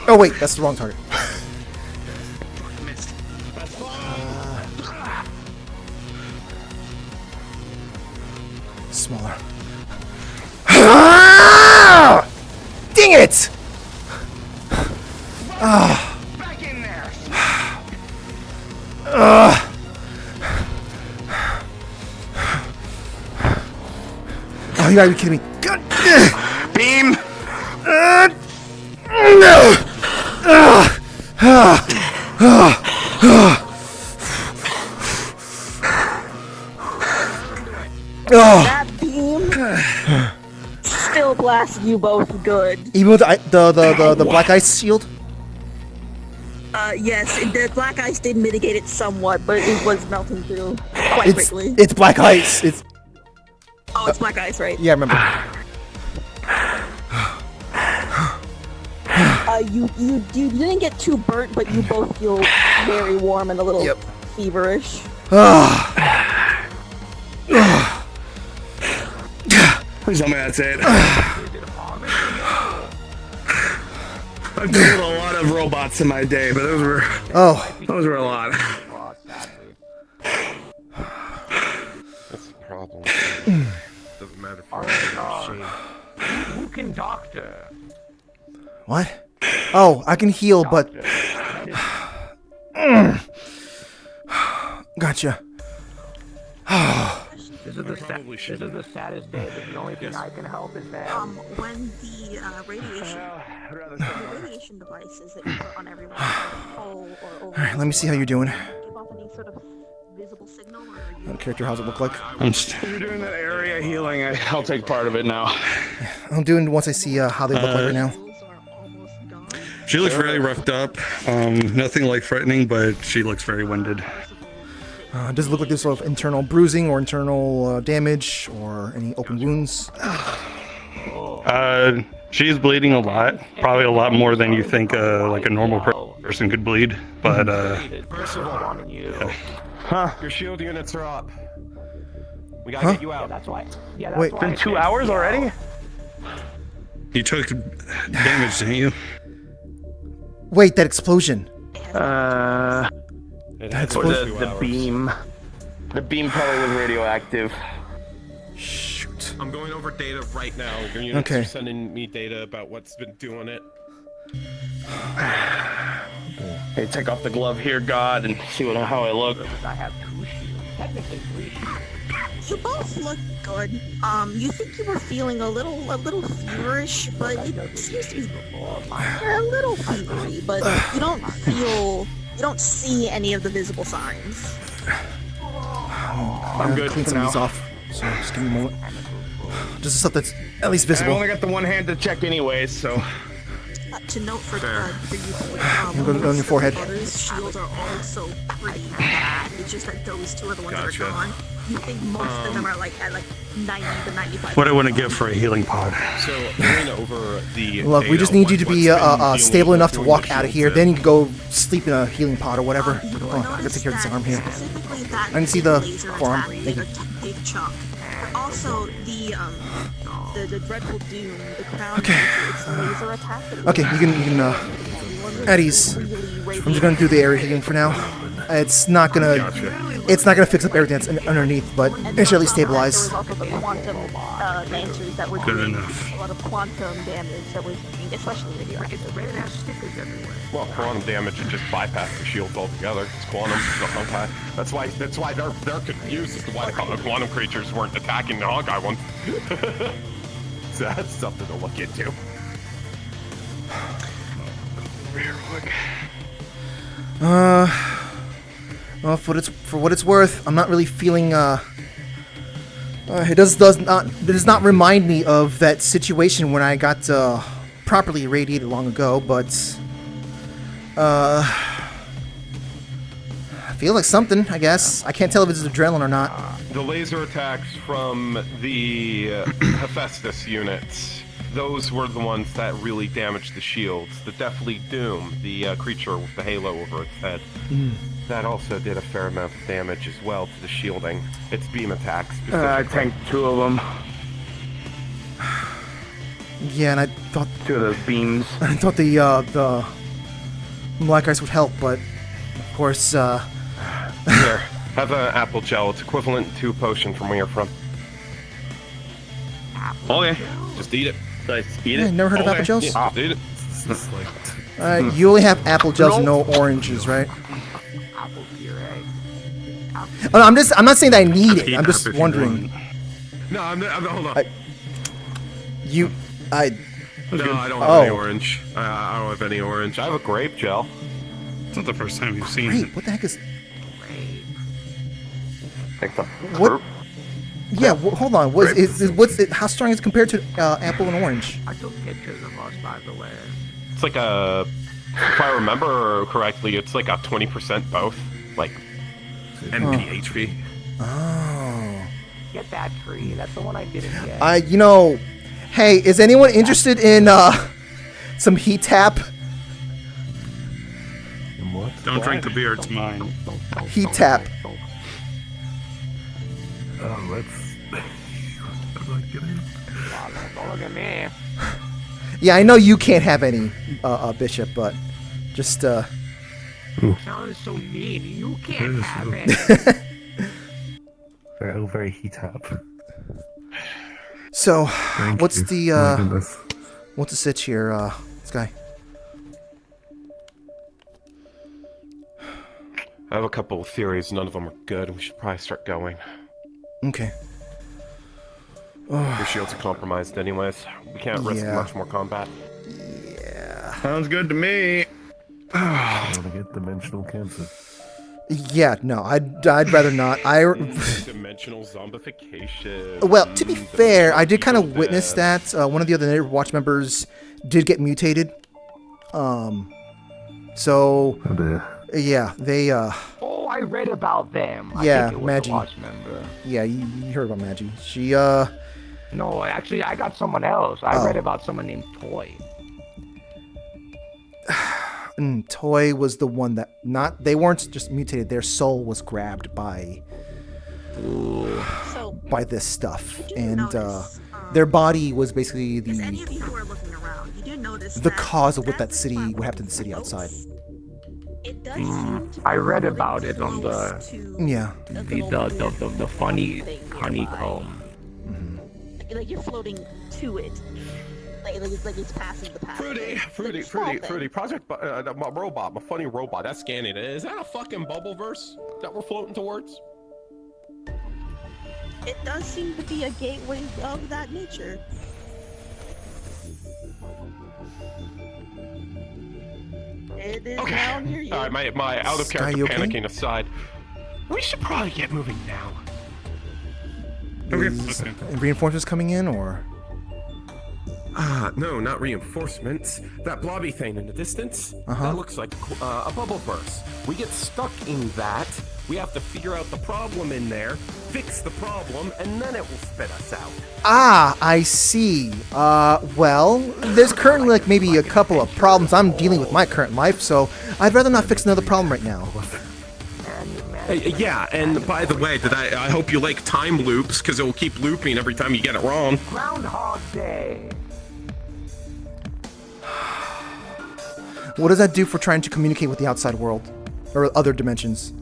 S3: Oh wait, that's the wrong target. Smaller. Dang it!
S18: Back in there.
S3: Oh, you gotta be kidding me. God.
S18: Beam.
S3: No!
S20: That beam still blasts you both good.
S3: Even with the black ice shield?
S20: Yes, the black ice did mitigate it somewhat, but it was melting through quite quickly.
S3: It's black ice. It's
S20: Oh, it's black ice, right?
S3: yeah, I remember.
S20: You didn't get too burnt, but you both feel very warm and a little feverish.
S16: Please tell me that's it. I've dealt with a lot of robots in my day, but those were a lot.
S1: That's the problem. Doesn't matter for
S18: Who can doctor?
S3: What? Oh, I can heal, but gotcha.
S18: This is the saddest day, but the only thing I can help is that
S20: When the radiation devices that you put on everyone full or over.
S3: Alright, let me see how you're doing.
S20: Give off any sort of visible signal, or are you?
S3: Character, how's it look like?
S16: You're doing that area healing. I'll take part of it now.
S3: I'm doing once I see how they look like right now.
S4: She looks really roughed up. Nothing like threatening, but she looks very winded.
S3: Does it look like there's sort of internal bruising or internal damage or any open wounds?
S4: She's bleeding a lot. Probably a lot more than you think like a normal person could bleed. But
S1: Your shield units are up. We gotta get you out.
S18: That's why. Yeah,
S3: Wait,
S16: been 2 hours already?
S4: you took damage, didn't you?
S3: Wait, that explosion.
S1: That's
S16: Or the beam. The beam probably was radioactive.
S3: Shoot.
S1: I'm going over data right now. Your units
S3: Okay.
S1: are sending me data about what's been doing it.
S16: Hey, take off the glove here, God, and see how I look.
S18: I have 2 shields. Technically 3 shields.
S20: You both look good. You think you were feeling a little feverish, but it seems to be a little fevery, but you don't see any of the visible signs.
S16: I'm good
S3: Clean
S16: for
S3: some of
S16: now.
S3: these off. So just give me a moment. Just the stuff that's at least
S16: I
S3: visible.
S16: only got the one hand to check anyways, so.
S20: To note for you,
S3: You go on your forehead.
S20: others, shields are also pretty bad. It's just that those two are the ones that are gone. You think most of them are like at like 90 to 95.
S4: What I want to give for a healing pod.
S1: So going over the
S3: Look, we just need you to be stable enough to walk out of here. Then you can go sleep in a healing pod or whatever. Oh, I gotta take care of this arm here.
S20: Specifically that
S3: I can see the
S20: laser
S3: forearm.
S20: attack
S3: Thank you.
S20: made a big chunk. But also the dreadful doom, the crown.
S3: Okay.
S20: It's a laser attack.
S3: Okay, you can at ease. I'm just gonna do the area healing for now. It's not gonna. it's not gonna fix up everything that's underneath, but it should at least stabilize.
S20: There was also the quantum lancers that were doing a lot of quantum damage that was being especially radioactive.
S1: Well, quantum damage would just bypass the shields altogether. It's quantum. Okay. That's why they're confused as to why the quantum creatures weren't attacking the Hawkeye ones. So that's something to look into.
S3: Well, for what it's worth, I'm not really feeling. It does not remind me of that situation when I got properly irradiated long ago, but I feel like something. I guess I can't tell if it's adrenaline or not.
S1: The laser attacks from the Hephaestus units. Those were the ones that really damaged the shields. The Deathly Doom, the creature with the halo over its head, that also did a fair amount of damage as well to the shielding. Its beam attacks.
S18: I tanked 2 of them.
S3: Yeah, and I thought
S18: 2 of those beams.
S3: I thought the black ice would help, but of course. Here,
S1: have an apple gel. It's equivalent to a potion from where you're from.
S16: Okay.
S1: Just eat it.
S16: Eat
S3: it. Never heard of apple gels?
S1: Yeah, just eat it.
S3: You only have apple gels and no oranges, right? Oh, no, I'm not saying that I need it. I'm just wondering.
S1: No, hold on.
S3: No,
S1: I don't have any orange. I don't have any orange. I have a grape gel.
S6: It's not the first time you've seen
S3: Grape?
S6: it.
S3: What the heck is?
S1: What?
S3: Yeah, hold on. What's it? How strong is it compared to apple and orange?
S18: I took pictures of us, by the way.
S1: It's like a, if I remember correctly, it's like a 20% both, like NPHP.
S3: Oh.
S18: Get that tree. That's the one I didn't get.
S3: Hey, is anyone interested in some heat tap?
S6: Don't drink the beer, it's mine.
S3: Heat tap.
S19: Oh, let's.
S18: Look at me.
S3: Yeah, I know you can't have any, Bishop, but just.
S18: Sounds so mean. You can't have it.
S19: Very heat up.
S3: So,
S19: Thank
S3: what's
S19: you.
S3: the
S19: My goodness.
S3: what's the sitch here, this guy?
S1: I have a couple of theories. None of them are good. We should probably start going.
S3: Okay.
S1: Your shields are compromised anyways. We can't risk
S3: Yeah.
S1: much more combat.
S3: Yeah.
S16: Sounds good to me.
S19: I want to get dimensional cancer.
S3: Yeah, no, I'd rather not.
S1: Dimensional zombification.
S3: Well, to be fair, I did kind of witness that. One of the other Native Watch members did get mutated. So,
S19: Oh dear.
S3: yeah, they,
S18: Oh, I read about them.
S3: yeah,
S18: I think it was
S3: Maggie.
S18: a watch member.
S3: Yeah, you heard about Maggie. She,
S18: No, actually, I got someone else. I read about someone named Toy.
S3: Toy was the one that they weren't just mutated, their soul was grabbed by this stuff. And their body was basically the cause of what happened to the city outside.
S18: I read about it on the the funny honeycomb.
S20: Like you're floating to it. Like it's passing the path.
S1: Fruity. Project my robot, my funny robot. That's scanning it. Is that a fucking bubble verse that we're floating towards?
S20: It does seem to be a gateway of that nature. It is now near you.
S1: All right, my out of character
S3: you okay?
S1: panicking aside, we should probably get moving now.
S3: Is reinforcements coming in, or?
S1: No, not reinforcements. That blobby thing in the distance, that looks like a bubble burst. We get stuck in that. We have to figure out the problem in there, fix the problem, and then it will spit us out.
S3: Ah, I see. Well, there's currently like maybe a couple of problems I'm dealing with my current life, so I'd rather not fix another problem right now.
S1: Yeah, and by the way, I hope you like time loops, because it will keep looping every time you get it wrong.
S18: Groundhog Day.
S3: What does that do for trying to communicate with the outside world? Or other dimensions?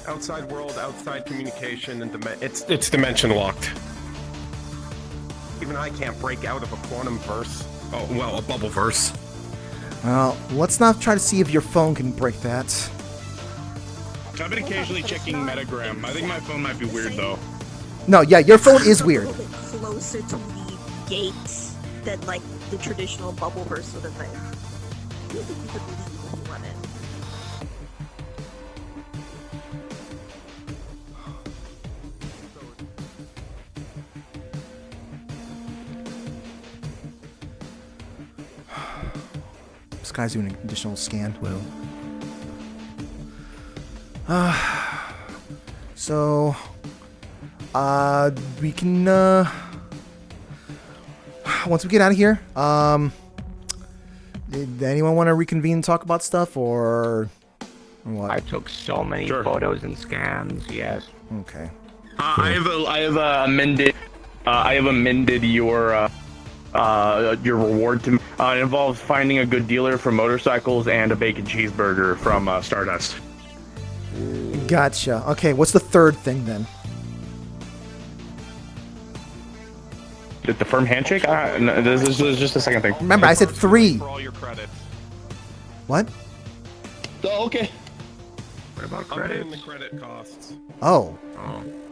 S1: outside world, outside communication, and it's dimension locked. Even I can't break out of a quantum verse.
S2: Oh, well, a bubble verse.
S3: Well, let's not try to see if your phone can break that.
S16: I've been occasionally checking Metagram. I think my phone might be weird though.
S3: No, yeah, your phone is weird.
S20: A little bit closer to the gates than like the traditional bubbleverse sort of thing. I think you could leave if you want it. This guy's doing an additional scan.
S19: Well.
S3: So, we can, once we get out of here, did anyone want to reconvene and talk about stuff, or what?
S18: I took so many photos and scans. Yes.
S3: Okay.
S16: I have amended your reward to. It involves finding a good dealer for motorcycles and a bacon cheeseburger from Stardust.
S3: Gotcha. Okay, what's the third thing then?
S16: The firm handshake? No, this is just the second thing.
S3: Remember, I said 3.
S1: For all your credits.
S3: What?
S16: Oh, okay.
S2: What about
S1: I'm
S2: credit?
S1: paying the credit costs.
S3: Oh.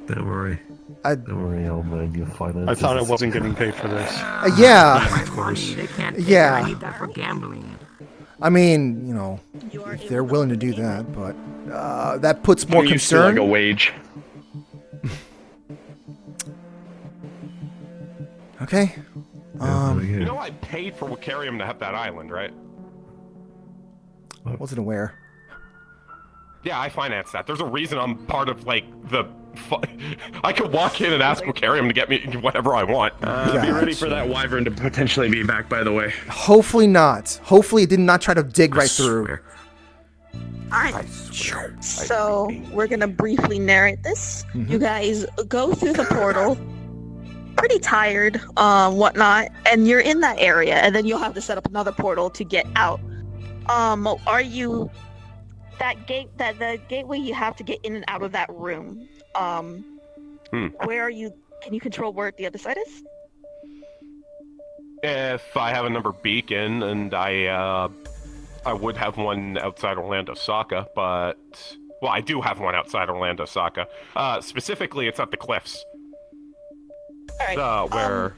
S19: Don't worry. Don't worry, old man. You'll find it.
S4: I thought I wasn't getting paid for this.
S3: Yeah.
S18: Of course. They can't.
S3: Yeah.
S18: I need that for gambling.
S3: I mean, you know, if they're willing to do that, but that puts more concern.
S16: Like a wage.
S3: Okay.
S1: You know I paid for Wakarium to have that island, right?
S3: Wasn't aware.
S1: Yeah, I financed that. There's a reason I'm part of, like, the... I could walk in and ask Wakarium to get me whatever I want.
S16: Be ready for that wyvern to potentially be back, by the way.
S3: Hopefully not. Hopefully it did not try to dig right through.
S20: Alright, so we're gonna briefly narrate this. You guys go through the portal, pretty tired, whatnot, and you're in that area, and then you'll have to set up another portal to get out. Are you... the gateway you have to get in and out of that room, where are you... Can you control where the other side is?
S1: If I have a number beacon, and I would have one outside Orlando Saka, but... Well, I do have one outside Orlando Saka. Specifically, it's at the cliffs.
S20: Alright,
S1: where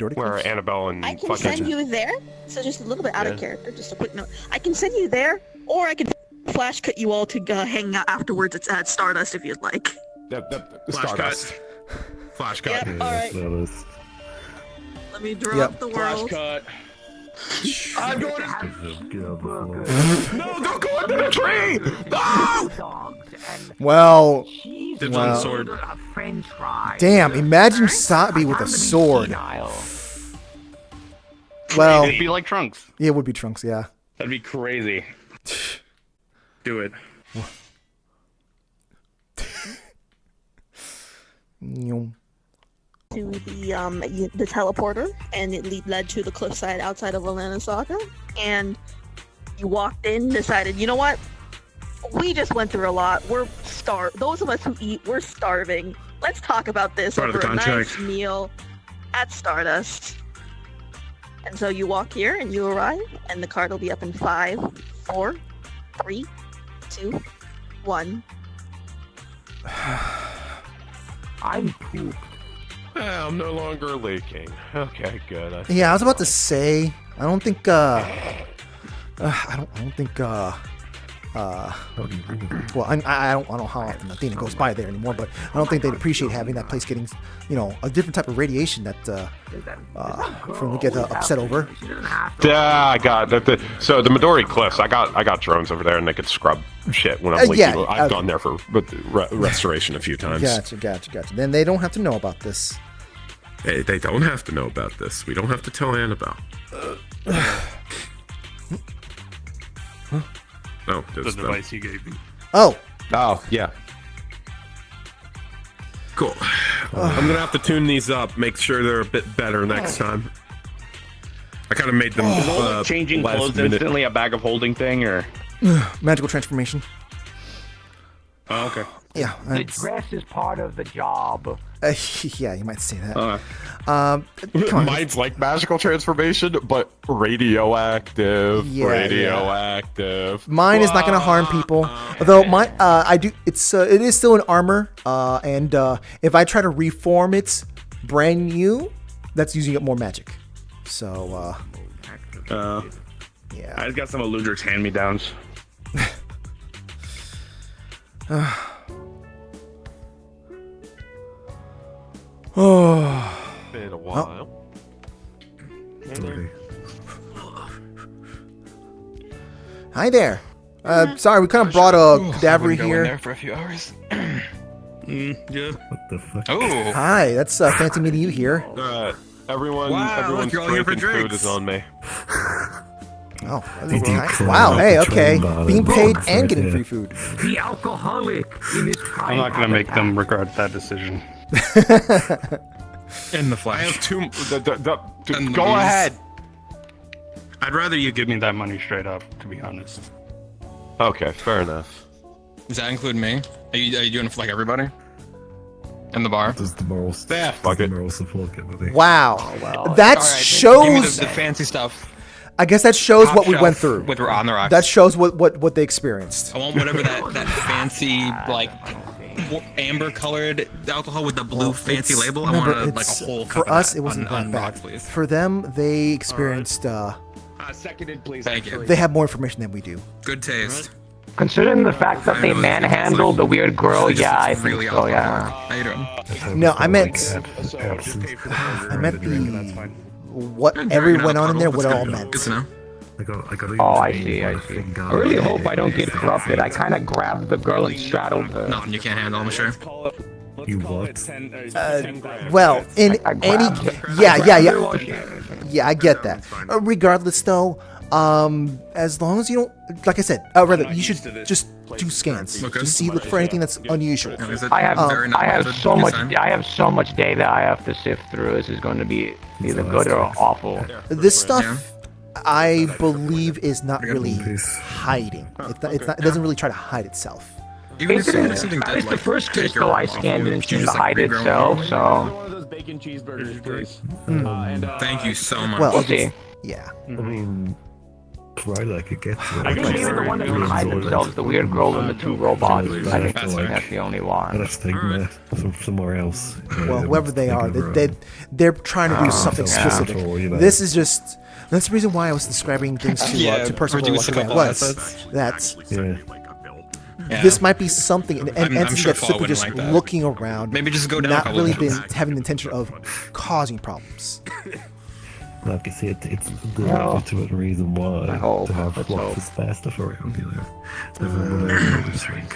S3: cliffs?
S1: Annabelle and
S20: I can
S1: fucking...
S20: send you there, so just a little bit out of character, just a quick note. I can send you there, or I can flash cut you all to hang out afterwards at Stardust if you'd like.
S1: Stardust.
S2: Flash cut.
S20: Yep, alright. Let me draw up the world.
S16: Flash cut.
S19: I'm going to...
S1: No, don't go under the tree! No!
S3: Well...
S2: Dibs on the sword.
S3: Damn, imagine Sabi with a sword. Well...
S16: It'd be like Trunks.
S3: Yeah, it would be Trunks, yeah.
S16: That'd be crazy. Do it.
S20: To the teleporter, and it led to the cliffside outside of Alanasaka, and you walked in, decided, you know what? We just went through a lot. We're those of us who eat, we're starving. Let's talk about this over a nice meal at Stardust. And so you walk here, and you arrive, and the card will be up in 5, 4, 3, 2, 1.
S18: I'm pooped.
S1: I'm no longer leaking. Okay, good.
S3: Yeah, I was about to say, I don't think, well, I don't know how often Athena goes by there anymore, but I don't think they'd appreciate having that place getting, you know, a different type of radiation that, from we get upset over.
S1: Yeah, I got that. So the Midori Cliffs, I got drones over there, and they could scrub shit when I'm leaking.
S3: Yeah,
S1: I've gone there for restoration a few times.
S3: Gotcha. Then they don't have to know about this.
S2: Hey, they don't have to know about this. We don't have to tell Annabelle. Oh,
S4: The device you gave me.
S3: Oh,
S1: yeah.
S2: Cool.
S1: I'm gonna have to tune these up, make sure they're a bit better next time. I kind of made them.
S16: Is changing clothes instantly a bag of holding thing, or
S3: magical transformation?
S16: Oh, okay.
S3: Yeah.
S18: The dress is part of the job.
S3: Yeah, you might say that.
S1: Uh,
S3: Come on.
S1: Mine's like magical transformation, but radioactive.
S3: Yeah,
S1: radioactive.
S3: Mine is not going to harm people, although mine, I do. It is still an armor, and if I try to reform it brand new, that's using up more magic. So,
S16: yeah. I just got some of Ludric's hand-me-downs.
S3: Oh.
S1: Been a while.
S3: Hi there. Sorry, we kind of brought a cadaver
S17: Go in
S3: here.
S17: there for a few hours.
S16: Yeah.
S19: What the fuck?
S17: Oh.
S3: Hi, that's fancy meeting you here.
S1: Everyone,
S17: Wow,
S1: everyone's
S17: look, you're all here for
S1: drinking food
S17: drinks.
S1: is on me.
S3: Oh, wow. Hey, okay. Being paid and getting free food.
S18: The alcoholic in his
S4: I'm not gonna make them regret that decision.
S17: In the flesh.
S1: I have two. Go ahead.
S4: I'd rather you give me that money straight up, to be honest.
S1: Okay, fair enough.
S17: Does that include me? Are you doing it for like everybody? In the bar?
S19: Does the moral
S1: staff? Fuck it.
S19: Moral support get with it?
S3: Wow.
S17: Well,
S3: That
S17: all right,
S3: shows.
S17: Give me the fancy stuff.
S3: I guess that shows
S17: Top
S3: what we
S17: shelf
S3: went through.
S17: with on the rocks.
S3: That shows what they experienced.
S17: I want whatever that fancy like amber colored alcohol with the blue fancy label. I want like a whole cup
S3: for
S17: of
S3: us.
S17: that
S3: It wasn't
S17: on
S3: that
S17: rocks,
S3: bad.
S17: please.
S3: For them, they experienced.
S16: Seconded, please.
S17: Thank you.
S3: They have more information than we do.
S17: Good taste.
S18: Considering the fact that they manhandled the weird girl, yeah, I think so, yeah.
S17: How you doing?
S3: No, I meant the whatever went on in there. What it all meant.
S17: Good to know.
S18: Oh, I see. I really hope I don't get corrupted. I kind of grabbed the girl and straddled her.
S17: No, you can't handle, I'm sure.
S19: You what?
S3: Well, in any, yeah, I get that. Regardless, though, as long as you don't, like I said, rather you should just do scans to see, look for anything that's unusual.
S18: I have so much data I have to sift through. This is going to be either good or awful.
S3: This stuff, I believe, is not really hiding. It doesn't really try to hide itself.
S17: Even
S18: It's the first crystal I scanned and it seemed to hide itself, so...
S16: Bacon cheeseburgers, please.
S17: Thank you so much.
S3: Well,
S18: okay.
S3: Yeah.
S19: I mean, right, I could get to it.
S18: I think even the one that can hide themselves, the weird girl and the two robots. I think that's the only one.
S19: I'd have to take them somewhere else.
S3: Well, whoever they are, they're trying to do something specific. This is just. That's the reason why I was describing things to Percival like that was. That's. This might be something, an entity that's simply just looking around.
S17: Maybe just go down
S3: not really been having the intention of causing problems.
S19: Like I said, it's the legitimate reason why to have lots of spare stuff around, you know. Everyone will shrink.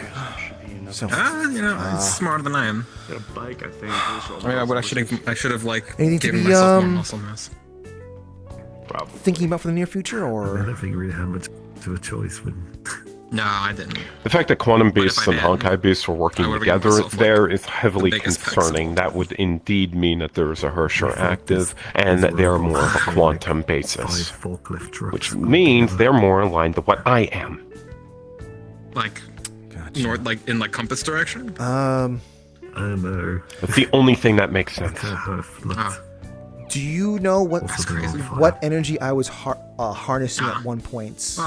S3: So,
S17: it's smarter than I am.
S7: Got a bike, I think.
S17: I should have like
S3: anything to
S17: given
S3: be
S17: myself more muscle mass.
S3: thinking about for the near future, or
S19: I don't think you really have much of a choice when.
S17: No, I didn't.
S1: The fact that Quantum Beasts and Honkai Beasts were working together there is heavily concerning. That would indeed mean that there is a Hersher active, and that they are more of a quantum basis. Which means they're more aligned to what I am.
S17: Like, north, like in like compass direction?
S19: I don't know.
S1: That's the only thing that makes sense.
S3: do you know what energy I was harnessing at one point?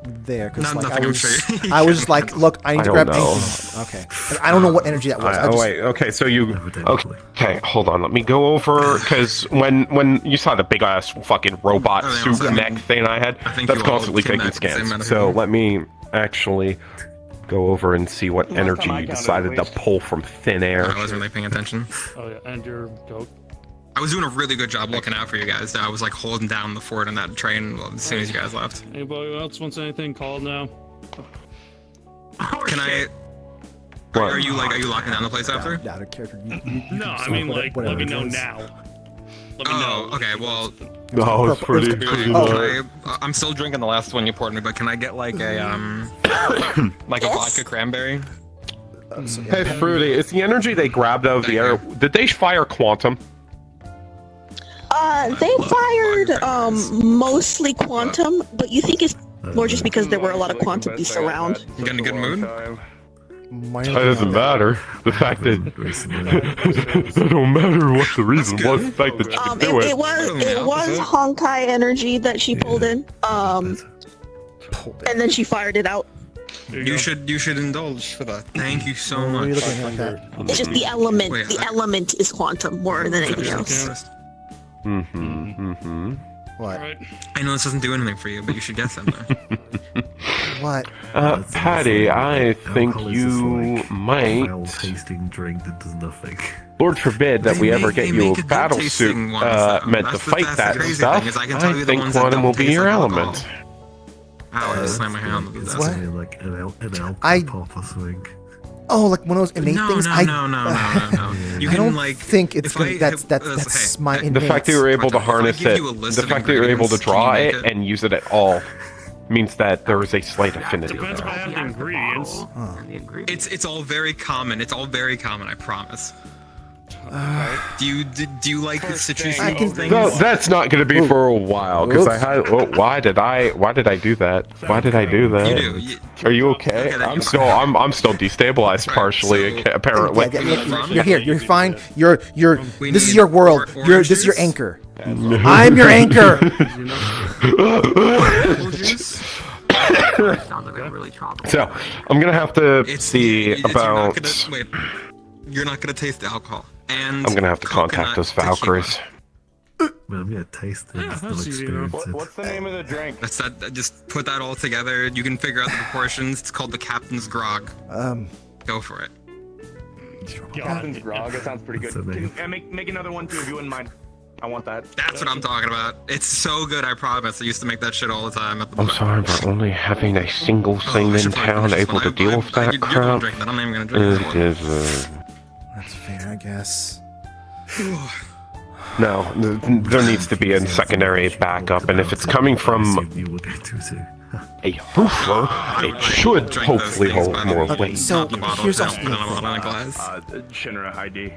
S3: There, because like I was just like, look, I need to grab anything. Okay, I don't know what energy that was.
S1: Wait, okay, so okay, hold on, let me go over, because when you saw the big ass fucking robot suit neck thing I had, that's constantly taking scans. So let me actually go over and see what energy you decided to pull from thin air.
S17: I wasn't really paying attention.
S4: Oh yeah, and your goat.
S17: I was doing a really good job looking out for you guys. I was like holding down the fort on that train as soon as you guys left.
S4: Anybody else wants anything called now?
S17: Can I?
S1: What?
S17: Are you locking down the place after?
S3: Out of character.
S4: No, I mean like let me know now. Let me know.
S17: Okay, well.
S1: No, it's pretty nice.
S17: I'm still drinking the last one you poured me, but can I get like a like a vodka cranberry?
S1: Hey, Fruity, is the energy they grabbed out of the air? Did they fire quantum?
S20: They fired mostly quantum, but you think it's more just because there were a lot of quantum beasts around.
S17: You got in a good mood?
S3: Minor
S1: That doesn't matter. The fact that it don't matter what the reason was. The fact that you can do
S20: It was Honkai energy that she pulled in. And then she fired it out.
S17: You should indulge for that. Thank you so
S3: What are you
S17: much.
S3: looking at like that?
S20: It's just the element.
S17: Wait,
S20: the element is quantum more than anything else.
S3: What?
S17: I know this doesn't do anything for you, but you should get some though.
S3: What?
S1: Patty, I think you might.
S19: Tasting drink that does nothing.
S1: Lord forbid that we ever get you a battle suit meant to fight that stuff. I think quantum will be your element.
S17: Ow, I just slammed my hand on the desk.
S3: What?
S19: Like an alcohol swing.
S3: Oh, like one of those innate things.
S17: No. You
S3: I
S17: can
S3: don't
S17: like.
S3: think it's
S17: if
S3: gonna.
S17: I
S3: That's
S17: hey,
S3: my innate.
S1: The fact that you were able to harness
S17: give
S1: it,
S17: you a list
S1: the
S17: of
S1: fact that you were able to
S17: ingredients,
S1: draw
S17: can you
S1: it
S17: make it?
S1: and use it at all, means that there is a slight affinity
S6: Depends if I
S1: there.
S6: have the ingredients.
S17: It's all very common. It's all very common. I promise. Do you like the situational things?
S1: No, that's not going to be for a while because I had. Oh, why did I do that? Why did I do that?
S17: You do.
S1: Are you okay? I'm still destabilized partially. Apparently.
S3: You're here. You're fine. You're. This is your world. This is your anchor. I'm your anchor.
S1: So I'm gonna have to see about.
S17: You're not gonna taste the alcohol. And
S1: I'm gonna have to contact those Valkyries.
S19: Well, I'm gonna taste it. Just not experience it.
S12: What's the name of the drink?
S17: That's that. Just put that all together. You can figure out the proportions. It's called the Captain's Grog. Go for it.
S16: Captain's Grog. That sounds pretty good. Make another one too if you wouldn't mind. I want that.
S17: That's what I'm talking about. It's so good, I promise. I used to make that shit all the time at the
S1: I'm sorry, but only having a single thing in town able to deal with that crap is.
S3: That's fair, I guess.
S1: No, there needs to be a secondary backup, and if it's coming from a hoofer, it should hopefully hold more weight.
S3: So here's also
S16: Shinra ID.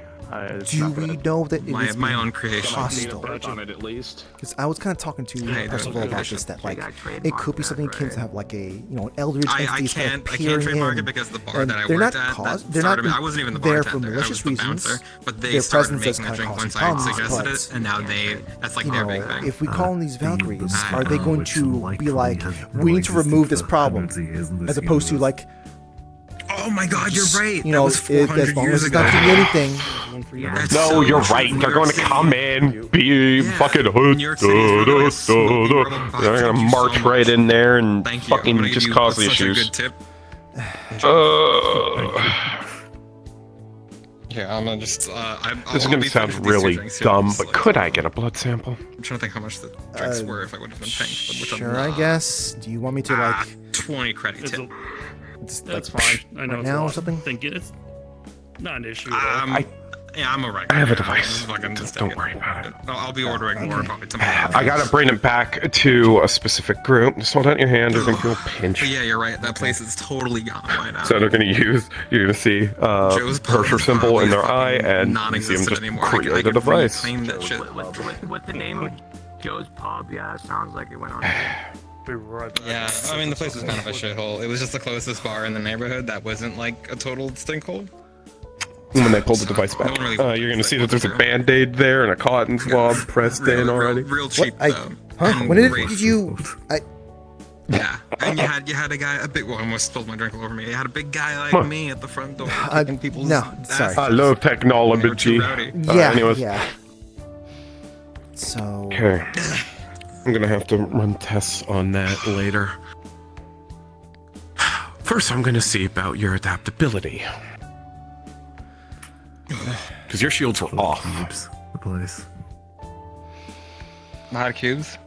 S3: Do we know that it is
S17: my own creation?
S3: hostile? Because I was kind of talking to Percival about this, that like it could be something akin to have like a an Eldritch entity kind of peering
S17: trademark
S3: in,
S17: it because the bar
S3: and
S17: that I
S3: they're
S17: worked
S3: not
S17: at,
S3: they're not
S17: I wasn't even the
S3: there for
S17: bartender, I
S3: malicious
S17: was the
S3: reasons.
S17: bouncer, but they
S3: Their
S17: started
S3: presence does
S17: making the
S3: kind of
S17: drink
S3: cause
S17: once I
S3: problems,
S17: suggested
S3: but
S17: it, and now that's like their big thing.
S3: if we call in these Valkyries, are they going to be like, we need to remove this problem, as opposed to like,
S17: oh my god, you're right.
S3: You know,
S17: that was 400
S3: as long
S17: years
S3: as it's
S17: ago.
S3: not doing anything.
S1: No, you're right. They're going to come in, be fucking hood. They're gonna march right in there and fucking just cause issues.
S17: Yeah, I'm gonna just.
S1: This is gonna sound really dumb, but could I get a blood sample?
S17: I'm trying to think how much the drinks were if I would have been paying.
S3: Sure, I guess. Do you want me to like
S17: 20 credit tip.
S6: That's fine. I know
S3: right
S6: it's
S3: now
S6: a
S3: or
S6: lot.
S3: something?
S6: Thinking it's not an issue at all.
S17: Yeah, I'm alright.
S1: I have a device.
S17: Don't worry about it. I'll be ordering more probably tomorrow.
S1: I gotta bring it back to a specific group. Just hold out your hand. You're gonna feel a pinch.
S17: But yeah, you're right. That place is totally gone by now.
S1: So they're gonna use. You're gonna see Herrscher symbol in their eye, and you see them just create a device.
S18: What's the name of Joe's Pub? Yeah, it sounds like it went on.
S17: Yeah, I mean the place was kind of a shithole. It was just the closest bar in the neighborhood that wasn't like a total stinkhole.
S1: When they pull the device back, you're gonna see that there's a band-aid there and a cotton swab pressed in already.
S17: Real cheap
S3: though.
S17: And
S3: When did
S17: great.
S3: you?
S17: Yeah, and you had a guy, a big. Well, I almost spilled my drink all over me. You had a big guy like me at the front door kicking people's
S3: sorry.
S1: I love technology. Anyways.
S3: Yeah. So.
S1: Okay. I'm gonna have to run tests on that later. First, I'm gonna see about your adaptability. Because your shields were off.
S19: The place.
S17: A lot of cubes?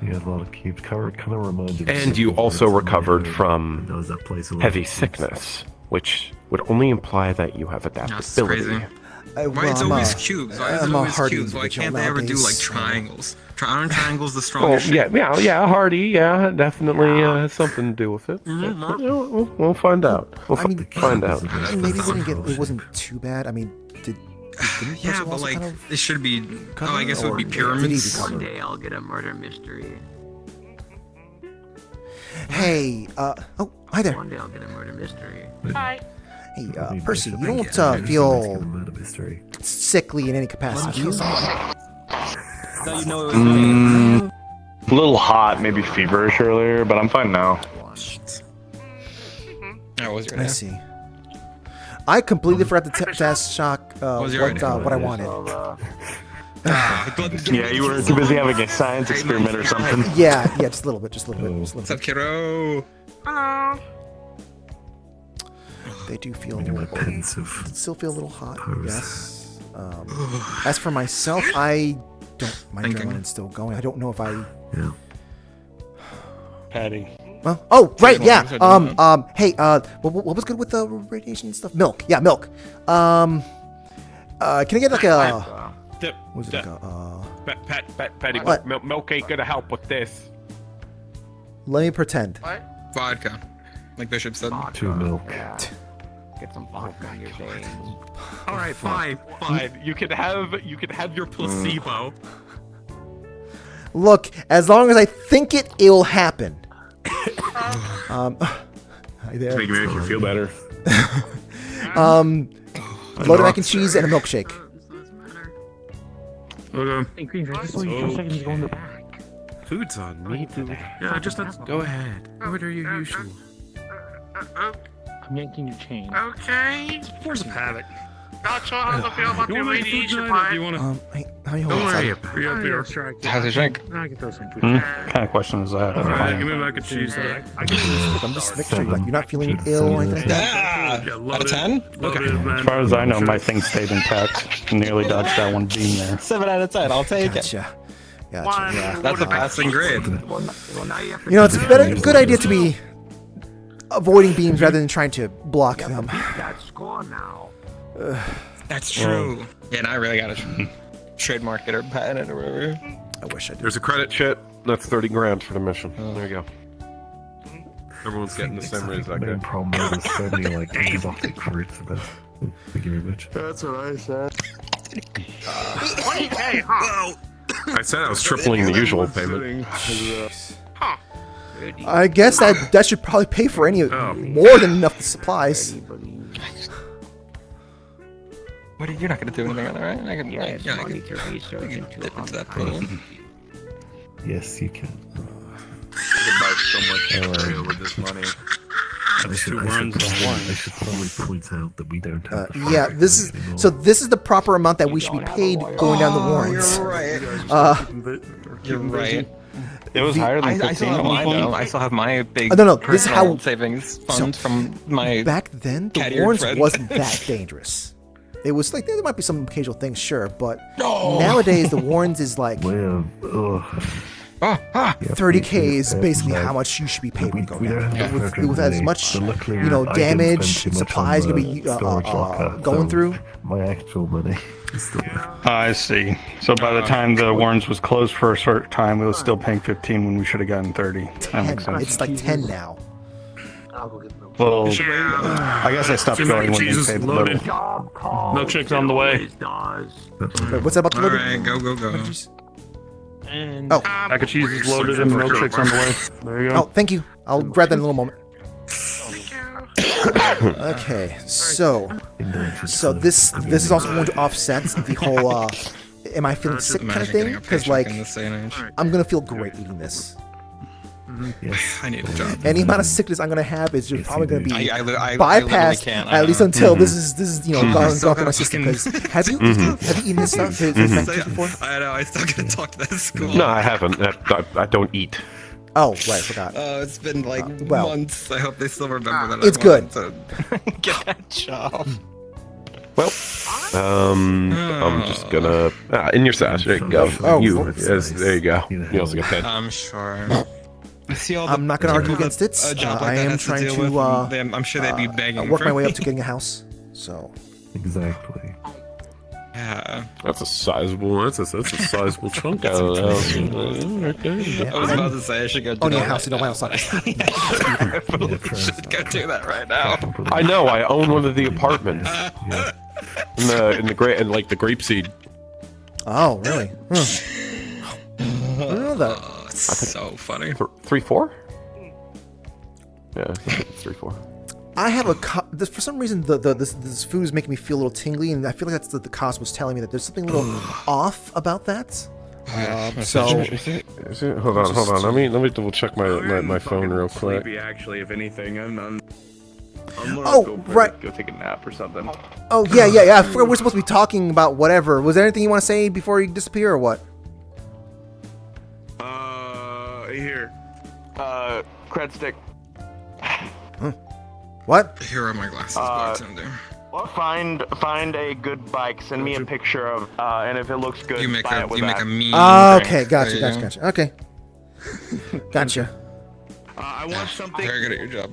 S19: You had a lot of cubes. Kind of reminded.
S1: And you also recovered from
S19: that place
S1: heavy sickness, which would only imply that you have adaptability.
S17: crazy. Why it's always cubes? Why is it always cubes? Why can't they ever do like triangles? Aren't triangles the
S1: Oh,
S17: strongest?
S1: yeah, Hardy, yeah, definitely has something to do with it. We'll find out. We'll find out.
S3: Maybe it wasn't too bad. I mean,
S17: Yeah, but like it should be. Oh, I guess it would be pyramids.
S18: One day I'll get a murder mystery.
S3: Hey, Hi there.
S18: One day I'll get a murder mystery.
S21: Hi.
S3: Hey, Percy, you don't feel sickly in any capacity, do you?
S16: A little hot, maybe feverish earlier, but I'm fine now.
S3: I see. I completely forgot to ask Shock what I wanted.
S16: Yeah, you were too busy having a science experiment or something.
S3: Yeah, just a little bit,
S17: What's up, kiddo?
S21: Hello.
S3: They do feel
S19: pensive.
S3: still feel a little hot, yes. As for myself, I don't. My adrenaline's still going. I don't know if I.
S19: Yeah.
S16: Patty.
S3: Well, oh right, yeah. Hey, what was good with the radiation stuff? Milk, yeah, milk. Can I get like a? What was it like
S1: Patty,
S3: What?
S1: milk ain't gonna help with this.
S3: Let me pretend.
S17: Vodka. Like Bishop said.
S19: 2 milk.
S18: Get some vodka in your veins.
S1: All right, fine. You can have your placebo.
S3: Look, as long as I think it'll happen. Hi there.
S16: Make you feel better.
S3: Loaded mac and cheese and a milkshake.
S16: Okay.
S15: Hey, Green, I just saw you for a second. He's going to the back.
S2: Food's on me. Yeah, just go ahead. Order your usual.
S15: I'm yanking your chain.
S10: Okay.
S6: Force of havoc.
S10: Not sure how to feel about the
S6: You want
S10: radiation
S6: food
S10: part.
S6: tonight? You want to?
S3: Hey, how you
S2: Don't
S3: holding
S2: worry
S3: it?
S2: about
S6: Free up here.
S17: How's your drink?
S15: I can throw some food.
S16: What kind of question is that?
S6: Alright, give me mac and cheese.
S3: I'm just making sure you're not feeling ill or anything like that.
S17: Yeah. Out of 10?
S16: As far as I know, my thing stayed intact. Nearly dodged that one beam there.
S17: 7 out of 10. I'll take it.
S3: Gotcha. Yeah.
S17: That's a passing grade.
S3: You know, it's a good idea to be avoiding beams rather than trying to block them.
S18: That score now.
S17: That's true. Yeah, and I really gotta trademark it or patent it or whatever.
S3: I wish I did.
S1: There's a credit shit. That's 30 grand for the mission. There you go. Everyone's getting the same raise that
S19: main
S1: guy.
S19: problem is so many like exotic fruits. But thank you very much.
S16: That's what I said.
S10: 20K, huh?
S1: I said I was tripling the usual payment.
S10: Huh.
S3: I guess that should probably pay for any more than enough supplies.
S17: What are you not gonna do anything on that, right? I can,
S18: Yes,
S17: I
S18: money
S17: can
S18: to research into
S17: dip into that
S18: other
S17: pool.
S19: Yes, you can.
S16: I could buy so much cereal with this money.
S19: I should probably point out that we don't have. the
S3: Yeah,
S19: fact
S3: this is
S19: anymore.
S3: so. This is the proper amount that we should be paid going down the warrants.
S17: You're right. You're right.
S16: It was higher than
S17: I still
S16: 15
S17: have
S16: at one
S17: mine
S16: point.
S17: though. I still have my big
S3: No, this is
S17: personal
S3: how-
S17: savings fund from my
S3: Back then, the
S17: cat-eared
S3: warrants
S17: friend.
S3: wasn't that dangerous. It was like there might be some occasional things, sure, but nowadays the warrants is like
S19: Well,
S3: 30K is basically how much you should be paid when you go down. With as much, damage, supplies you're gonna be going through.
S19: My actual money is still
S16: I see. So by the time the warrants was closed for a certain time, it was still paying 15 when we should have gotten 30. That makes
S3: 10.
S16: sense.
S3: It's like 10 now.
S16: Well, I guess I stopped going when you paid the little.
S6: Milkshake's on the way.
S3: Wait, what's that about the
S17: All
S3: loaded?
S17: right, go.
S6: And
S3: Oh,
S16: Mac and cheese is loaded and the milkshake's on the way. There you
S3: oh,
S16: go.
S3: thank you. I'll grab that in a little moment. Okay, so this is also going to offset the whole am I feeling sick kind of thing, because like I'm gonna feel great eating this.
S19: Yes.
S17: I need a job.
S3: Any amount of sickness I'm gonna have is just probably gonna be
S17: I literally
S3: bypassed
S17: can't.
S3: at least until this is gone through my system. Because have you eaten this stuff? This mac and cheese before?
S17: I know. I still gotta talk to that school.
S1: No, I haven't. I don't eat.
S3: Oh, right, I forgot.
S17: Oh, it's been like
S3: well,
S17: months. I hope they still remember that.
S3: It's good.
S17: To get that job.
S1: Well, I'm just gonna in your sash. There you go.
S3: Oh,
S1: There you go. You also get that.
S17: I'm sure. I see all the
S3: I'm not gonna argue
S17: people
S3: against it.
S17: that a job like
S3: I
S17: that
S3: am
S17: has to
S3: trying
S17: deal
S3: to
S17: with, I'm sure they'd be begging
S3: work
S17: for
S3: my way up
S17: me.
S3: to getting a house. So
S19: exactly.
S17: Yeah.
S1: That's a sizable chunk out of the house.
S17: I was about to say I should go do
S3: own your
S17: that.
S3: house, you don't want to suck.
S17: I probably should go do that right now.
S1: I know. I own one of the apartments in the grapeseed.
S3: Oh, really? I don't know that.
S17: Oh, it's so funny.
S1: 3-4? Yeah, I think it's 3-4.
S3: I have for some reason this food is making me feel a little tingly, and I feel like that's the cost was telling me that there's something a little off about that. So
S1: Is it? Hold on. Let me double check my phone real quick.
S8: Sleepy, actually, if anything, I'm gonna go take a nap or something.
S3: Oh yeah. I forgot we're supposed to be talking about whatever. Was there anything you want to say before you disappear, or what?
S8: Here. Cred stick.
S3: What?
S17: Here are my glasses, bartender.
S16: Find a good bike. Send me a picture of, and if it looks good,
S17: You make
S16: buy
S17: a
S16: it with
S17: you make
S16: that.
S17: a mean.
S3: Okay, gotcha. Okay, gotcha.
S16: I want something.
S17: Very good at your job.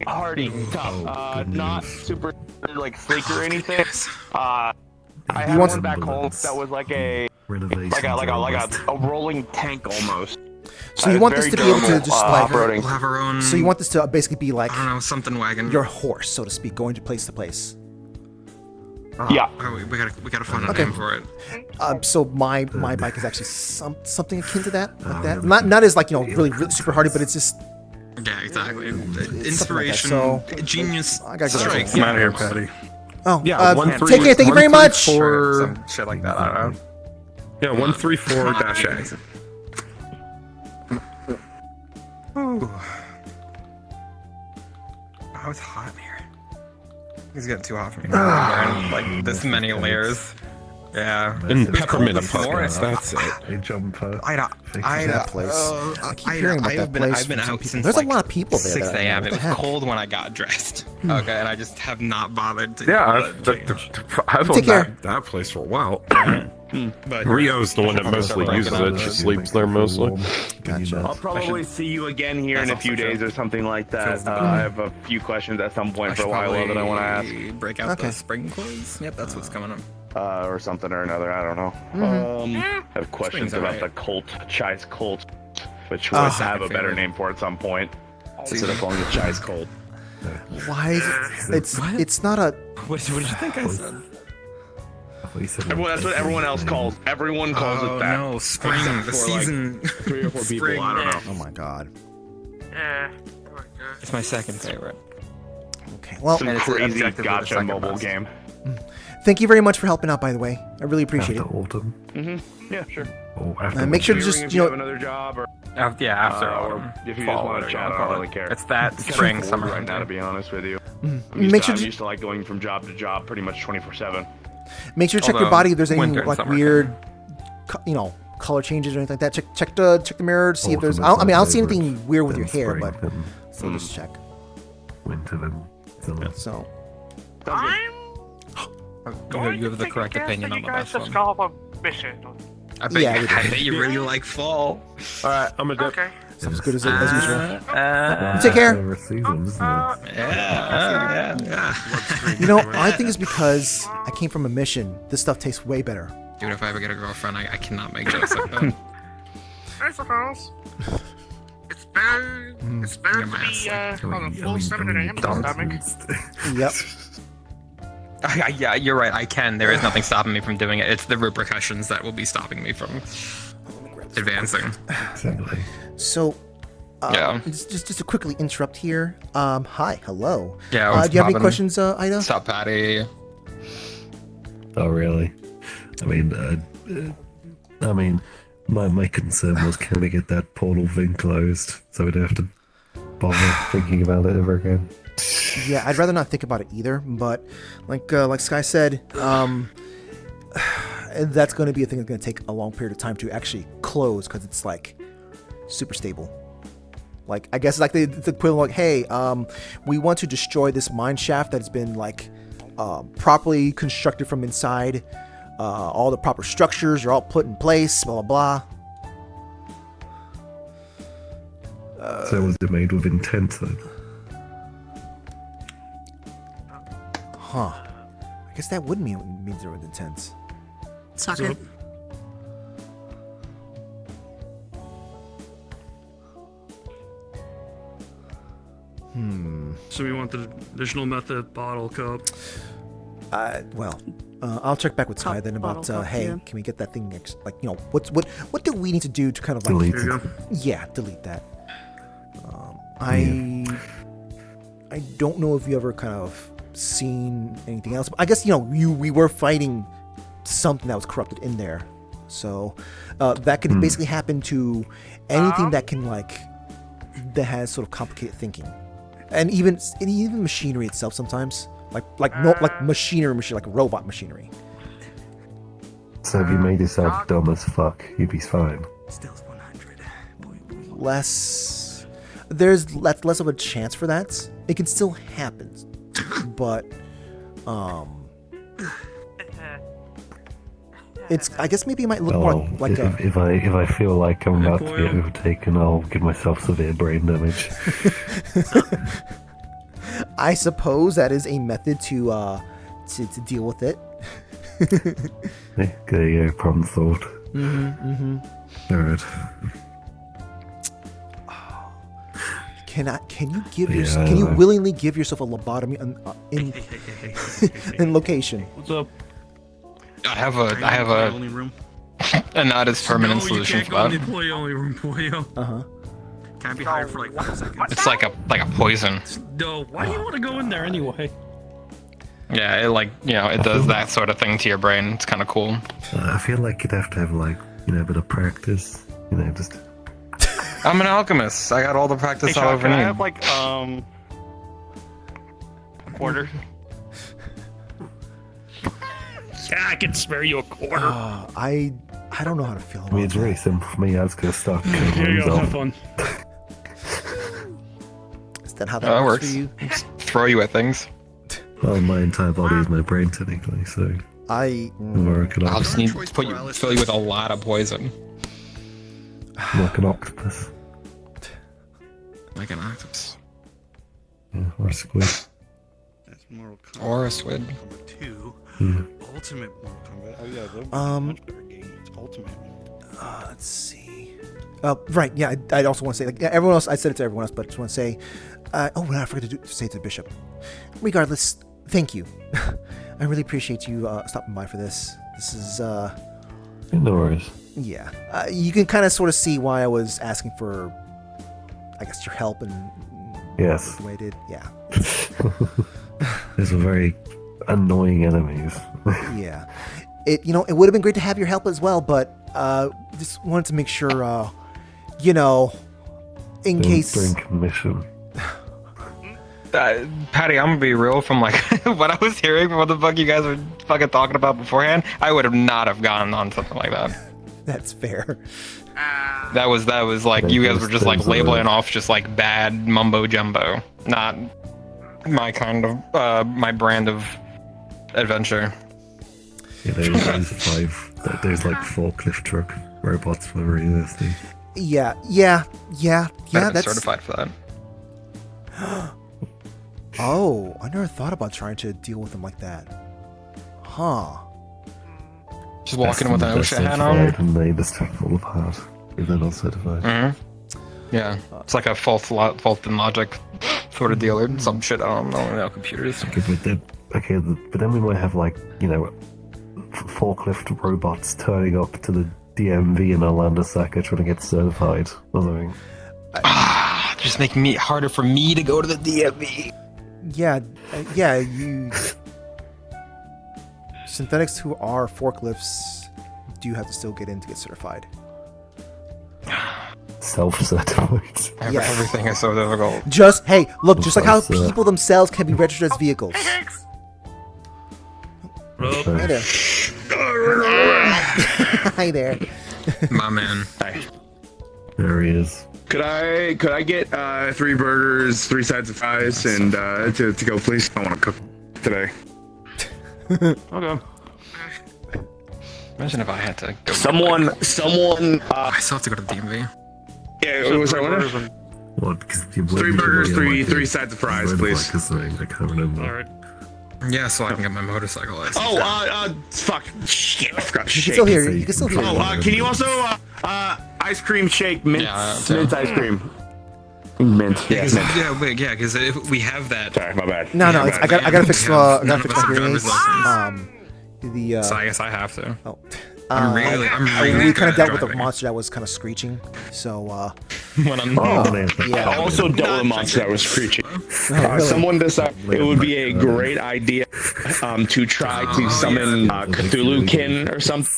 S16: Hardy, tough. Not super like sleek or anything. I had
S3: want
S16: one back home that was like a rolling tank almost.
S3: So you want this to be able to just like
S17: We'll have our own.
S3: So you want this to basically be like
S17: I don't know, something wagon.
S3: your horse, so to speak, going to place.
S16: Yeah.
S17: Oh, we gotta find a name for it.
S3: So my bike is actually something akin to that, like that. Not as like really super hardy, but it's just.
S17: Yeah, exactly. Inspiration,
S3: like that. So,
S17: genius.
S3: I gotta go.
S17: Strike.
S8: I'm out of here, Patty.
S3: Oh
S1: yeah.
S3: Take care. Thank you very much.
S17: Some shit like that. I don't know.
S1: Yeah, 134-A.
S17: Ooh. Oh, it's hot in here. It's getting too hot for me. I'm wearing like this many layers. Yeah.
S1: And peppermint
S17: before.
S1: that's it.
S19: A jumper.
S3: That place. I keep hearing about that place.
S17: I've been
S3: from some
S17: out
S3: people.
S17: since
S3: There's
S17: like
S3: a lot of people there.
S17: 6 a.m. It
S3: What
S17: was
S3: the heck?
S17: cold when I got dressed. Okay, and I just have not bothered to.
S1: I've
S3: Take care.
S1: that place for a while.
S17: But
S1: Rio's the one that mostly uses it. She sleeps there mostly.
S3: Gotcha.
S16: I'll probably see you again here in a few days or something like that. I have a few questions at some point for a while that I want to ask.
S17: Break out the spring clothes. Yep, that's what's coming up.
S16: Or something or another. I don't know. I have questions about the cult, Chai's cult, which would have a better name for at some point. Instead of calling it Chai's cult.
S3: Why? It's not a.
S17: What did you think I said?
S16: That's what everyone else calls. Everyone calls it that.
S17: No, spring, the season.
S16: Like 3 or 4 people.
S17: Spring.
S16: I don't know.
S3: Oh my god.
S17: It's my second favorite.
S3: Okay. Well,
S16: Some crazy gotcha mobile game.
S3: thank you very much for helping out. By the way, I really appreciate it.
S19: Autumn.
S16: Yeah, sure.
S3: Make sure to just
S16: If you have another job or
S12: After
S16: or if you just want to chat, I don't really care.
S12: It's that
S16: I'm
S12: spring,
S16: bored
S12: summer
S16: right now, to be honest with you.
S3: Make sure
S16: I'm
S3: to-
S16: used to like going from job to job pretty much 24/7.
S3: Make sure to check your
S12: Although,
S3: body if there's any
S12: winter and
S3: like
S12: summer.
S3: weird, color changes or anything like that. Check the mirror to see if there's. I don't see anything weird with your hair, but still just check.
S19: Winter then summer.
S3: So.
S17: You have the correct opinion on the best one.
S10: Stop a mission.
S17: I bet,
S3: Yeah,
S17: you,
S3: we
S17: I
S3: do.
S17: bet you really like fall.
S1: Alright, I'm a dip.
S10: Okay.
S3: Sounds good as usual.
S19: It's
S3: Take care.
S19: Favorite season, isn't it?
S17: Yeah.
S3: I think it's because I came from a mission. This stuff tastes way better.
S17: Dude, if I ever get a girlfriend, I cannot make jokes like that.
S10: I suppose. It's better. It's better to be on a full stomach than an empty stomach.
S3: Yep.
S17: Yeah, you're right. I can. There is nothing stopping me from doing it. It's the repercussions that will be stopping me from advancing.
S19: Exactly.
S3: So.
S17: Yeah.
S3: Just to quickly interrupt here. Hi. Hello.
S17: Yeah.
S3: Do you have any questions, Ida?
S17: Stop, Patty.
S19: Oh, really? I mean, my concern was can we get that portal thing closed so we don't have to bother thinking about it ever again.
S3: Yeah, I'd rather not think about it either. But like Sky said, that's going to be a thing that's going to take a long period of time to actually close because it's like super stable. Like I guess like the equivalent, like, hey, we want to destroy this mine shaft that's been like properly constructed from inside. All the proper structures are all put in place. Blah blah blah.
S19: So was it made with intent then?
S3: Huh. I guess that would mean there was intent.
S20: Suck it.
S4: So we want the additional method bottle cup.
S3: Well, I'll check back with Sky then about
S20: bottle cup,
S3: hey,
S20: yeah.
S3: can we get that thing what do we need to do to kind of like
S19: Delete
S3: yeah, delete that. I don't know if you ever kind of seen anything else. I guess we were fighting something that was corrupted in there, so that can basically happen to anything that can that has sort of complicated thinking, and even machinery itself sometimes, like machinery, like robot machinery.
S19: So if you made yourself dumb as fuck, you'd be fine.
S3: There's less of a chance for that. It can still happen, but I guess maybe it might look more like
S19: if I feel like I'm about to get overtaken, I'll give myself severe brain damage.
S3: I suppose that is a method to deal with it.
S19: There you go, problem solved. Alright.
S3: Can you willingly give yourself a lobotomy in location?
S17: What's up? I have a and that is permanent solution for that.
S6: Employee only room, Polio.
S7: Can I be hired for like 5 seconds?
S17: It's like a poison.
S6: No, why do you want to go in there anyway?
S17: Yeah, it does that sort of thing to your brain. It's kind of cool.
S19: I feel like you'd have to have a bit of practice. Just.
S17: I'm an alchemist. I got all the practice I'll ever
S12: Can I
S17: need.
S12: have like a quarter?
S6: Yeah, I can spare you a quarter.
S3: I don't know how to feel about
S19: It's really simple for me. I was gonna start.
S6: Here you go. Have fun.
S3: Is that how that works for you?
S17: Just throw you at things.
S19: Well, my entire body is my brain technically, so
S17: I'll just need to fill you with a lot of poison.
S19: Like an octopus.
S17: Like an octopus.
S19: Yeah, or a squid.
S7: That's Mortal Kombat.
S17: Or a squid.
S7: 2.
S19: Yeah.
S7: Ultimate Mortal Kombat. Oh yeah, that'd be a much better game. It's Ultimate.
S3: Let's see. Right, yeah, I also want to say, everyone else, I said it to everyone else, but I just want to say, I forgot to say it to the Bishop. Regardless, thank you. I really appreciate you stopping by for this. This is,
S19: No worries.
S3: Yeah. You can kind of sort of see why I was asking for, I guess, your help and
S19: Yes.
S3: the way I did. Yeah.
S19: These are very annoying enemies.
S3: Yeah. It would have been great to have your help as well, but just wanted to make sure, in case.
S19: During commission.
S17: Patty, I'm gonna be real. From what I was hearing from what the fuck you guys were fucking talking about beforehand, I would have not have gone on something like that.
S3: That's fair.
S17: That was like you guys were just like labeling off just like bad mumbo jumbo, not my kind of my brand of adventure.
S19: Yeah, there's like forklift truck robots for university.
S3: Yeah. That's
S17: certified for that.
S3: Oh, I never thought about trying to deal with them like that. Huh.
S17: Just walking in with an OSHA hat on.
S19: And they just fall apart if they're not certified.
S17: Mm-hmm. Yeah, it's like a fault in logic sort of deal or some shit. I don't know computers.
S19: Okay, but then we might have forklift robots turning up to the DMV in Orlando Sacco trying to get certified or something.
S17: Just making it harder for me to go to the DMV.
S3: Yeah, you synthetics who are forklifts do have to still get in to get certified.
S19: Self-certified.
S17: Everything is so difficult.
S3: Just like how people themselves can be registered as vehicles. Hey there. Hi there.
S17: My man.
S19: Hi. There he is.
S8: Could I get 3 burgers, 3 sides of fries, and to go, please? I want to cook today.
S12: Okay.
S17: Imagine if I had to go.
S8: Someone.
S17: I still have to go to the DMV.
S8: Yeah, what was that one?
S19: What?
S8: 3 burgers, 3 sides of fries, please.
S19: I can't remember.
S6: All right.
S17: Yeah, so I can get my motorcycle license.
S8: Oh, fuck. Shit, I forgot shake.
S3: You can still hear.
S8: Can you also ice cream shake mint ice cream? Mint.
S17: Because we have that.
S8: Sorry, my bad.
S3: No, I gotta fix my hearing aids.
S17: So I guess I have to.
S3: Oh.
S17: I'm really
S3: we
S17: good
S3: kind of
S17: at
S3: dealt with a
S17: driving.
S3: monster that was kind of screeching, so
S17: when I'm.
S16: I also dealt with a monster that was screeching. Someone decided it would be a great idea to try to summon Cthulhu-kin or something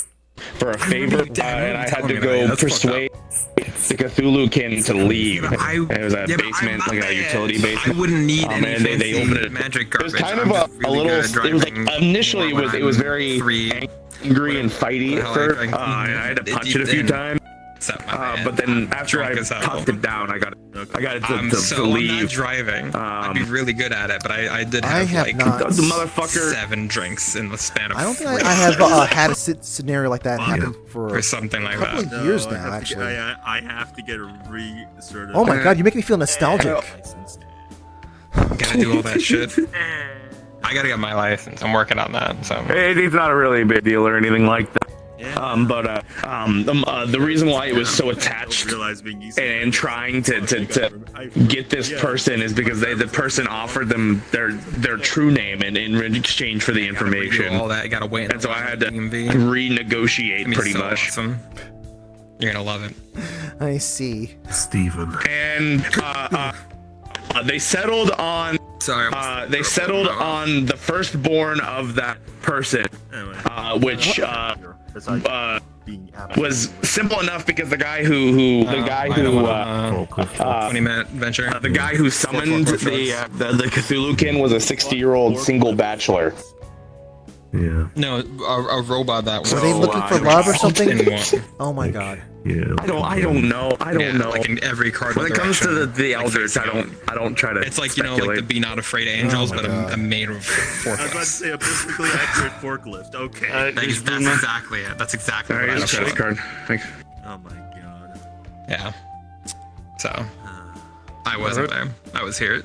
S16: for a favor, and I had to go persuade the Cthulhu-kin to leave. And it was a basement, like a utility basement.
S17: I wouldn't need
S16: and
S17: any
S16: they opened it.
S17: magic
S16: It was
S17: garbage.
S16: kind of a little. It was like initially it was very angry and fighty at first. And I had to punch it a few times. But then after I talked it down, I got it to leave.
S17: I'm not driving. I'd be really good at it, but I did
S3: I
S17: have
S3: have
S17: like
S3: not.
S16: The motherfucker
S17: 7 drinks in the span of.
S3: I don't think I have had a scenario like that happen for
S17: something like
S3: a couple
S17: that.
S3: of years now, actually.
S11: I have to get re-certified.
S3: Oh my god, you make me feel nostalgic.
S17: Gotta do all that shit. I gotta get my license. I'm working on that. So
S16: it's not a really big deal or anything like that. The reason why it was so attached and trying to get this person is because the person offered them their true name in exchange for the information.
S17: All that, you gotta wait.
S16: And so I had to renegotiate pretty much.
S17: Awesome. You're gonna love it.
S3: I see.
S19: Steven.
S16: And they settled on. They settled on the firstborn of that person, which was simple enough because the guy who
S17: 20-minute venture.
S16: The guy who summoned the Cthulhu-kin was a 60-year-old single bachelor.
S19: Yeah.
S17: No, a robot that was.
S3: Were they looking for love or something? Oh my god.
S19: Yeah.
S16: I don't know. I don't know.
S17: Like in every card.
S16: When it comes to the elders, I don't try to.
S17: It's like
S16: speculate.
S17: like the Be Not Afraid Angels, but I'm made of
S11: I was about to
S17: forklifts.
S11: say a perfectly accurate forklift. Okay.
S17: That's exactly it. That's exactly what I
S16: Here's a credit card. Thanks.
S11: Oh my god.
S17: Yeah. So I wasn't there. I was here.
S16: You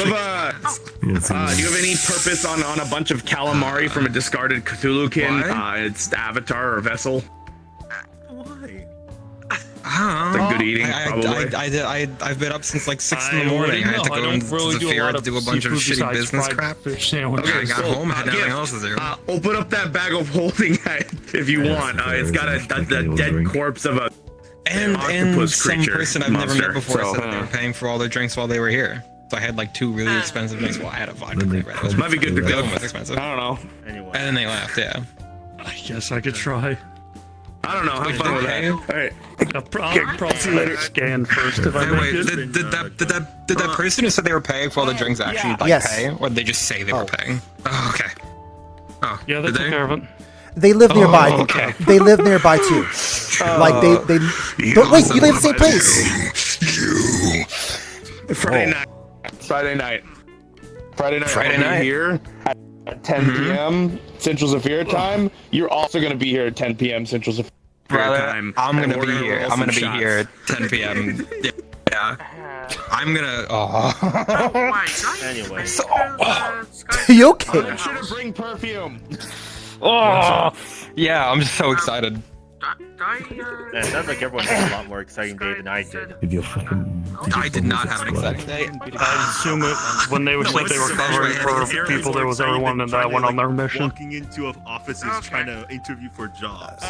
S16: have do you have any purpose on a bunch of calamari from a discarded Cthulhu-kin? It's avatar or vessel.
S17: I
S16: good eating, probably.
S17: I've been up since like 6 in the morning. I had to go into the fair to do a bunch of shitty business crap. Okay, I got home, had nothing else to do.
S16: Open up that bag of holding if you want. It's got a dead corpse of a
S17: and some
S16: creature
S17: person I've never met before
S16: so,
S17: said that they were paying for all their drinks while they were here. So I had like 2 really expensive drinks. Well, I had a vodka flavor. It
S16: might be good to
S17: the
S16: go.
S17: other one was expensive.
S16: I don't know.
S11: Anyway.
S17: And then they left. Yeah.
S12: I guess I could try.
S16: I don't know. Have fun with that. All right.
S12: I'll probably scan first if I make it.
S17: Did that person who said they were paying for all the drinks actually pay, or did they just say they were paying? Oh, okay. Oh,
S12: yeah, they took care of it.
S3: They live nearby.
S17: Okay.
S3: They live nearby too. Like they don't wait. You live in the same place.
S16: Friday night. I'll be here at 10 p.m. Central Zephyr time. You're also going to be here at 10 p.m. Central Zephyr time.
S17: I'm
S16: and
S17: gonna
S16: we're
S17: be here.
S16: roll
S17: I'm gonna
S16: some
S17: be
S16: shots.
S17: here at 10 p.m. Yeah. I'm gonna.
S11: Anyway.
S3: You okay?
S16: You should have bring perfume.
S17: Oh, yeah. I'm just so excited.
S11: Yeah, it sounds like everyone had a lot more exciting day than I did.
S17: I did not have an exciting day.
S12: I assume it when they said they were covering for people, there was everyone that went on their mission.
S11: Walking into offices trying to interview for jobs.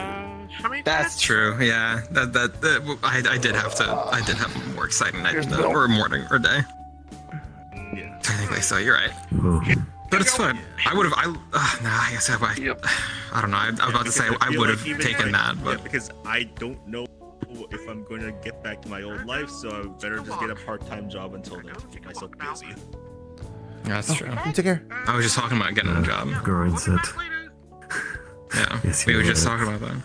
S17: That's true. Yeah. I did have a more exciting night than that, or morning or day.
S11: Yeah.
S17: Technically, so you're right. But it's fun. I would have. I guess I don't know. I was about to say I would have taken that, but
S11: because I don't know if I'm going to get back to my old life, so I better just get a part-time job until then to keep myself busy.
S17: That's true.
S3: You take care.
S17: I was just talking about getting a job.
S19: Grind set.
S17: Yeah,
S19: Yes,
S17: we were
S19: you're
S17: just
S19: right.
S17: talking about that.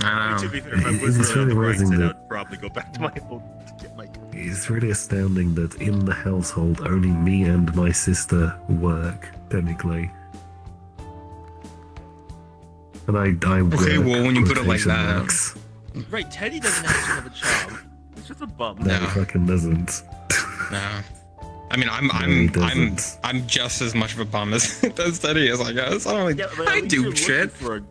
S17: I
S11: To
S17: don't
S11: be
S17: know.
S11: fair, if I was
S19: It's really
S11: really
S19: amazing that-
S11: I'd probably go back to my old to get my.
S19: It's really astounding that in the household only me and my sister work, technically. And I
S17: Okay,
S19: work,
S17: well, when you put it like
S19: quotation
S17: that.
S19: marks.
S11: Right, Teddy doesn't actually have a job. It's just a bum.
S19: No, he fucking doesn't.
S17: No. I mean,
S19: he doesn't.
S17: I'm just as much of a bum as Teddy is, I guess. I don't really.
S11: Yeah, but at
S17: I
S11: least
S17: do
S11: you're
S17: shit.
S11: looking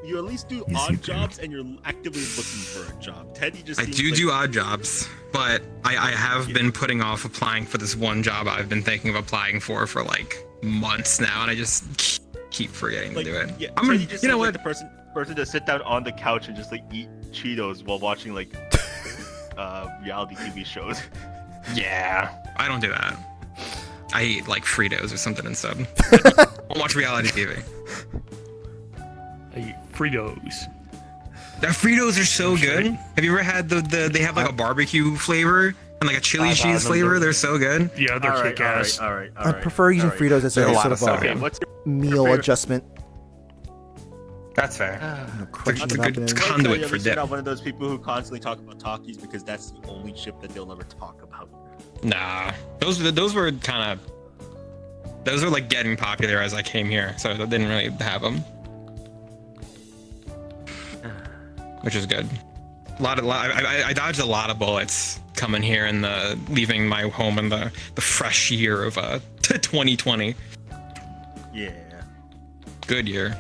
S11: you at least do
S19: Yes, you
S11: odd
S19: do.
S11: jobs, and you're actively looking for a job. Teddy just.
S17: I
S11: seems
S17: do
S11: like,
S17: do odd jobs, but I have been putting off applying for this one job I've been thinking of applying for like months now, and I just keep forgetting to do it.
S11: Yeah,
S17: I'm gonna,
S11: Teddy just
S17: you know
S11: seems
S17: what?
S11: like the person to sit down on the couch and just like eat Cheetos while watching like reality TV shows.
S17: Yeah, I don't do that. I eat like Fritos or something instead. I'll watch reality TV.
S12: I eat Fritos.
S17: The Fritos are so good. Have you ever had they have like a barbecue flavor and like a chili cheese flavor? They're so good.
S12: Yeah, they're kick ass.
S11: All right.
S3: I prefer using Fritos as a sort of a meal adjustment.
S17: That's fair.
S3: crunching
S17: It's a
S3: them up
S17: good
S3: in-
S17: conduit for
S11: You're
S17: dip.
S11: not one of those people who constantly talk about Takis because that's the only chip that they'll ever talk about.
S17: Nah, those were kind of those were like getting popular as I came here, so I didn't really have them, which is good. I dodged a lot of bullets coming here and leaving my home in the fresh year of 2020.
S11: Yeah.
S17: Good year.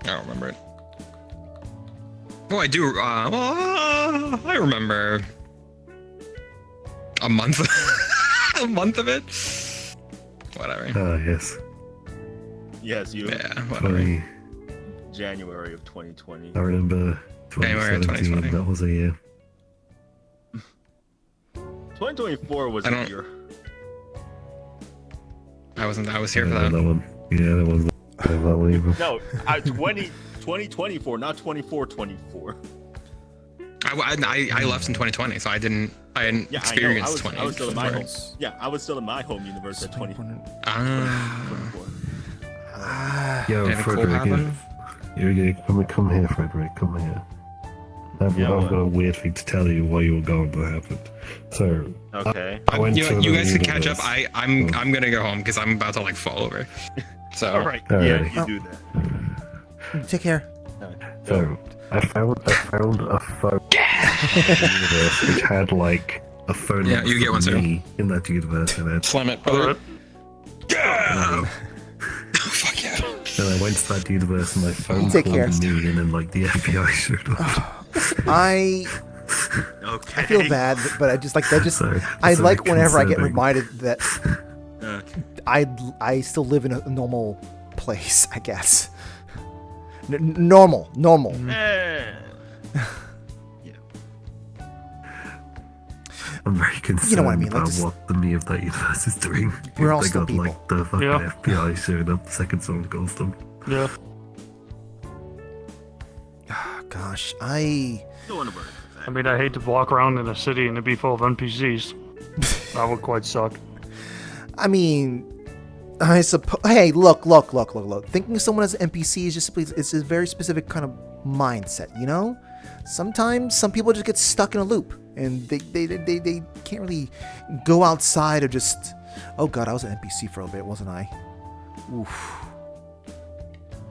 S17: I don't remember it. Oh, I do. I remember a month. A month of it. Whatever.
S19: Ah, yes.
S11: Yes, you.
S17: Yeah, whatever.
S11: January of 2020.
S19: I remember
S17: January
S19: 2017. That was a year.
S11: 2024 was a year.
S17: I was here for
S19: that
S17: that.
S19: one. Yeah, that was that one even.
S11: No, 2024, not 24.
S17: I left in 2020, so I didn't experience
S11: I was
S17: 20.
S11: I was still in my home. Yeah, I was still in my home universe at 20.
S19: Yo,
S17: Anything cool
S19: Frederick,
S17: happen?
S19: come here, Frederick, come here. I've got a weird thing to tell you while you were gone that happened. So,
S11: okay,
S19: I went to
S17: You
S19: the
S17: guys can catch up.
S19: universe.
S17: I'm gonna go home because I'm about to like fall over. So.
S11: All right,
S19: Alrighty.
S11: yeah, you do that.
S3: Take care.
S19: So, I found a phone in the universe which had like a phone
S17: Yeah,
S19: number
S17: you get one,
S19: for
S17: sir.
S19: me in that universe in it.
S17: Slam it, brother.
S19: Yeah!
S17: Fuck yeah.
S19: And I went to that universe and my phone
S3: Take
S19: called
S3: care.
S19: me and then like the FBI showed up.
S3: I feel bad, but I just like that. I
S19: so
S3: like whenever I get
S19: concerning.
S3: reminded that I still live in a normal place. I guess normal.
S19: I'm very concerned
S3: You know what I mean, like
S19: about
S3: just-
S19: what the me of that universe is doing.
S3: We're
S19: If
S3: all
S19: they
S3: still
S19: got
S3: people.
S19: like the fucking
S12: Yeah.
S19: FBI showed up the second someone calls them.
S12: Yeah.
S3: Gosh,
S12: I mean, I hate to walk around in a city and it be full of NPCs. That would quite suck.
S3: I mean, I suppose. Hey, look. Thinking of someone as an NPC is just simply, it's a very specific kind of mindset, you know? Sometimes some people just get stuck in a loop and they can't really go outside of just, oh god, I was an NPC for a bit, wasn't I? Oof.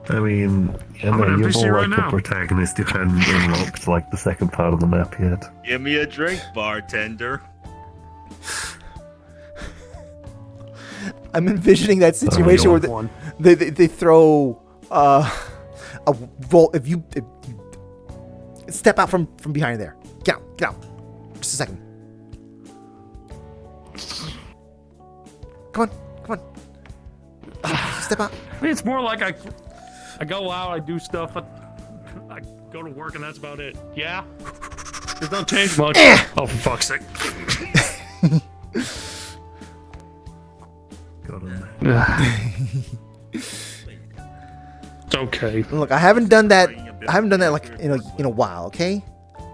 S19: I mean,
S12: I'm an
S19: you're
S12: NPC
S19: more
S12: right
S19: like
S12: now.
S19: the protagonist. You haven't unlocked like the second part of the map yet.
S11: Give me a drink, bartender.
S3: I'm envisioning that situation where they throw a roll. If you step out from behind there, get out. Just a second. Come on. Step out.
S12: I mean, it's more like I go out, I do stuff, I go to work, and that's about it. Yeah? It don't change much. Oh, for fuck's sake. It's okay.
S3: Look, I haven't done that. Like in a while. Okay.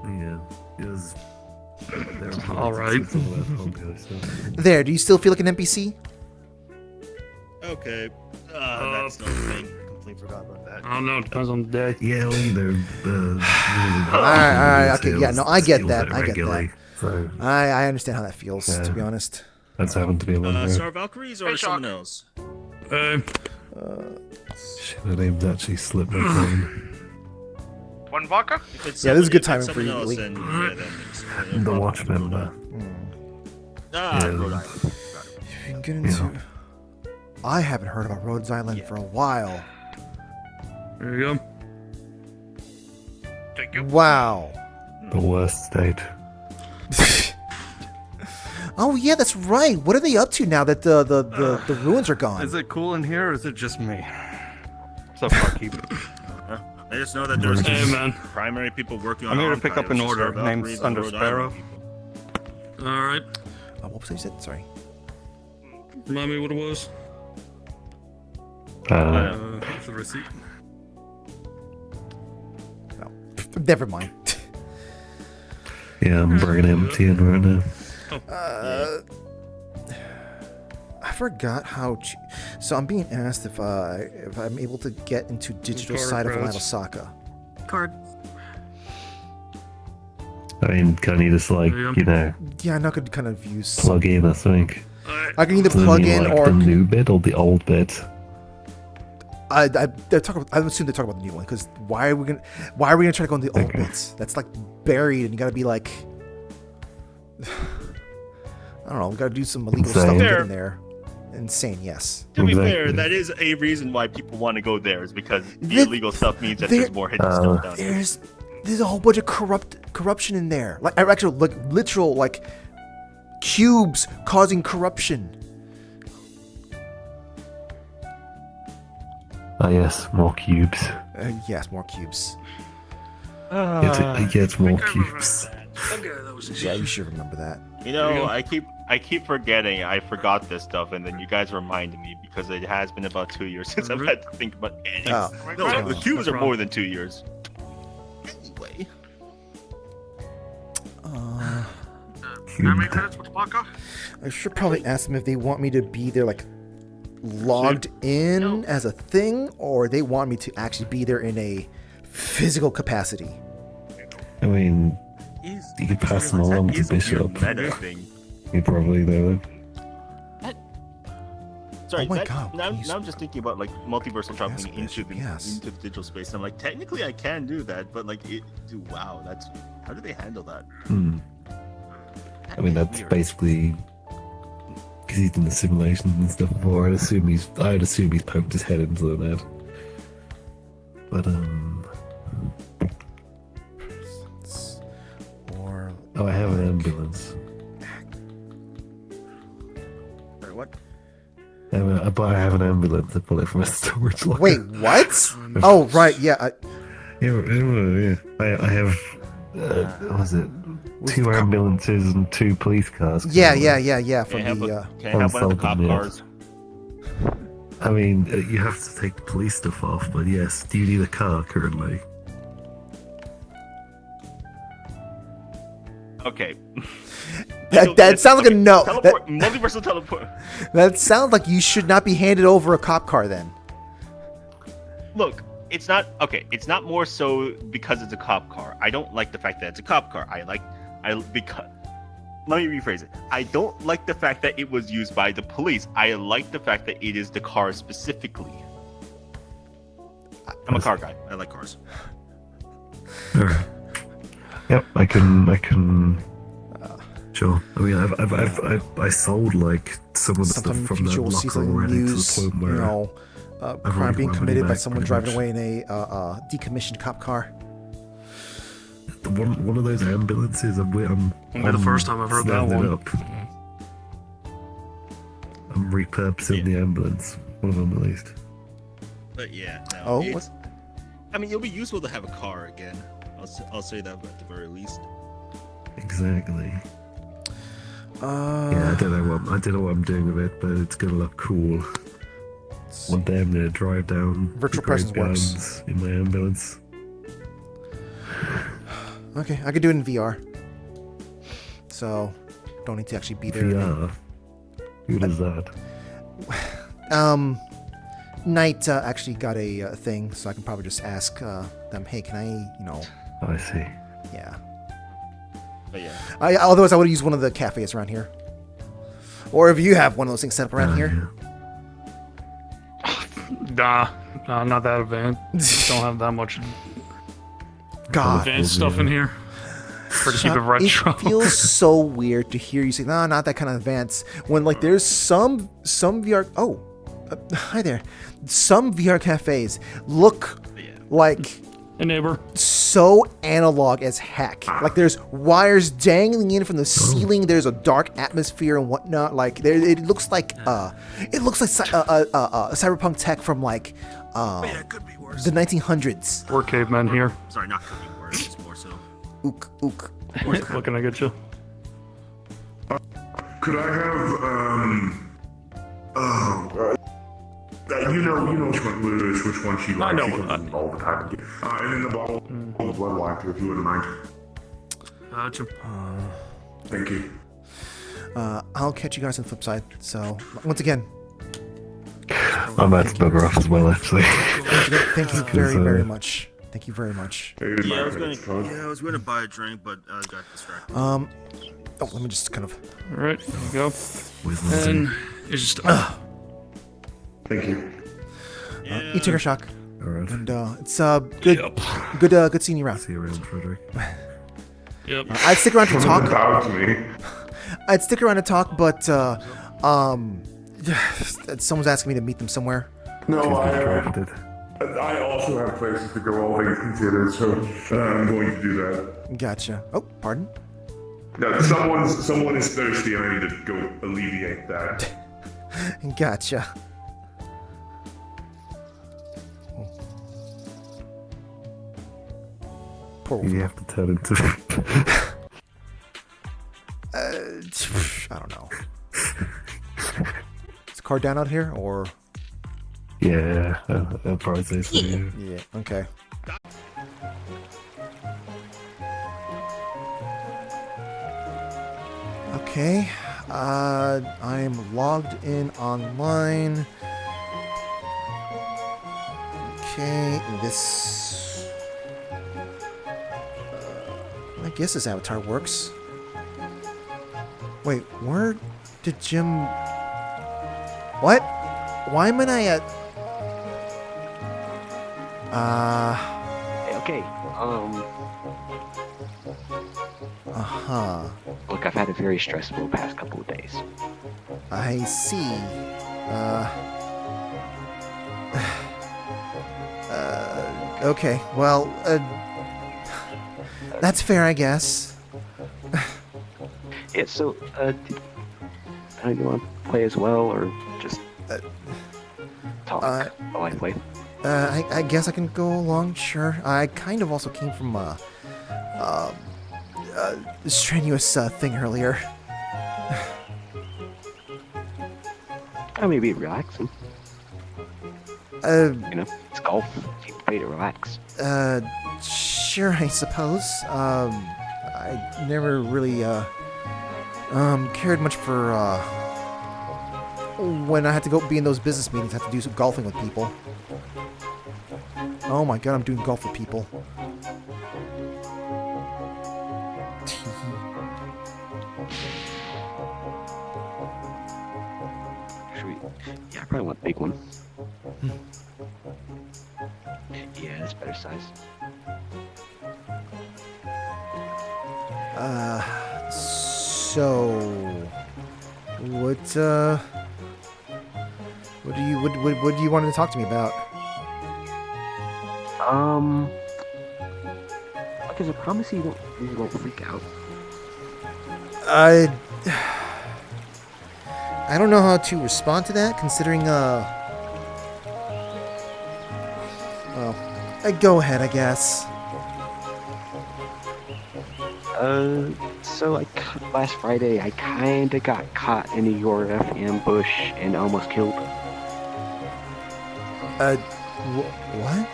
S19: Yeah. Yes.
S12: All right.
S3: There. Do you still feel like an NPC?
S11: Okay. That's no thing. Completely forgot about that.
S12: I don't know. It depends on the day.
S19: Yeah, well, you know.
S3: All right. Okay. Yeah. No, I get
S19: steals
S3: that.
S19: it
S3: I get that.
S19: regularly, So
S3: I understand how that feels.
S19: Yeah.
S3: To be honest.
S19: that's happened to be a long
S11: So
S19: ago.
S11: are Valkyries or someone else?
S19: Shit, that name's actually slipped my brain.
S10: One vodka?
S3: Yeah, this is good timing for you,
S11: else,
S3: Lee.
S11: then, yeah, that makes
S19: The watch member.
S11: Ah,
S19: Yeah.
S11: Rhode Island.
S3: If you can get into. I haven't heard about Rhodes Island for a while.
S12: There you go.
S10: Thank you.
S3: Wow.
S19: The worst state.
S3: Oh yeah, that's right. What are they up to now that the ruins are gone?
S8: Is it cool in here or is it just me? What's up, barkeep?
S11: I just know that there's
S12: Hey, man.
S11: primary people working on
S17: I'm here to
S11: archives,
S17: pick up an
S11: just
S17: order.
S11: start
S17: Name's
S11: upgrades in
S17: under
S11: Rhode
S17: Sparrow.
S11: Island.
S12: All right.
S3: What was it you said? Sorry.
S12: Remind me what it was.
S2: Here's the receipt.
S3: Never mind.
S19: Yeah, I'm bringing empty in right now.
S3: I forgot how. So I'm being asked if I'm able to get into digital
S12: Card
S3: side of
S12: crowds.
S3: Osaka.
S5: Card.
S19: I mean, can you just like, you know,
S3: Yeah, I'm not gonna kind of use.
S19: plug in, I think.
S3: I can either
S19: Does it
S3: plug
S19: mean,
S3: in
S19: like,
S3: or.
S19: the new bit or the old bit?
S3: They're talking. I'm assuming they're talking about the new one because why are we gonna try to go into the old bits? That's like buried, and you gotta be like, I don't know. We gotta do some illegal stuff to get in there. Insane, yes.
S11: To be fair, that is a reason why people want to go there, is because the illegal stuff means that there's more hidden stuff down there.
S3: There's a whole bunch of corruption in there. Like actually, like literal like cubes causing corruption.
S19: Ah, yes, more cubes.
S3: Yes, more cubes.
S19: It gets more cubes.
S3: Yeah, you should remember that.
S11: You know, I keep forgetting I forgot this stuff, and then you guys reminded me because it has been about 2 years since I've had to think about anything.
S3: Oh.
S11: No, the cubes are more than 2 years. Anyway.
S10: How many minutes with the podcast?
S3: I should probably ask them if they want me to be there, like logged in as a thing, or they want me to actually be there in a physical capacity.
S19: I mean, you could pass them along to Bishop. You'd probably know.
S11: Sorry,
S3: Oh my God,
S11: now I'm just thinking about like multiversal traveling into the digital space. I'm like, technically I can do that, but like, wow, that's how do they handle that?
S19: I mean, that's basically because he's done the simulations and stuff before. I'd assume he's poked his head into the net. But
S3: Or
S19: oh, I have an ambulance.
S11: Sorry, what?
S19: I have an ambulance. I pull it from a storage locker.
S3: Wait, what? Oh, right, yeah.
S19: Yeah. I have. What was it? 2 ambulances and 2 police cars.
S3: Yeah. From
S11: Can
S3: the
S11: I have one of the cop cars?
S19: I mean, you have to take the police stuff off, but yes, do you need a car currently?
S11: Okay.
S3: That sounds like a no.
S11: Multiversal teleport.
S3: That sounds like you should not be handed over a cop car then.
S11: Look, it's not okay. It's not more so because it's a cop car. I don't like the fact that it's a cop car. Because let me rephrase it. I don't like the fact that it was used by the police. I like the fact that it is the car specifically. I'm a car guy. I like cars.
S19: Yep, I can. Sure. I mean, I sold like some of the stuff
S3: Sometime in the
S19: from
S3: future
S19: that
S3: we'll see
S19: locker
S3: some
S19: already to
S3: news,
S19: the point where I've
S3: crime
S19: already
S3: being
S19: got my money
S3: committed by
S19: back,
S3: someone
S19: pretty
S3: driving
S19: much.
S3: away in a decommissioned cop car.
S19: One of those ambulances. I'm
S12: Only the first time I've heard that
S19: snapping it
S12: one.
S19: up. I'm repurposing the ambulance. One of them at least.
S11: But yeah, no.
S3: Oh,
S11: it's, I mean, it'll be useful to have a car again. I'll say that at the very least.
S19: Exactly. Yeah, I don't know what I'm doing with it, but it's gonna look cool. One day I'm gonna drive down
S3: Virtual
S19: the Great
S3: presence works.
S19: Gardens in my ambulance.
S3: Okay, I could do it in VR. So, don't need to actually be there.
S19: VR? Who does that?
S3: Knight actually got a thing, so I can probably just ask them, hey, can I,
S19: I see.
S3: Yeah.
S11: But yeah.
S3: Otherwise, I would use one of the cafes around here. Or if you have one of those things set up around here.
S12: Nah, not that advanced. Don't have that much
S3: God.
S12: advanced stuff in here. For to keep it
S3: Chuck,
S12: retro.
S3: It feels so weird to hear you say, "No, not that kind of advanced." When like there's some VR. Oh, hi there. Some VR cafes look like
S12: a neighbor.
S3: So analog as heck. Like there's wires dangling in from the ceiling. There's a dark atmosphere and whatnot. Like there, it looks like cyberpunk tech from like The 1900s.
S12: We're cavemen here.
S11: Sorry, not cooking wars. It's more so.
S3: Ook, ook.
S12: What can I get you?
S13: Could I have, you know which one she likes.
S12: I know.
S13: She comes all the time. And then the bottle of blood wine, too, if you wouldn't mind. Thank you.
S3: I'll catch you guys on the flip side. So, once again,
S19: I might bugger off as well, actually.
S3: thank you very, very much. Thank you very much.
S11: Yeah, I was gonna buy a drink, but I got distracted.
S3: Oh, let me just kind of.
S12: All right, there you go. And it's just.
S13: Thank you.
S3: You take a shock.
S19: All right.
S3: And it's good, good seeing you around.
S19: See you around, Frederick.
S12: Yep.
S3: I'd stick around to talk.
S13: Talk to me.
S3: I'd stick around to talk, but someone's asking me to meet them somewhere.
S13: No, I also have places to go, all things considered, so I'm going to do that.
S3: Gotcha. Oh, pardon?
S13: No, someone is thirsty, and I need to go alleviate that.
S3: Gotcha. Poor
S19: You have to turn into.
S3: I don't know. Is the car down out here, or?
S19: Yeah, I'll probably say so.
S3: Yeah. Okay. Okay. I'm logged in online. Okay, this. I guess this avatar works. Wait, where did Jim... What? Why am I at...
S22: Okay,
S3: Uh-huh.
S22: look, I've had a very stressful past couple of days.
S3: I see. Okay, well, that's fair, I guess.
S22: Yeah, so, do you want to play as well, or just talk while I play?
S3: I guess I can go along, sure. I kind of also came from a strenuous thing earlier.
S22: Oh, maybe relaxing. You know, it's golf. You play to relax.
S3: Sure, I suppose. I never really, cared much for, when I had to go be in those business meetings, I had to do some golfing with people. Oh my god, I'm doing golf with people.
S22: Yeah, I probably want a big one. Yeah, that's better size.
S3: So what do you want to talk to me about?
S22: Because I promise you won't freak out.
S3: I don't know how to respond to that, considering, well, go ahead, I guess.
S22: So last Friday, I kinda got caught in a URF ambush and almost killed.
S3: What?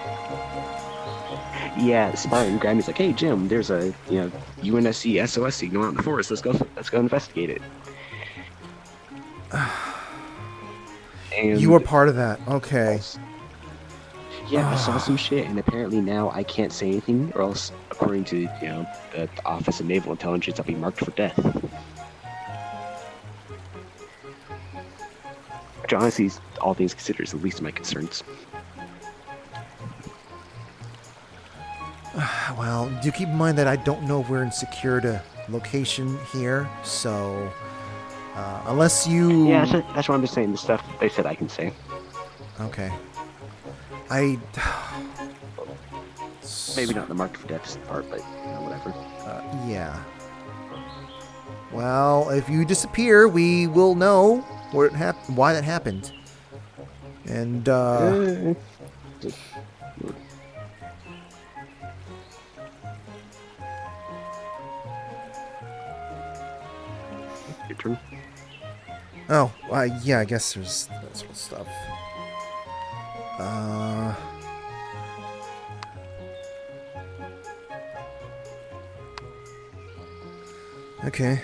S22: Yeah, Spartan grabbed me. He's like, "Hey, Jim, there's a UNSC SOS signal out in the forest. Let's go investigate it." And
S3: You were part of that. Okay.
S22: yeah, I saw some shit, and apparently now I can't say anything, or else, according to the Office of Naval Intelligence, I'll be marked for death. Which honestly, all things considered, is the least of my concerns.
S3: Well, do keep in mind that I don't know if we're in secured location here, so unless you...
S22: Yeah, that's what I'm just saying. The stuff they said I can say.
S3: Okay.
S22: Maybe not the marked for death part, but whatever.
S3: Yeah. Well, if you disappear, we will know why that happened. And
S22: Your turn.
S3: Oh, yeah, I guess there's that sort of stuff. Okay,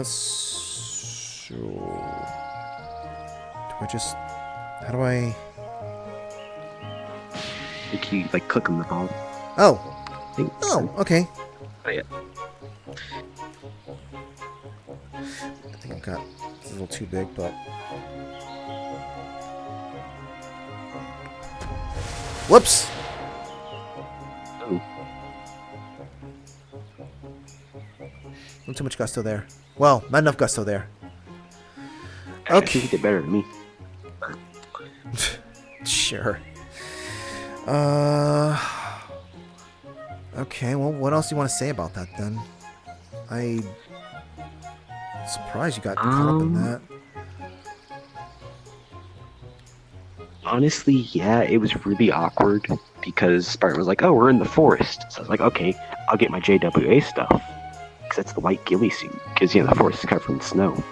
S3: so... Do I just... How do I...
S22: If you, like, click on the ball.
S3: Oh! Oh, okay.
S22: Oh, yeah.
S3: I think I've got... It's a little too big, but... Whoops!
S22: Oh.
S3: Not too much gusto there. Well, not enough gusto there.
S22: I think you did better than me.
S3: Sure. Okay, well, what else do you want to say about that, then? I'm surprised you got caught up in that.
S22: Honestly, yeah, it was really awkward because Spartan was like, "Oh, we're in the forest." So I was like, "Okay, I'll get my JWA stuff because that's the white ghillie suit because the forest is covered in snow."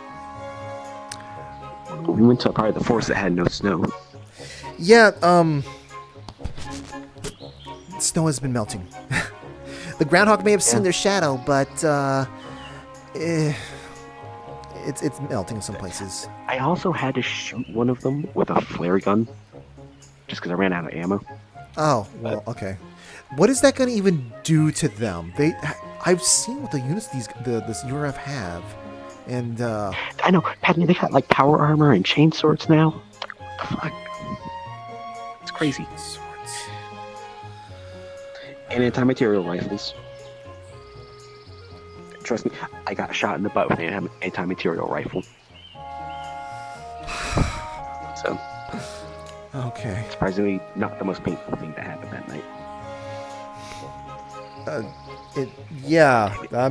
S22: We went to a part of the forest that had no snow.
S3: Yeah, snow has been melting. The groundhog may have seen their shadow, but it's melting in some places.
S22: I also had to shoot one of them with a flare gun just because I ran out of ammo.
S3: Oh, well, okay. What is that going to even do to them? I've seen what the units this URF have, and
S22: I know, Patty, they got like power armor and chain swords now. What the fuck? It's crazy.
S3: Swords.
S22: And anti-material rifles. Trust me, I got shot in the butt with an anti-material rifle. So,
S3: okay.
S22: Surprisingly, not the most painful thing that happened that night.
S3: Yeah. Oh,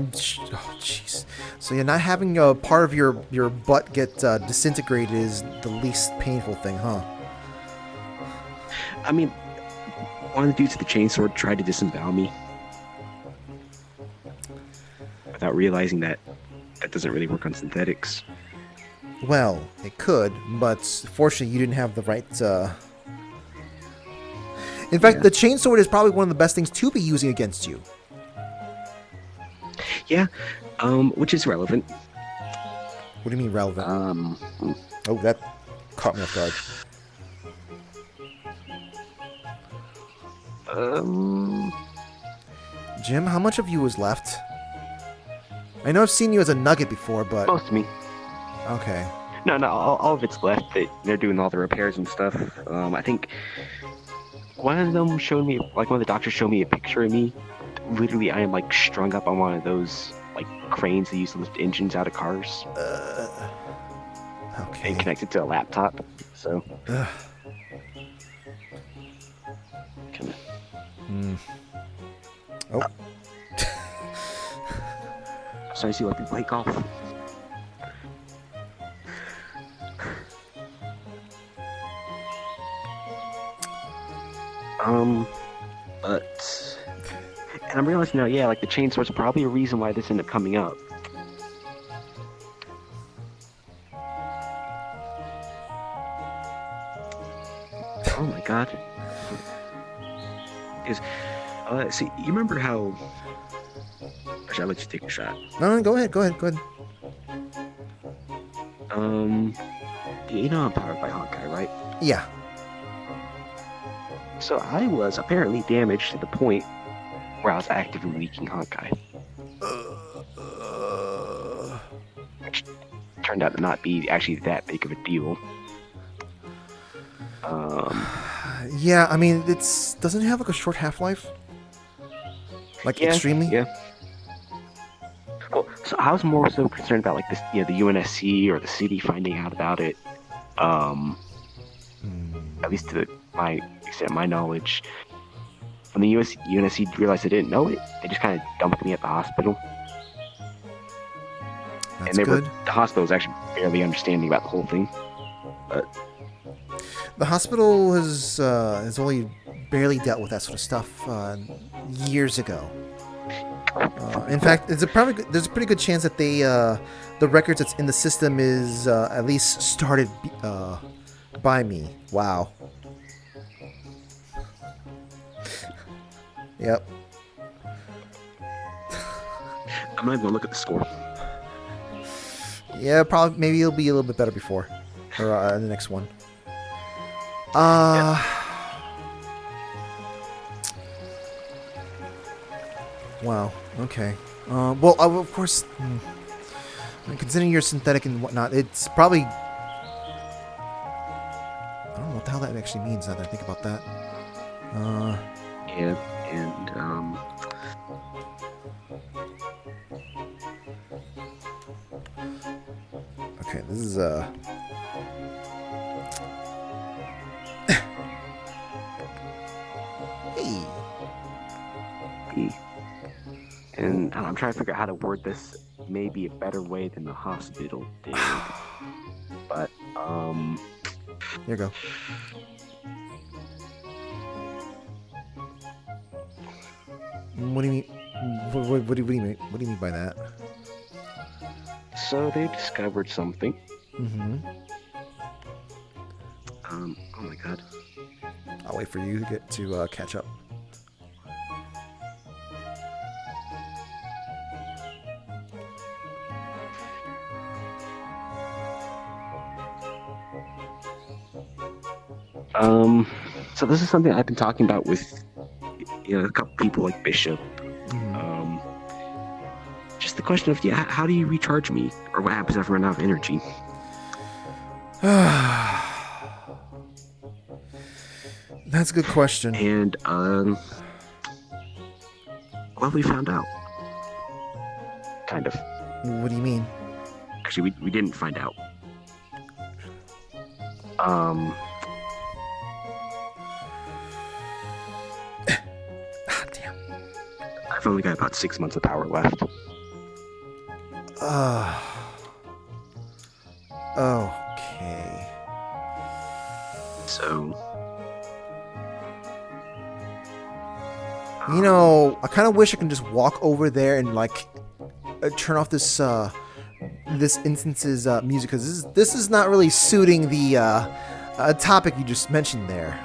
S3: jeez. So you're not having a part of your butt get disintegrated is the least painful thing, huh?
S22: I mean, one of the dudes with the chainsword tried to disembowel me without realizing that doesn't really work on synthetics.
S3: Well, it could, but fortunately you didn't have the right... In fact, the chainsword is probably one of the best things to be using against you.
S22: Yeah, which is relevant.
S3: What do you mean relevant? Oh, that caught me off guard. Jim, how much of you is left? I know I've seen you as a nugget before, but...
S22: Most of me.
S3: Okay.
S22: No, all of it's left. They're doing all the repairs and stuff. I think one of them showed me, like one of the doctors showed me a picture of me. Literally, I am like strung up on one of those like cranes that used to lift engines out of cars.
S3: Okay.
S22: And connected to a laptop. So.
S3: Oh.
S22: Sorry, so you like to play golf? But... And I'm realizing now, yeah, like the chainsword's probably a reason why this ended up coming up. Oh my god. See, you remember how... Actually, I'll let you take a shot.
S3: No, go ahead.
S22: You know I'm powered by Honkai, right?
S3: Yeah.
S22: So I was apparently damaged to the point where I was actively leaking Honkai. Which turned out to not be actually that big of a deal.
S3: Yeah, I mean, doesn't it have like a short half-life? Like, extremely?
S22: Yeah. Well, so I was more so concerned about like this, the UNSC or the city finding out about it. At least to my extent, my knowledge. When the UNSC realized they didn't know it, they just kind of dumped me at the hospital.
S3: That's
S22: and
S3: good.
S22: The hospital was actually barely understanding about the whole thing. But
S3: the hospital has only barely dealt with that sort of stuff years ago. In fact, there's a pretty good chance that the records that's in the system is at least started by me. Wow. Yep.
S22: I'm not even gonna look at the score.
S3: Yeah, probably. Maybe it'll be a little bit better before, or the next one. Wow. Okay. Well, of course. Considering you're synthetic and whatnot, it's probably. I don't know what the hell that actually means. Now that I think about that.
S22: Yeah, and
S3: Okay, this is Hey.
S22: And I'm trying to figure out how to word this maybe a better way than the hospital did. But
S3: Here you go. What do you mean? What do you mean? What do you mean by that?
S22: So they discovered something.
S3: Mm-hmm.
S22: Oh my god.
S3: I'll wait for you to get to catch up.
S22: So this is something I've been talking about with, a couple people like Bishop. Just the question of, how do you recharge me? Or what happens if I run out of energy?
S3: That's a good question.
S22: And, well, we found out. Kind of.
S3: What do you mean?
S22: Actually, we didn't find out.
S3: Damn.
S22: I've only got about 6 months of power left.
S3: Okay.
S22: So,
S3: I kind of wish I can just walk over there and turn off this this instance's music, because this is not really suiting the topic you just mentioned there.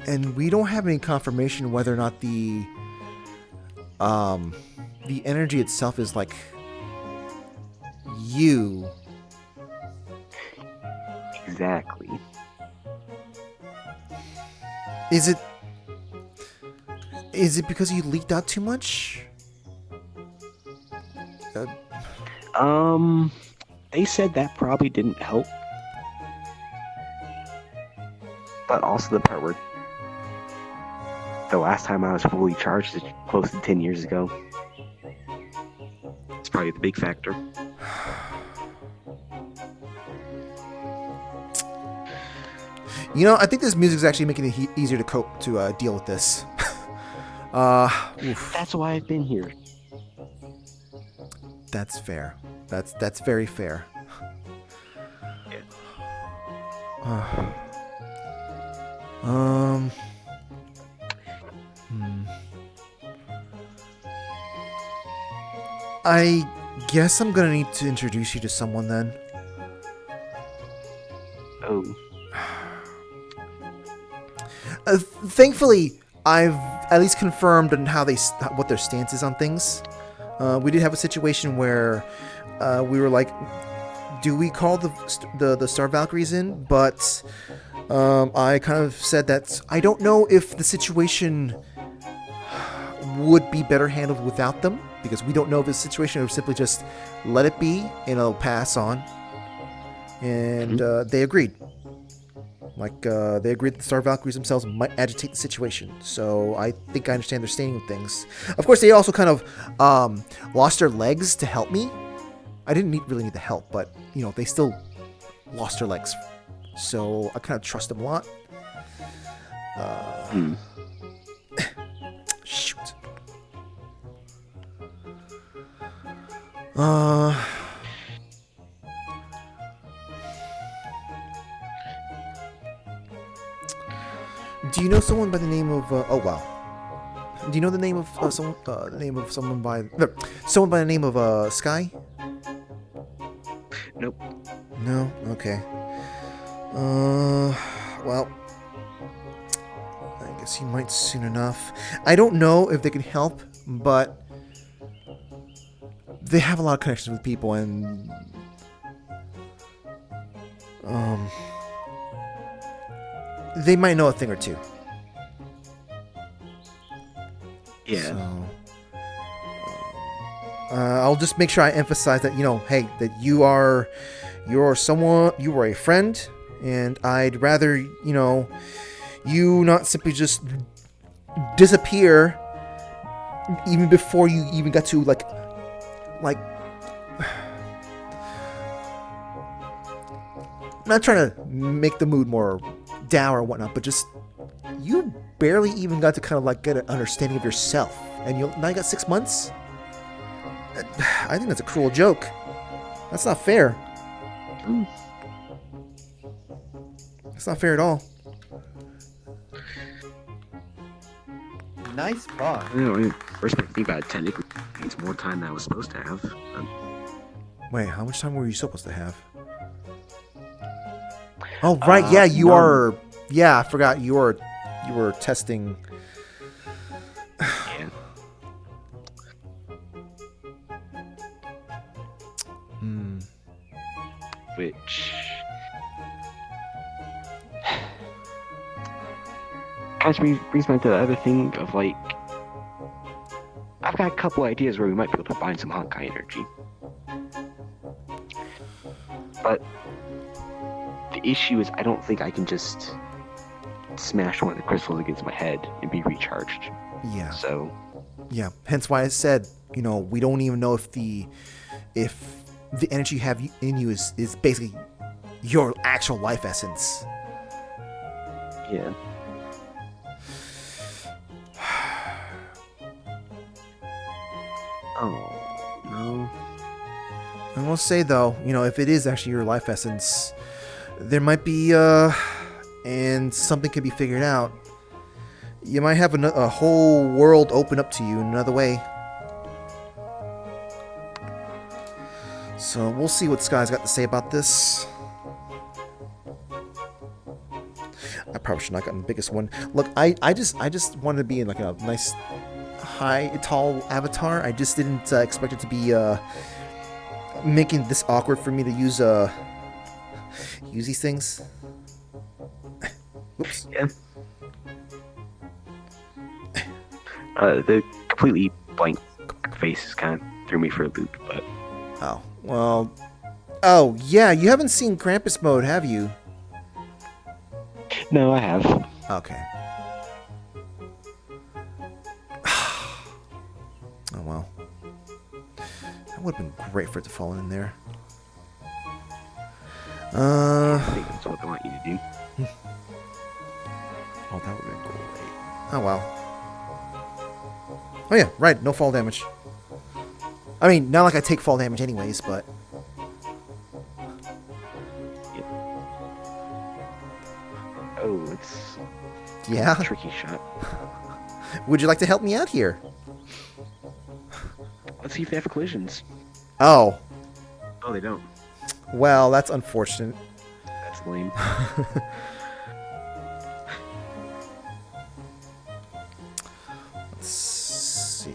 S3: And we don't have any confirmation whether or not the energy itself is like you.
S22: Exactly.
S3: Is it because you leaked out too much?
S22: They said that probably didn't help. But also the part where the last time I was fully charged is close to 10 years ago. It's probably the big factor.
S3: I think this music is actually making it easier to cope, to deal with this.
S22: That's why I've been here.
S3: That's fair. That's very fair. I guess I'm gonna need to introduce you to someone then.
S22: Oh.
S3: Thankfully, I've at least confirmed on what their stance is on things. We did have a situation where we were like, do we call the Star Valkyries in? But I kind of said that I don't know if the situation would be better handled without them, because we don't know if the situation would simply just let it be and it'll pass on. And they agreed. They agreed that the Star Valkyries themselves might agitate the situation. So I think I understand their standing with things. Of course, they also kind of lost their legs to help me. I didn't really need the help, but, they still lost their legs. So I kind of trust them a lot. Shoot. Do you know someone by the name of? Oh wow. Do you know the name of someone? Someone by the name of Sky?
S22: Nope.
S3: No. Okay. Well, I guess he might soon enough. I don't know if they can help, but they have a lot of connections with people, and they might know a thing or two.
S22: Yeah.
S3: So, I'll just make sure I emphasize that, hey, that you're someone, you are a friend, and I'd rather, you not simply just disappear even before you even got to, like, I'm not trying to make the mood more down or whatnot, but just, you barely even got to kind of like get an understanding of yourself, and now you got 6 months? I think that's a cruel joke. That's not fair. That's not fair at all.
S9: Nice bar.
S22: First I think about it, technically, it's more time than I was supposed to have.
S3: Wait, how much time were you supposed to have? Oh right, yeah, you are. Yeah, I forgot you were testing.
S22: Yeah. Which kind of brings me to the other thing of like, I've got a couple ideas where we might be able to find some Honkai energy, but the issue is I don't think I can just smash one of the crystals against my head and be recharged.
S3: Yeah.
S22: So.
S3: Yeah. Hence why I said, we don't even know if the energy you have in you is basically your actual life essence.
S22: Yeah. Oh no.
S3: I will say though, if it is actually your life essence, there might be and something could be figured out. You might have a whole world open up to you in another way. So we'll see what Sky's got to say about this. I probably should not have gotten the biggest one. Look, I just wanted to be in like a nice, tall avatar. I just didn't expect it to be making this awkward for me to use these things. Oops.
S22: Yeah. The completely blank face kind of threw me for a loop, but.
S3: Oh, well. Oh, yeah, you haven't seen Krampus mode, have you?
S22: No, I have.
S3: Okay. Oh, well. That would have been great for it to fall in there.
S22: I think that's what they want you to do.
S3: Oh, that would have been great. Oh, well. Oh, yeah, right, no fall damage. I mean, not like I take fall damage anyways, but...
S22: Yep. Oh, it's...
S3: Yeah?
S22: a tricky shot.
S3: Would you like to help me out here?
S22: Let's see if they have collisions.
S3: Oh.
S22: Oh, they don't.
S3: Well, that's unfortunate.
S22: That's lame.
S3: Let's see.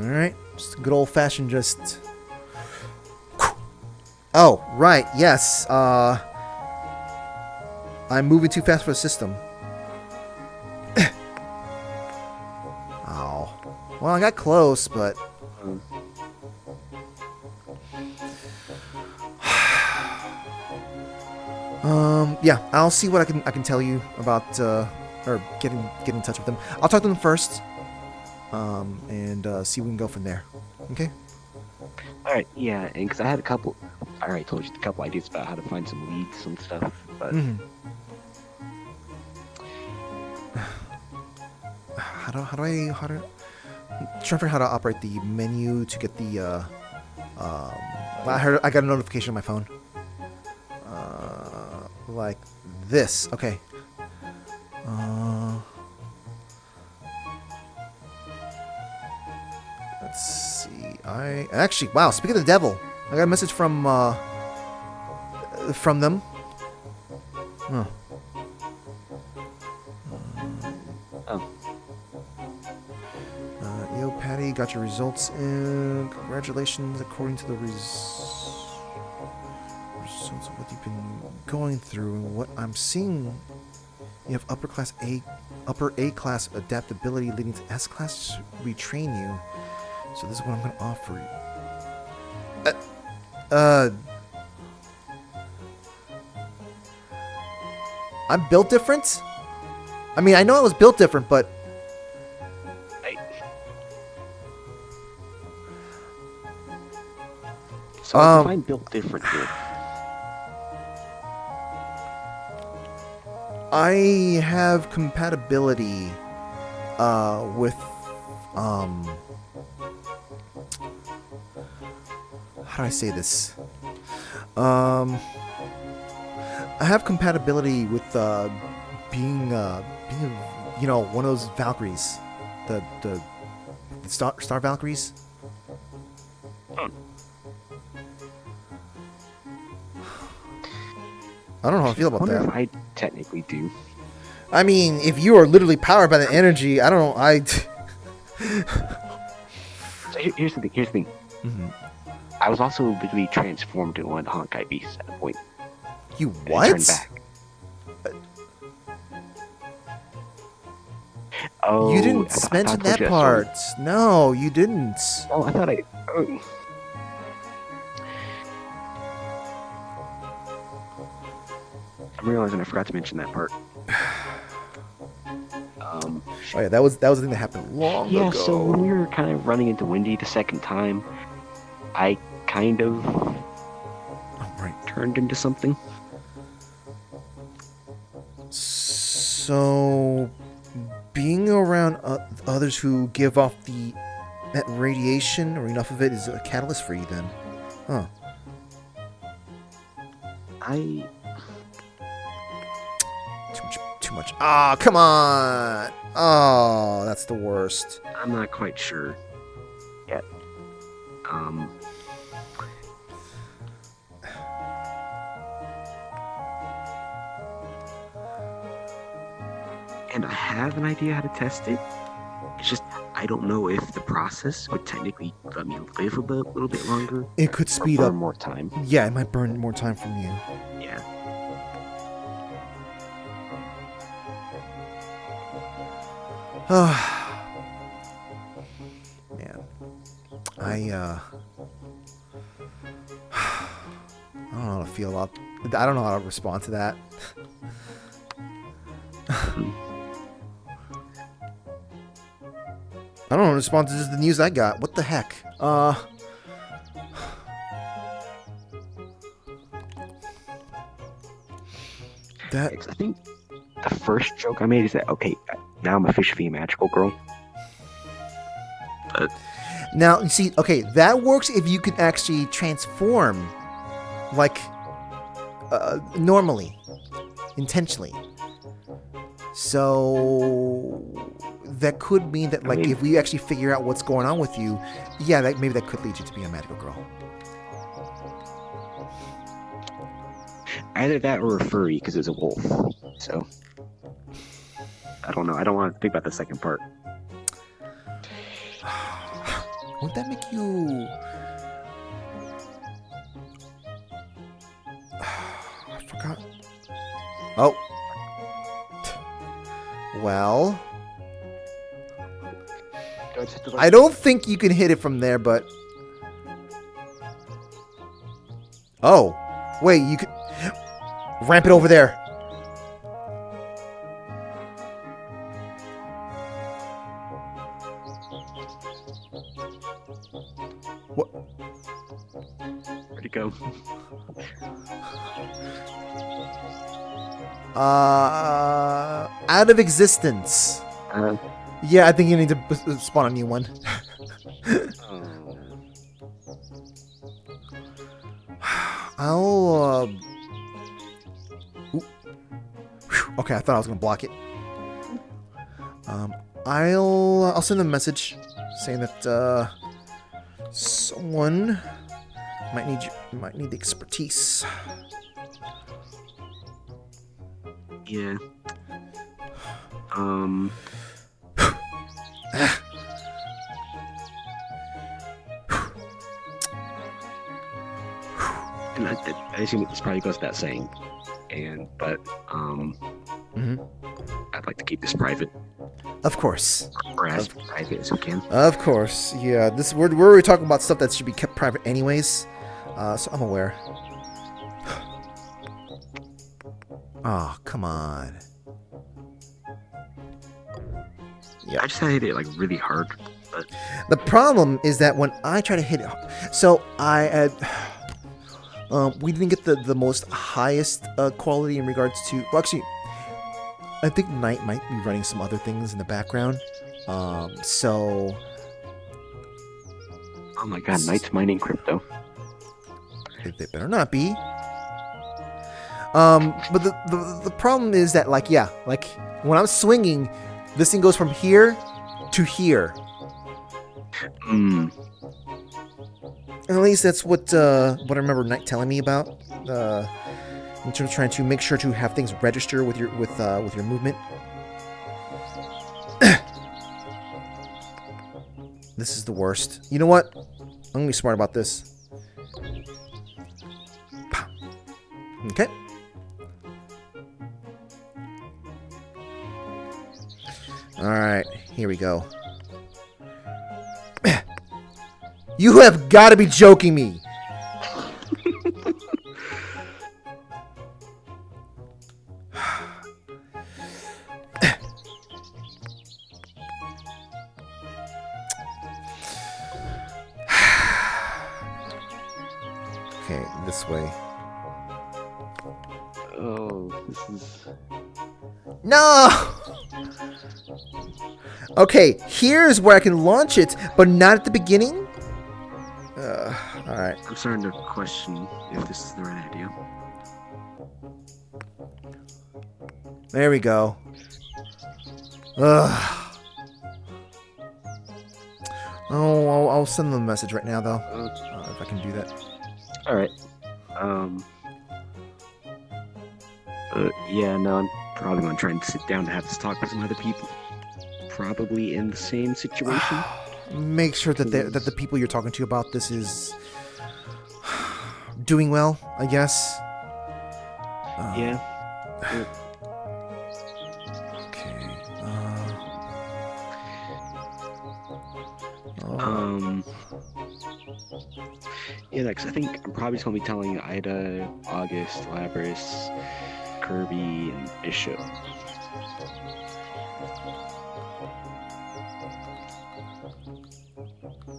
S3: Alright, just a good old-fashioned just... Oh, right, yes, I'm moving too fast for the system. Oh. Well, I got close, but... Yeah, I'll see what I can tell you about, or get in touch with them. I'll talk to them first, and see if we can go from there. Okay?
S22: Alright, yeah, and because I had a couple, I already told you a couple ideas about how to find some leads and stuff, but... How do I'm trying to figure out how to operate the menu to get the
S3: I got a notification on my phone. Like this. Okay. Let's see. Wow. Speaking of the devil, I got a message from them. Huh. Yo, Patty, got your results in. Congratulations. According to the results of what you've been going through and what I'm seeing, you have upper A class adaptability leading to S class retrain you. So this is what I'm going to offer you. I'm built different? I mean, I know I was built different, but...
S22: So I find built different here.
S3: I have compatibility with how do I say this? I have compatibility with being you know, one of those Valkyries, the Star Valkyries. I don't know how I feel about that.
S22: If I technically do.
S3: I mean, if you are literally powered by the energy, I don't know.
S22: So here's the thing.
S3: Mm-hmm.
S22: I was also literally transformed into one of the Honkai beasts at a point.
S3: You
S22: And
S3: what?
S22: I turned back. Oh,
S3: You didn't mention that part. No, you didn't.
S22: Oh, I thought I. Oh. I'm realizing I forgot to mention that part.
S3: Oh yeah, that was the thing that happened long ago.
S22: Yeah, so when we were kind of running into Windy the second time, I kind of turned into something.
S3: So, being around others who give off that radiation or enough of it is a catalyst for you then, huh? Too much. Ah, come on! Oh, that's the worst.
S22: I'm not quite sure yet. And I have an idea how to test it. It's just I don't know if the process would technically let me live a little bit longer.
S3: It could speed
S22: or
S3: up
S22: more time.
S3: Yeah, it might burn more time from you.
S22: Yeah.
S3: Man, I don't know how to feel about. I don't know how to respond to that. I don't know how to respond to just the news I got. What the heck?
S22: I think the first joke I made is that, okay, now I'm officially a magical girl.
S3: Now, you see, okay, that works if you can actually transform, like, normally, intentionally. So, that could mean that, like, if we actually figure out what's going on with you, yeah, maybe that could lead you to be a magical girl.
S22: Either that or a furry, because it's a wolf. So, I don't know. I don't want to think about the second part.
S3: Wouldn't that make you... I forgot. Oh. Well... I don't think you can hit it from there, but... Oh. Wait, you could... Ramp it over there. What?
S22: Where'd it go?
S3: Out of existence. Yeah, I think you need to spawn a new one. I'll ooh. Whew. Okay, I thought I was gonna block it. I'll send them a message saying that someone might need the expertise.
S22: Yeah. And I assume this probably goes without saying, but I'd like to keep this private.
S3: Of course.
S22: Or as private as we can.
S3: Of course, yeah. We're talking about stuff that should be kept private anyways, so I'm aware. Oh, come on.
S22: Yeah, I just had to hit it like really hard. But
S3: the problem is that when I try to hit it, so I had. We didn't get the most highest quality in regards to. Well, actually, I think Knight might be running some other things in the background. So.
S22: Oh my god, Knight's mining crypto.
S3: They better not be. But the problem is that, like, yeah, like when I'm swinging, this thing goes from here to here. At least that's what I remember Knight telling me about. In terms of trying to make sure to have things register with your movement. This is the worst. You know what? I'm gonna be smart about this. Okay. All right, here we go. You have got to be joking me. Okay, this way.
S22: Oh, this is...
S3: No! Okay, here's where I can launch it, but not at the beginning? Alright.
S22: I'm starting to question if this is the right idea.
S3: There we go. Ugh. Oh, I'll send them a message right now, though. If I can do that.
S22: Alright. Yeah, no, I'm probably gonna try and sit down and have this talk with some other people. Probably in the same situation.
S3: Make sure that that the people you're talking to about this is doing well, I guess.
S22: Yeah.
S3: Okay.
S22: Yeah, because I think I'm probably just gonna be telling Ida, August, Labris, Kirby, and Bishop.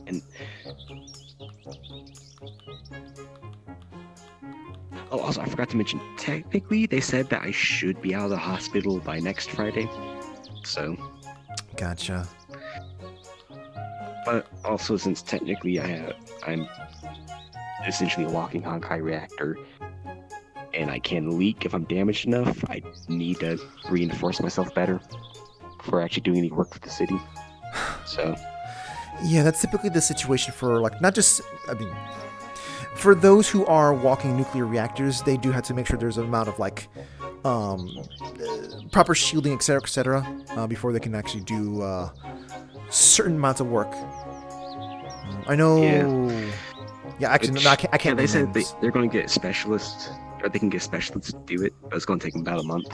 S22: And oh, also I forgot to mention. Technically, they said that I should be out of the hospital by next Friday. So.
S3: Gotcha.
S22: But also, since technically I'm essentially a walking Honkai reactor, and I can leak if I'm damaged enough, I need to reinforce myself better before actually doing any work for the city. So.
S3: Yeah, that's typically the situation for, like, not just, I mean, for those who are walking nuclear reactors, they do have to make sure there's an amount of, like, proper shielding, etc., before they can actually do certain amounts of work. I know. Yeah, actually, no, I can't.
S22: Yeah, they said they're going to get specialists, or they can get specialists to do it, but it's going to take them about a month.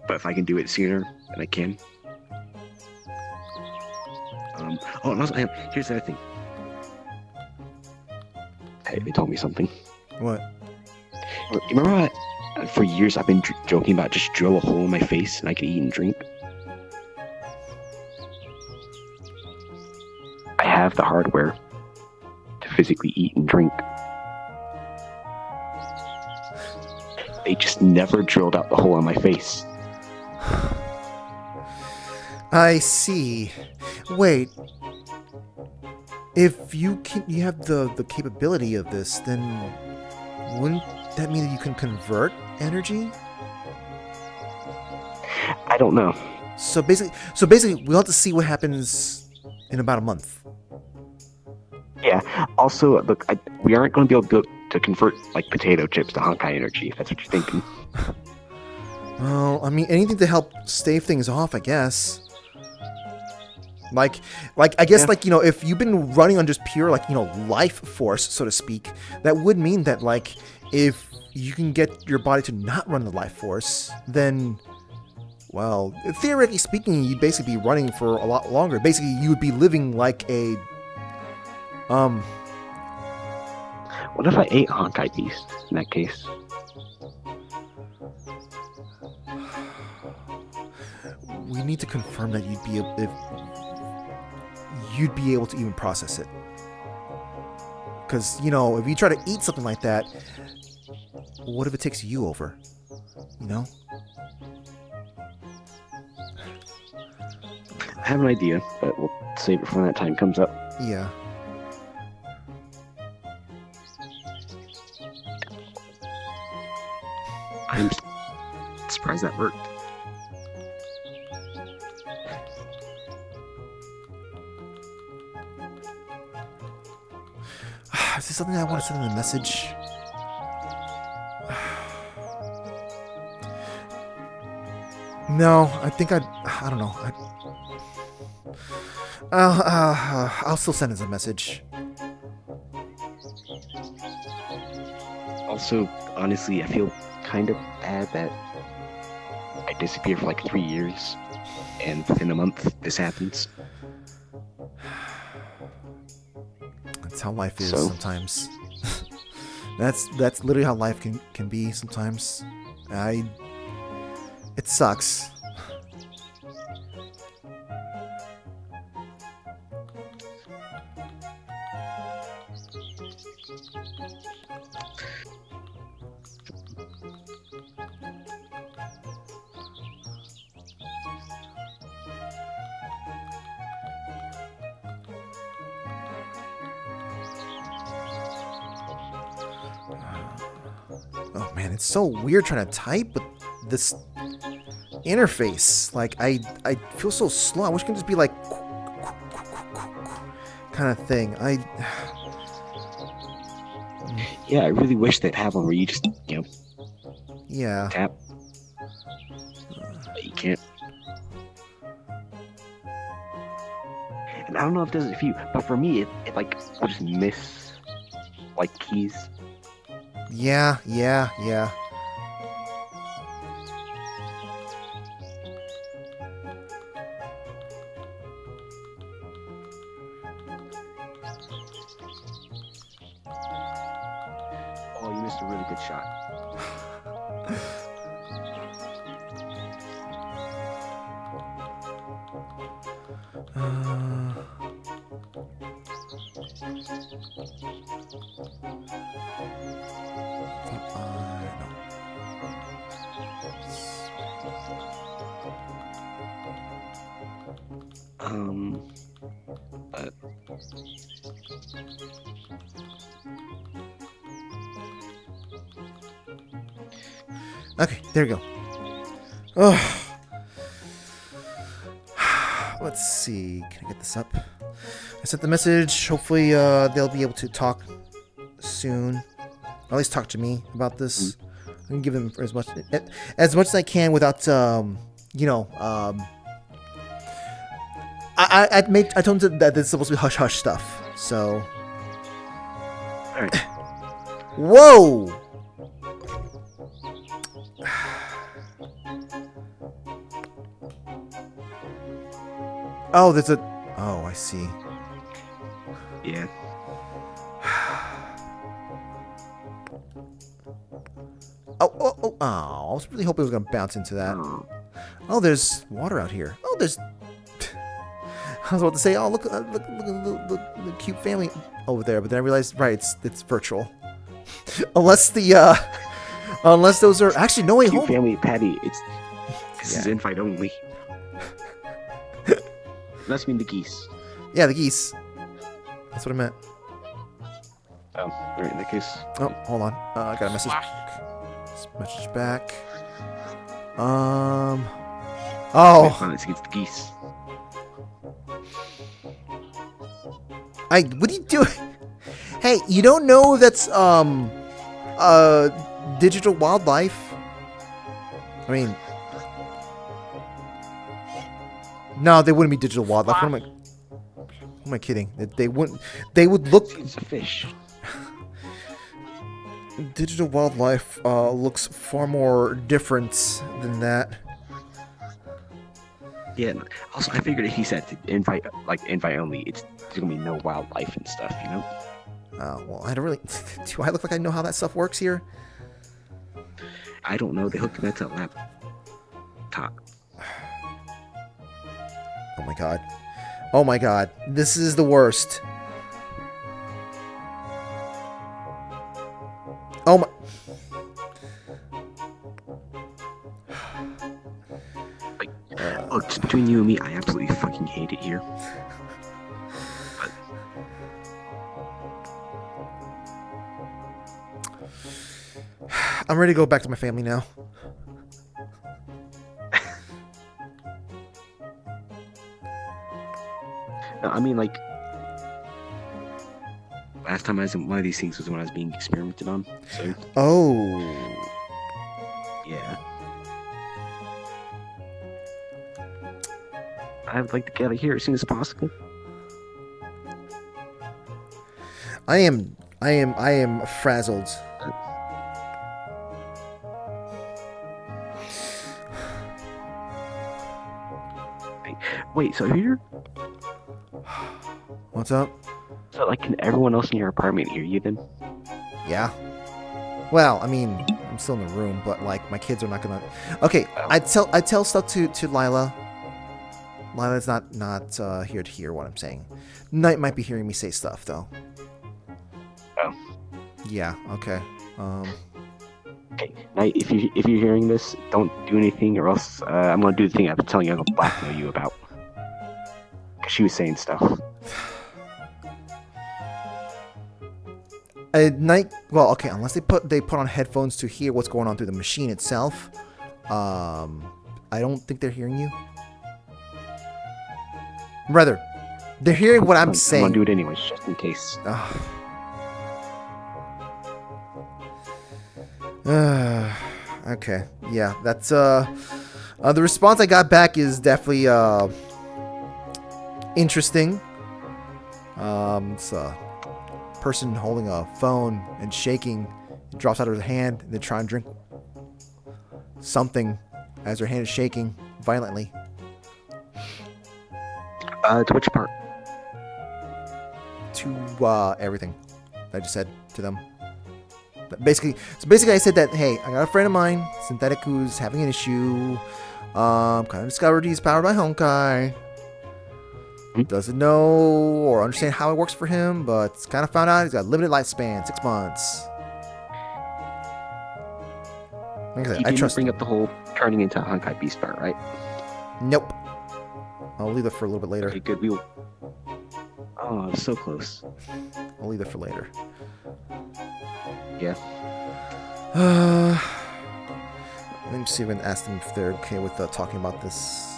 S22: But if I can do it sooner, then I can. Oh, and also, here's the other thing. Hey, they told me something.
S3: What?
S22: You remember how, for years I've been joking about just drill a hole in my face and I could eat and drink? I have the hardware to physically eat and drink. They just never drilled out the hole in my face.
S3: I see. Wait. if you have the capability of this, then wouldn't that mean that you can convert energy?
S22: I don't know.
S3: So basically, we'll have to see what happens in about a month.
S22: Yeah. Also, look, we aren't going to be able to convert like potato chips to Honkai energy. If that's what you're thinking.
S3: Well, I mean, anything to help stave things off, I guess. Like I guess,
S22: Yeah.
S3: like, you know, if you've been running on just pure, like, you know, life force, so to speak, that would mean that, like, if you can get your body to not run the life force, then, well, theoretically speaking, you'd basically be running for a lot longer. Basically, you would be living like a,
S22: What if I ate Honkai Beast in that case?
S3: we need to confirm that you'd be able to even process it. Because, you know, if you try to eat something like that, what if it takes you over? You know?
S22: I have an idea, but we'll save it for when that time comes up.
S3: Yeah.
S22: I'm surprised that worked.
S3: Is this something I want to send in a message? No, I think I don't know. I'll still send as a message.
S22: Also, honestly, I feel kind of bad that I disappeared for like 3 years, and within a month, this happens.
S3: That's how life is
S22: So?
S3: sometimes. That's literally how life can be sometimes. It sucks. Oh man, it's so weird trying to type with this interface. Like, I feel so slow. I wish it could just be like kind of thing.
S22: Yeah, I really wish they'd have one where you just,
S3: Yeah.
S22: tap. But you can't. And I don't know if it does it for you, but for me, it like will just miss like keys.
S3: Yeah.
S22: Oh, you missed a really good shot. Uh,
S3: Okay, there we go. Oh. Let's see. Can I get this up? I sent the message. Hopefully, they'll be able to talk soon. Or at least talk to me about this. I can give them as much as I can without, you know, I told them that this is supposed to be hush hush stuff. So.
S22: Alright.
S3: Whoa! Oh, there's a. Oh, I see.
S22: Yeah.
S3: Oh, I was really hoping it was going to bounce into that. Oh, there's water out here. Oh, there's... I was about to say, oh, look at the cute family over there, but then I realized, right, it's virtual. Unless those are... Actually, no, wait,
S22: Cute
S3: hold...
S22: family, Patty, this is invite only. Must mean the geese.
S3: Yeah, the geese. That's what I meant.
S22: Oh, alright, in that case.
S3: Oh, hold on. I got a message. Message back. Oh.
S22: Violence against the geese.
S3: What are you doing? Hey, you don't know that's digital wildlife? I mean, no, they wouldn't be digital wildlife. What am I kidding? They wouldn't. They would look.
S22: It's a fish.
S3: Digital wildlife looks far more different than that.
S22: Yeah. Also, I figured if he said to invite only, there's gonna be no wildlife and stuff, you know.
S3: Oh well, I don't really. Do I look like I know how that stuff works here?
S22: I don't know. They hooked that to a laptop.
S3: Oh my god. Oh my god. This is the worst. Oh my.
S22: Look, just between you and me, I absolutely fucking hate it here.
S3: I'm ready to go back to my family now.
S22: No, I mean, like, last time I was in one of these things was when I was being experimented on. So.
S3: Oh.
S22: Yeah. I'd like to get out of here as soon as possible.
S3: I am frazzled.
S22: Wait, so here?
S3: What's up?
S22: So, like, can everyone else in your apartment hear you then?
S3: Yeah. Well, I mean, I'm still in the room, but like my kids are not gonna. Okay, I tell stuff to Lila. Lila's not here to hear what I'm saying. Knight might be hearing me say stuff though.
S22: Oh.
S3: Yeah. Okay.
S22: Okay, Knight, if you're hearing this, don't do anything, or else I'm gonna do the thing I've been telling you I'm gonna blackmail you about. Cause she was saying stuff.
S3: Night. Well, okay. Unless they put on headphones to hear what's going on through the machine itself. I don't think they're hearing you. Rather, they're hearing what I'm saying.
S22: I'm gonna do it anyways, just in case.
S3: Okay. Yeah. That's the response I got back is definitely interesting. It's a person holding a phone and shaking. It drops out of her hand, and they try and drink something as her hand is shaking violently.
S22: To which part?
S3: To everything I just said to them. But basically, I said that, hey, I got a friend of mine, Synthetic, who's having an issue. Kind of discovered he's powered by Honkai. Doesn't know or understand how it works for him, but kind of found out he's got a limited lifespan, 6 months. Like I said,
S22: You didn't bring up the whole turning into a Honkai Beast part, right?
S3: Nope. I'll leave that for a little bit later.
S22: Okay, good. We'll. Oh, so close.
S3: I'll leave that for later.
S22: Yeah.
S3: Let me see if I can ask them if they're okay with talking about this.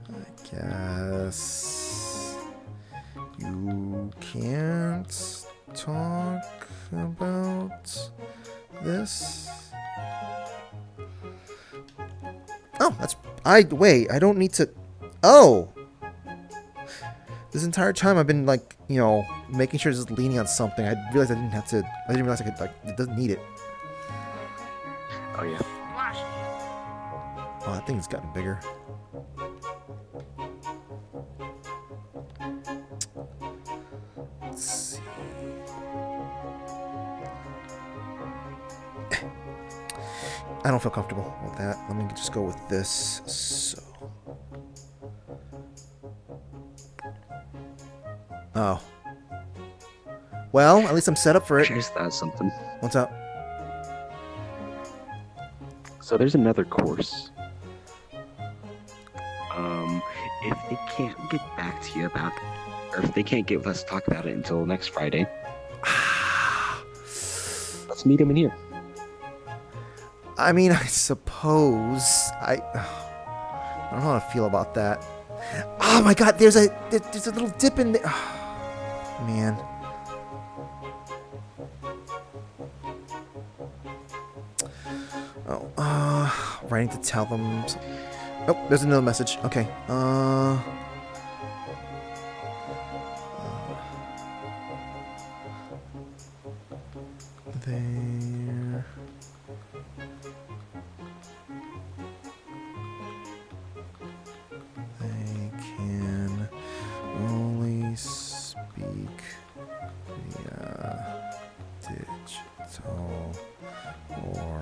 S3: I guess you can't talk about this. Oh, wait, I don't need to. Oh! This entire time I've been, like, you know, making sure it's leaning on something. I realized I didn't realize I could, like, it doesn't need it.
S22: Oh, yeah.
S3: Oh, that thing's gotten bigger. Let's see. I don't feel comfortable with that. Let me just go with this. So. Oh. Well, at least I'm set up for it.
S22: Just that something.
S3: What's up?
S22: So there's another course. If they can't get back to you about, or if they can't get with us to talk about it until next Friday, let's meet them in here.
S3: I mean, I suppose I don't know how to feel about that. Oh my God, there's a little dip in there. Oh, man. Oh, writing to tell them. Oh, there's another message. Okay. There. They can only speak via digital or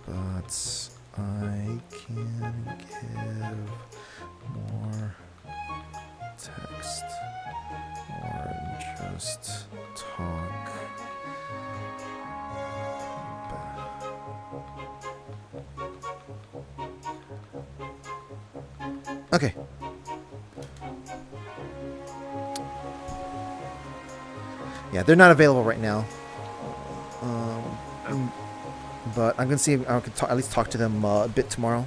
S3: but I can give more text or just talk. Okay. Yeah, they're not available right now. But I'm gonna see if I can at least talk to them a bit tomorrow.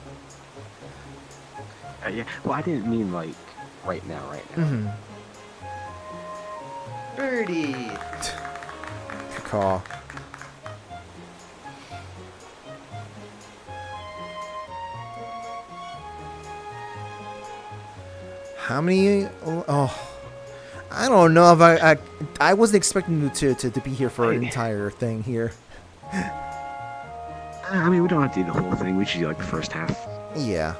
S22: Yeah. Well, I didn't mean like right now.
S3: Mm-hmm.
S9: Birdie.
S3: Good call. How many? Oh, I don't know if I wasn't expecting to be here for an entire thing here.
S22: I mean, we don't have to do the whole thing. We should do like the first half.
S3: Yeah.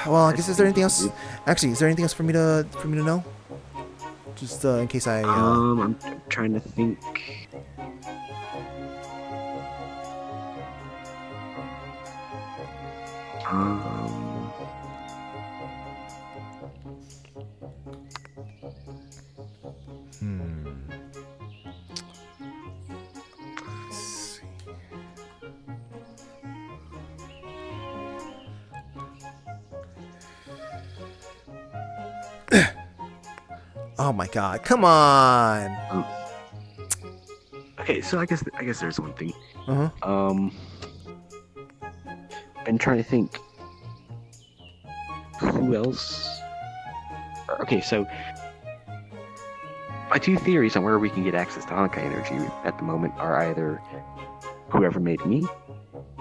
S3: Well, I guess is there anything else? Actually, is there anything else for me to know? Just in case I.
S22: I'm trying to think.
S3: Oh my God! Come on.
S22: Okay, so I guess there's one thing.
S3: Uh-huh.
S22: Been trying to think. Who else? Okay, so my two theories on where we can get access to Honkai energy at the moment are either whoever made me,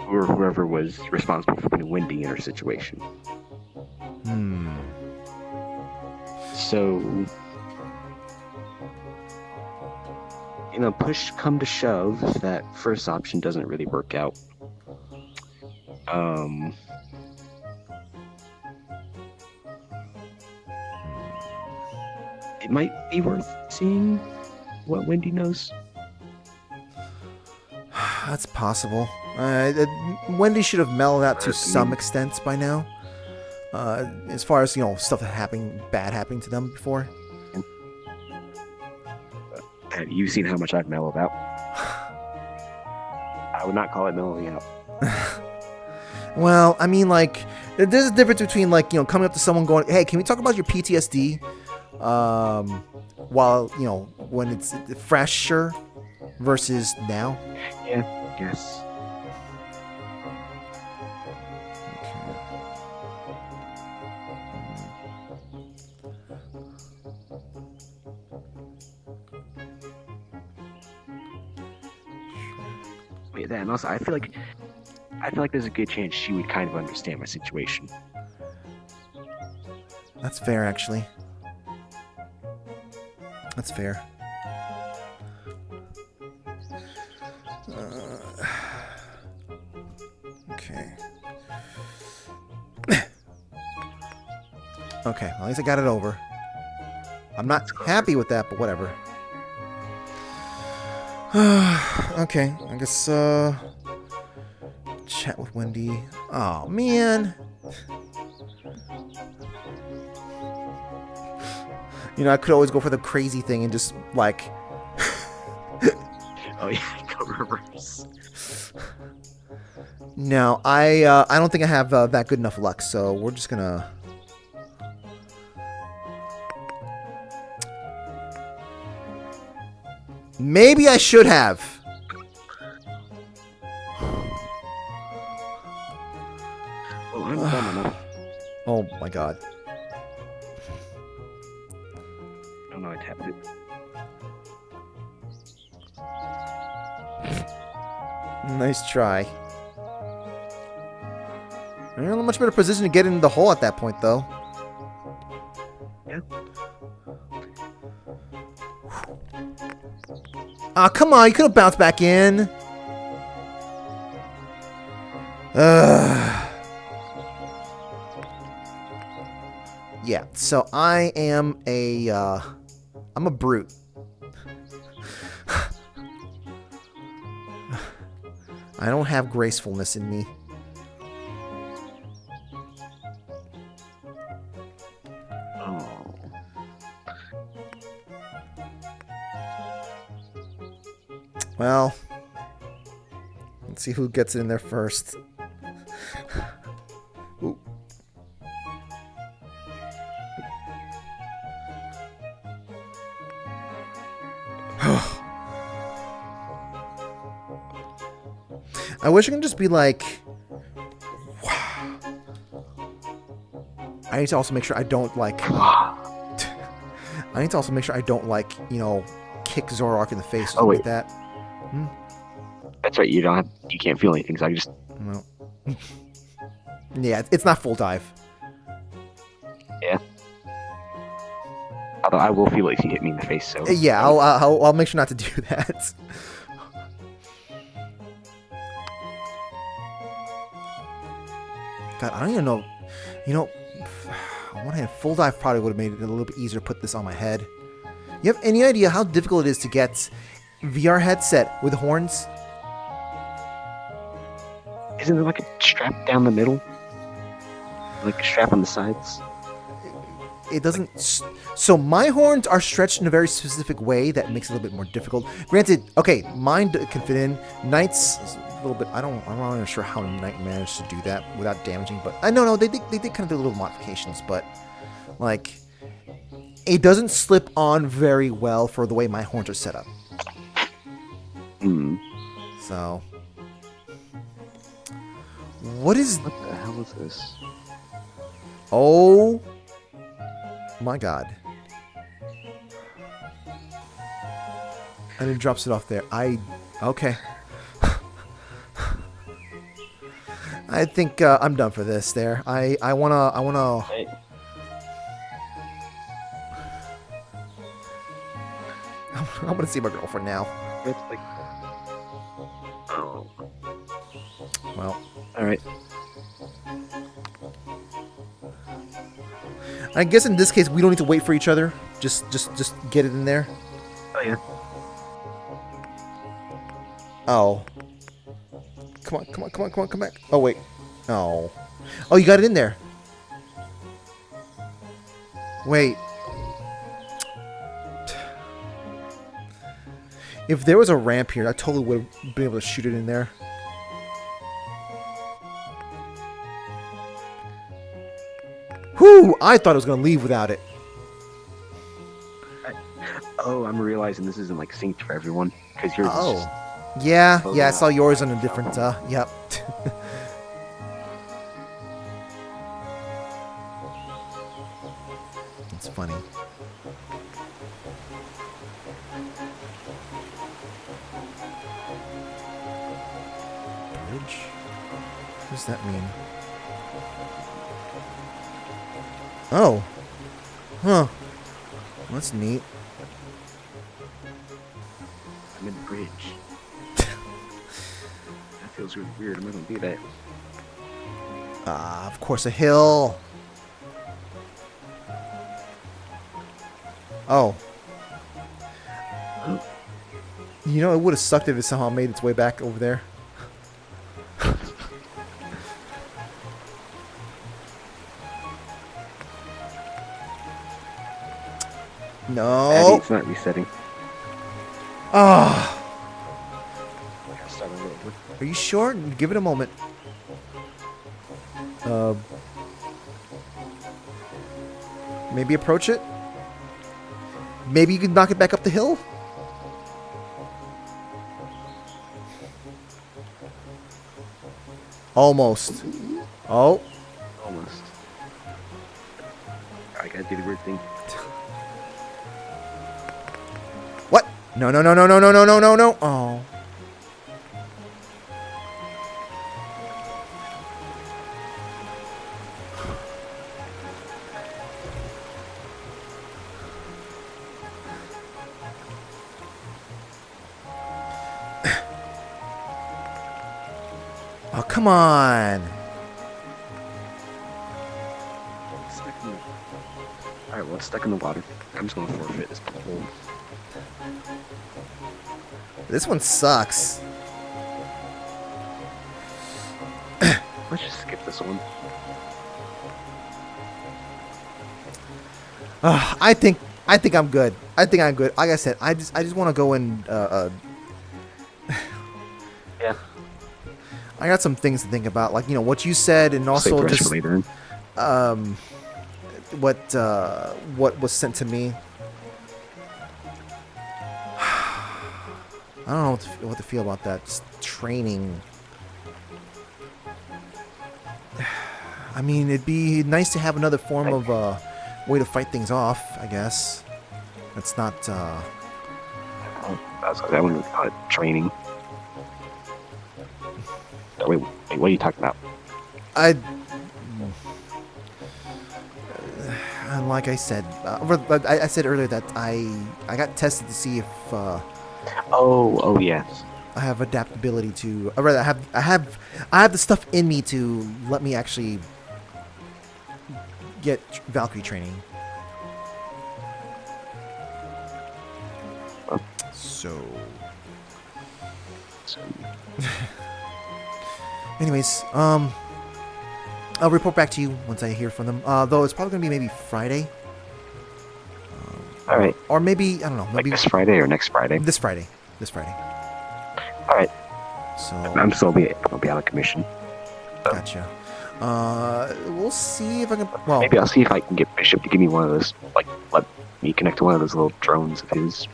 S22: or whoever was responsible for putting Wendy in her situation. So, you know, push come to shove, if that first option doesn't really work out, it might be worth seeing what Wendy knows.
S3: That's possible. Wendy should have mellowed out to some extent by now. As far as, you know, stuff that bad happening to them before.
S22: Have you seen how much I've mellowed out? I would not call it mellowing out.
S3: Well, I mean, like, there's a difference between, like, you know, coming up to someone going, hey, can we talk about your PTSD? While, you know, when it's fresher versus now.
S22: Yeah, yes. Yeah, and also I feel like there's a good chance she would kind of understand my situation.
S3: That's fair, actually. That's fair. Okay. Okay, well, at least I got it over. I'm not happy with that, but whatever. Okay, I guess, chat with Wendy. Oh, man. You know, I could always go for the crazy thing and just, like,
S22: Oh yeah, go reverse.
S3: No, I don't think I have that good enough luck, so we're just gonna. Maybe I should have.
S22: Oh, I'm dumb enough.
S3: Oh my god.
S22: Oh no, I tapped it.
S3: Nice try. You're in a much better position to get in the hole at that point, though.
S22: Yeah.
S3: Ah, come on, you could have bounced back in. Yeah, so I am I'm a brute. I don't have gracefulness in me.
S22: Oh.
S3: Well, let's see who gets it in there first. Ooh. I wish I could just be like... I need to also make sure I don't, like... I need to also make sure I don't, like, you know, kick Zoroark in the face or something like that. Hmm?
S22: That's right. You can't feel anything. So I just.
S3: No. Yeah, it's not full dive.
S22: Yeah. Although I will feel it if you hit me in the face. So.
S3: Yeah, I'll make sure not to do that. God, I don't even know. You know, on one hand, full dive probably would have made it a little bit easier to put this on my head. You have any idea how difficult it is to get VR headset with horns?
S22: Isn't there like a strap down the middle? Like a strap on the sides?
S3: It doesn't... So my horns are stretched in a very specific way that makes it a little bit more difficult. Granted, okay, mine can fit in. Knight's a little bit... I'm not even sure how Knight managed to do that without damaging, but... no, they did kind of do little modifications, but... Like... It doesn't slip on very well for the way my horns are set up.
S22: Hmm.
S3: So... What is...
S22: What the hell is this?
S3: Oh... My god. And it drops it off there. Okay. I think I'm done for this there. I wanna...
S22: Hey.
S3: I wanna see my girlfriend now.
S22: It's like... Oh.
S3: Well.
S22: Alright.
S3: I guess in this case we don't need to wait for each other. Just get it in there.
S22: Oh yeah.
S3: Oh. Come on, come back. Oh wait. Oh. Oh, you got it in there. Wait. If there was a ramp here, I totally would have been able to shoot it in there. Whew! I thought I was going to leave without it.
S22: Oh, I'm realizing this isn't like synced for everyone because yours is just...
S3: Yeah, I saw yours on a different, yep. It's funny. Bridge? What does that mean? Oh. Huh. That's neat.
S22: I'm in the bridge. That feels really weird. I'm not gonna do that.
S3: Ah, of course, a hill. Oh. You know, it would have sucked if it somehow made its way back over there. No.
S22: It's not resetting.
S3: Ah. Are you sure? Give it a moment. Maybe approach it? Maybe you can knock it back up the hill? Almost. Oh.
S22: Almost. I gotta do the weird thing.
S3: What? No, no, no, no, no, no, no, no, no, no. Oh. Oh, come on.
S22: Alright, well, it's stuck in the water. I'm just gonna forfeit this hole.
S3: This one sucks.
S22: Let's just skip this one.
S3: I think I'm good. I think I'm good. Like I said, I just want to go and
S22: yeah.
S3: I got some things to think about, like, you know, what you said, and also just what was sent to me. I don't know what to feel about that. Just training. I mean, it'd be nice to have another form of way to fight things off, I guess. It's not.
S22: I wouldn't call it training. Wait, what are you talking about?
S3: Like I said, I said earlier that I got tested to see if.
S22: Oh yes.
S3: I have adaptability to. Or rather, I have the stuff in me to let me actually get Valkyrie training. So. Anyways, I'll report back to you once I hear from them. Though it's probably gonna be maybe Friday.
S22: All right.
S3: Or maybe I don't know. Maybe
S22: like this Friday or next Friday.
S3: This Friday. This Friday.
S22: All right.
S3: So
S22: I'm still be out of commission. So.
S3: Gotcha. We'll see if I can. Well,
S22: maybe I'll see if I can get Bishop to give me one of those. Like, let me connect to one of those little drones of his.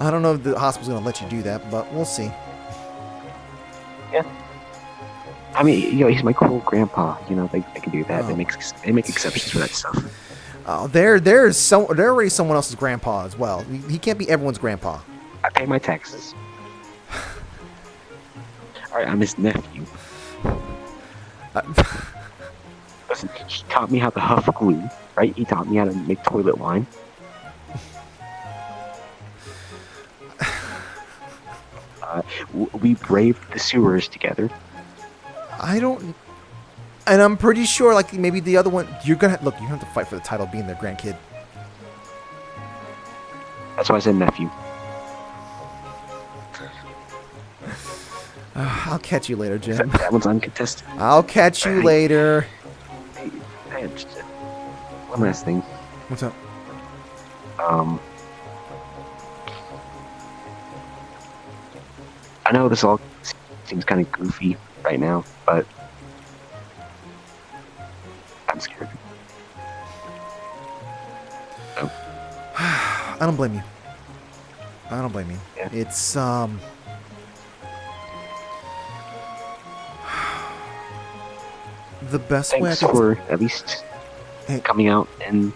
S3: I don't know if the hospital's gonna let you do that, but we'll see.
S22: Yeah. I mean, you know, he's my cool grandpa. You know, they can do that.
S3: Oh.
S22: They make exceptions for that stuff.
S3: Oh, they're already someone else's grandpa as well. He can't be everyone's grandpa.
S22: I pay my taxes. All right, I'm his nephew. Listen, he taught me how to huff glue, right? He taught me how to make toilet wine. We braved the sewers together.
S3: I don't, and I'm pretty sure, like, maybe the other one, you're gonna look. You have to fight for the title of being their grandkid.
S22: That's why I said nephew.
S3: I'll catch you later, Jim.
S22: That one's uncontested.
S3: I'll catch you later.
S22: Hey, just, one last thing.
S3: What's up?
S22: I know this all seems kind of goofy right now, but I'm scared. Oh.
S3: I don't blame you. I don't blame you.
S22: Yeah.
S3: It's the best way I
S22: Thanks
S3: can.
S22: for at least coming out and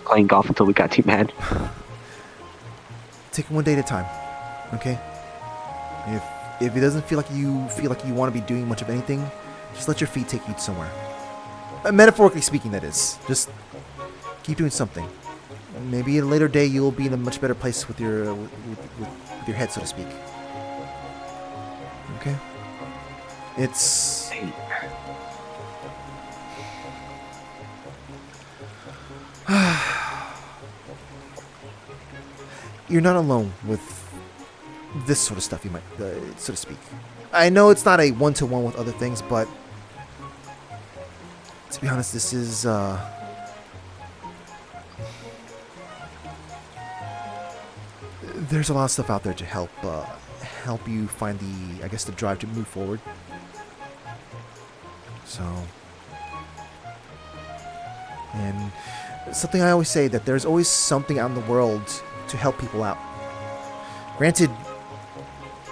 S22: playing golf until we got too mad.
S3: Take it one day at a time, okay? If it doesn't feel like you want to be doing much of anything, just let your feet take you somewhere. Metaphorically speaking, that is. Just keep doing something. Maybe at a later day you'll be in a much better place with your with your head, so to speak. Okay? It's. You're not alone with this sort of stuff, you might, so to speak. I know it's not a one-to-one with other things, but to be honest, this is there's a lot of stuff out there to help help you find the, I guess, the drive to move forward. So, and something I always say, that there's always something out in the world to help people out. Granted,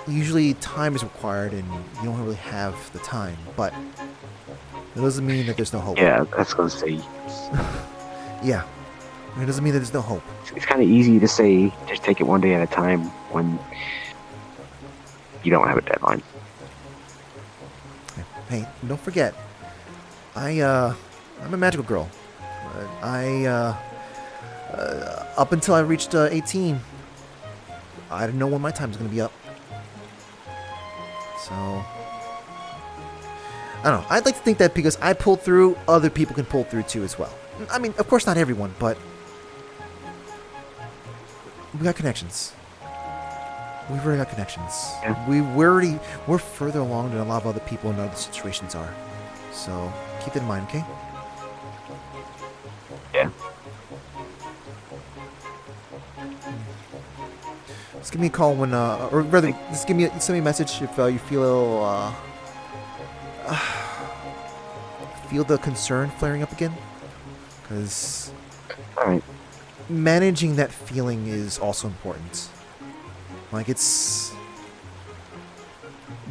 S3: usually time is required and you don't really have the time, but it doesn't mean that there's no hope.
S22: Yeah, that's gonna say.
S3: Yeah, it doesn't mean that there's no hope.
S22: It's kind of easy to say just take it one day at a time when you don't have a deadline.
S3: Hey, don't forget, I'm a magical girl. Up until I reached 18, I didn't know when my time's gonna be up. So, I don't know. I'd like to think that because I pulled through, other people can pull through too as well. I mean, of course not everyone, but we got connections. We've already got connections.
S22: Yeah.
S3: We're further along than a lot of other people in other situations are. So keep that in mind, okay?
S22: Yeah.
S3: Just give me a call when, or rather, just send me a message if you feel the concern flaring up again. Because managing that feeling is also important. Like,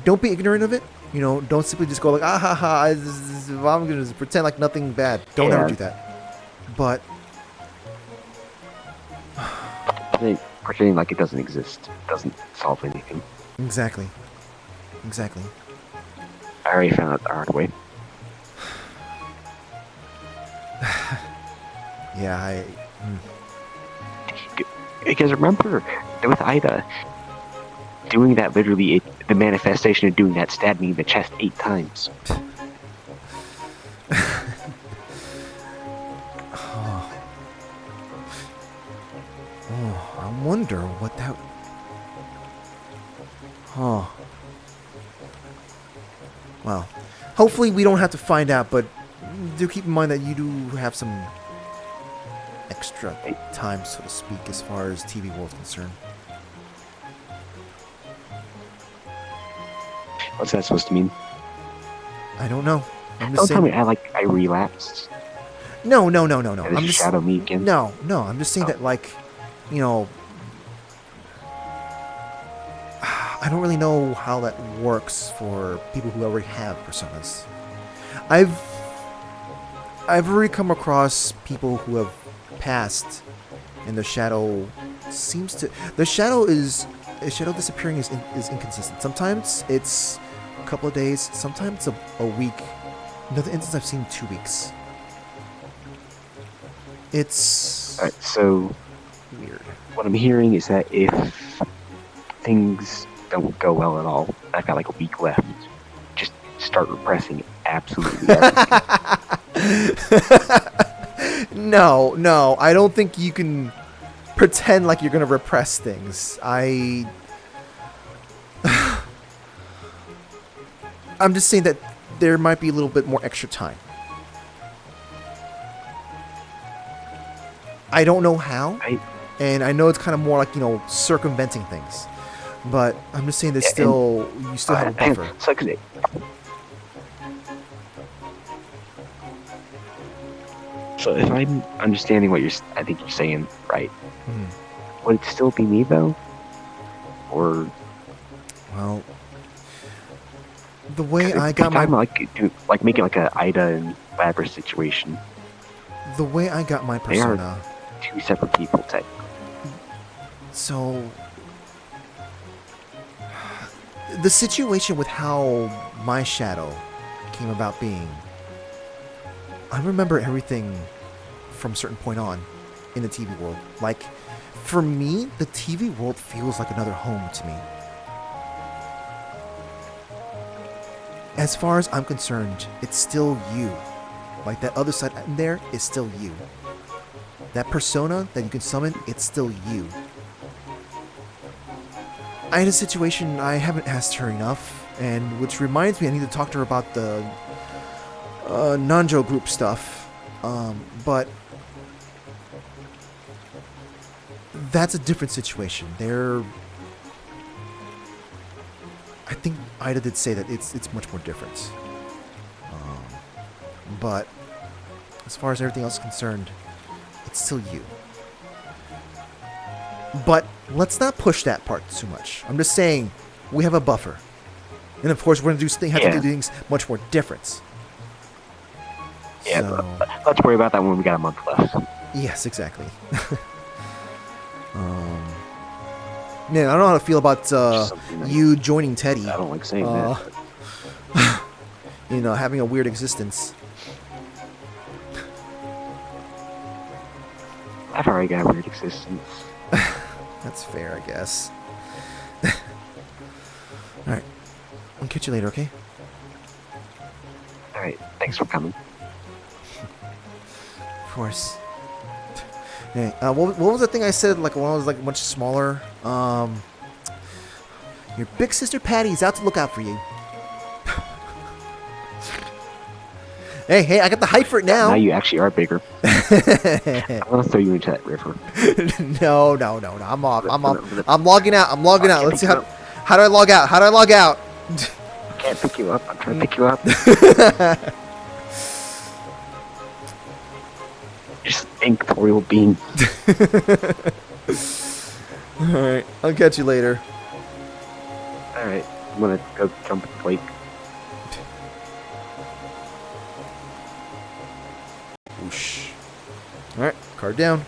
S3: don't be ignorant of it. You know, don't simply just go like, ah ha ha, I'm gonna pretend like nothing bad. Don't ever do that. But
S22: I think pretending like it doesn't exist doesn't solve anything.
S3: Exactly.
S22: I already found out the hard way.
S3: Yeah,
S22: Because remember, with Ida, doing that literally, the manifestation of doing that stabbed me in the chest 8 times.
S3: I wonder what that... Huh. Well, hopefully we don't have to find out, but do keep in mind that you do have some extra time, so to speak, as far as TV World's concerned.
S22: What's that supposed to mean?
S3: I don't know. I'm just
S22: Don't
S3: saying...
S22: tell me I relapsed.
S3: No.
S22: I'm just shadow me again.
S3: No. I'm just saying that, like, you know, I don't really know how that works for people who already have personas. I've already come across people who have passed, and the shadow disappearing is inconsistent. Sometimes it's a couple of days, sometimes a week. Another instance I've seen 2 weeks. It's
S22: Alright, so
S3: weird.
S22: What I'm hearing is that if things don't go well at all, I've got like a week left, just start repressing absolutely everything.
S3: No, I don't think you can pretend like you're gonna repress things. I'm just saying that there might be a little bit more extra time. I don't know how, and I know it's kind of more like, you know, circumventing things, but I'm just saying that you still have a buffer.
S22: So if I'm understanding what I think you're saying right, would it still be me though? Or
S3: well, the way I got my
S22: like making like a Ida and Labra situation.
S3: The way I got my
S22: They are
S3: persona.
S22: 2 separate people, technically.
S3: So the situation with how my shadow came about being, I remember everything from a certain point on in the TV world. Like, for me, the TV world feels like another home to me. As far as I'm concerned, it's still you. Like, that other side in there is still you. That persona that you can summon, it's still you. I had a situation, I haven't asked her enough, and which reminds me I need to talk to her about the Nanjo group stuff. But that's a different situation. I think Ida did say that it's much more different. But as far as everything else is concerned, it's still you. But let's not push that part too much. I'm just saying we have a buffer, and of course we're gonna have to do things much more different.
S22: Yeah,
S3: So,
S22: but let's worry about that when we got a month left.
S3: yes, exactly. Man, I don't know how to feel about you joining Teddy.
S22: I don't like saying that.
S3: You know, having a weird existence.
S22: I've already got a weird existence.
S3: That's fair, I guess. Alright. I'll catch you later, okay?
S22: Alright, thanks for coming.
S3: Of course. Hey, what was the thing I said, like, when I was, like, much smaller? Your big sister Patty's out to look out for you. Hey, I got the hype for it now.
S22: Now you actually are bigger. I'm gonna throw you into that river.
S3: No. I'm off. I'm logging out. Let's see how do I log out?
S22: I can't pick you up. I'm trying to pick you up. Just think, Toriel Bean.
S3: Alright, I'll catch you later.
S22: Alright, I'm gonna go jump in the lake.
S3: Whoosh. Alright, card down.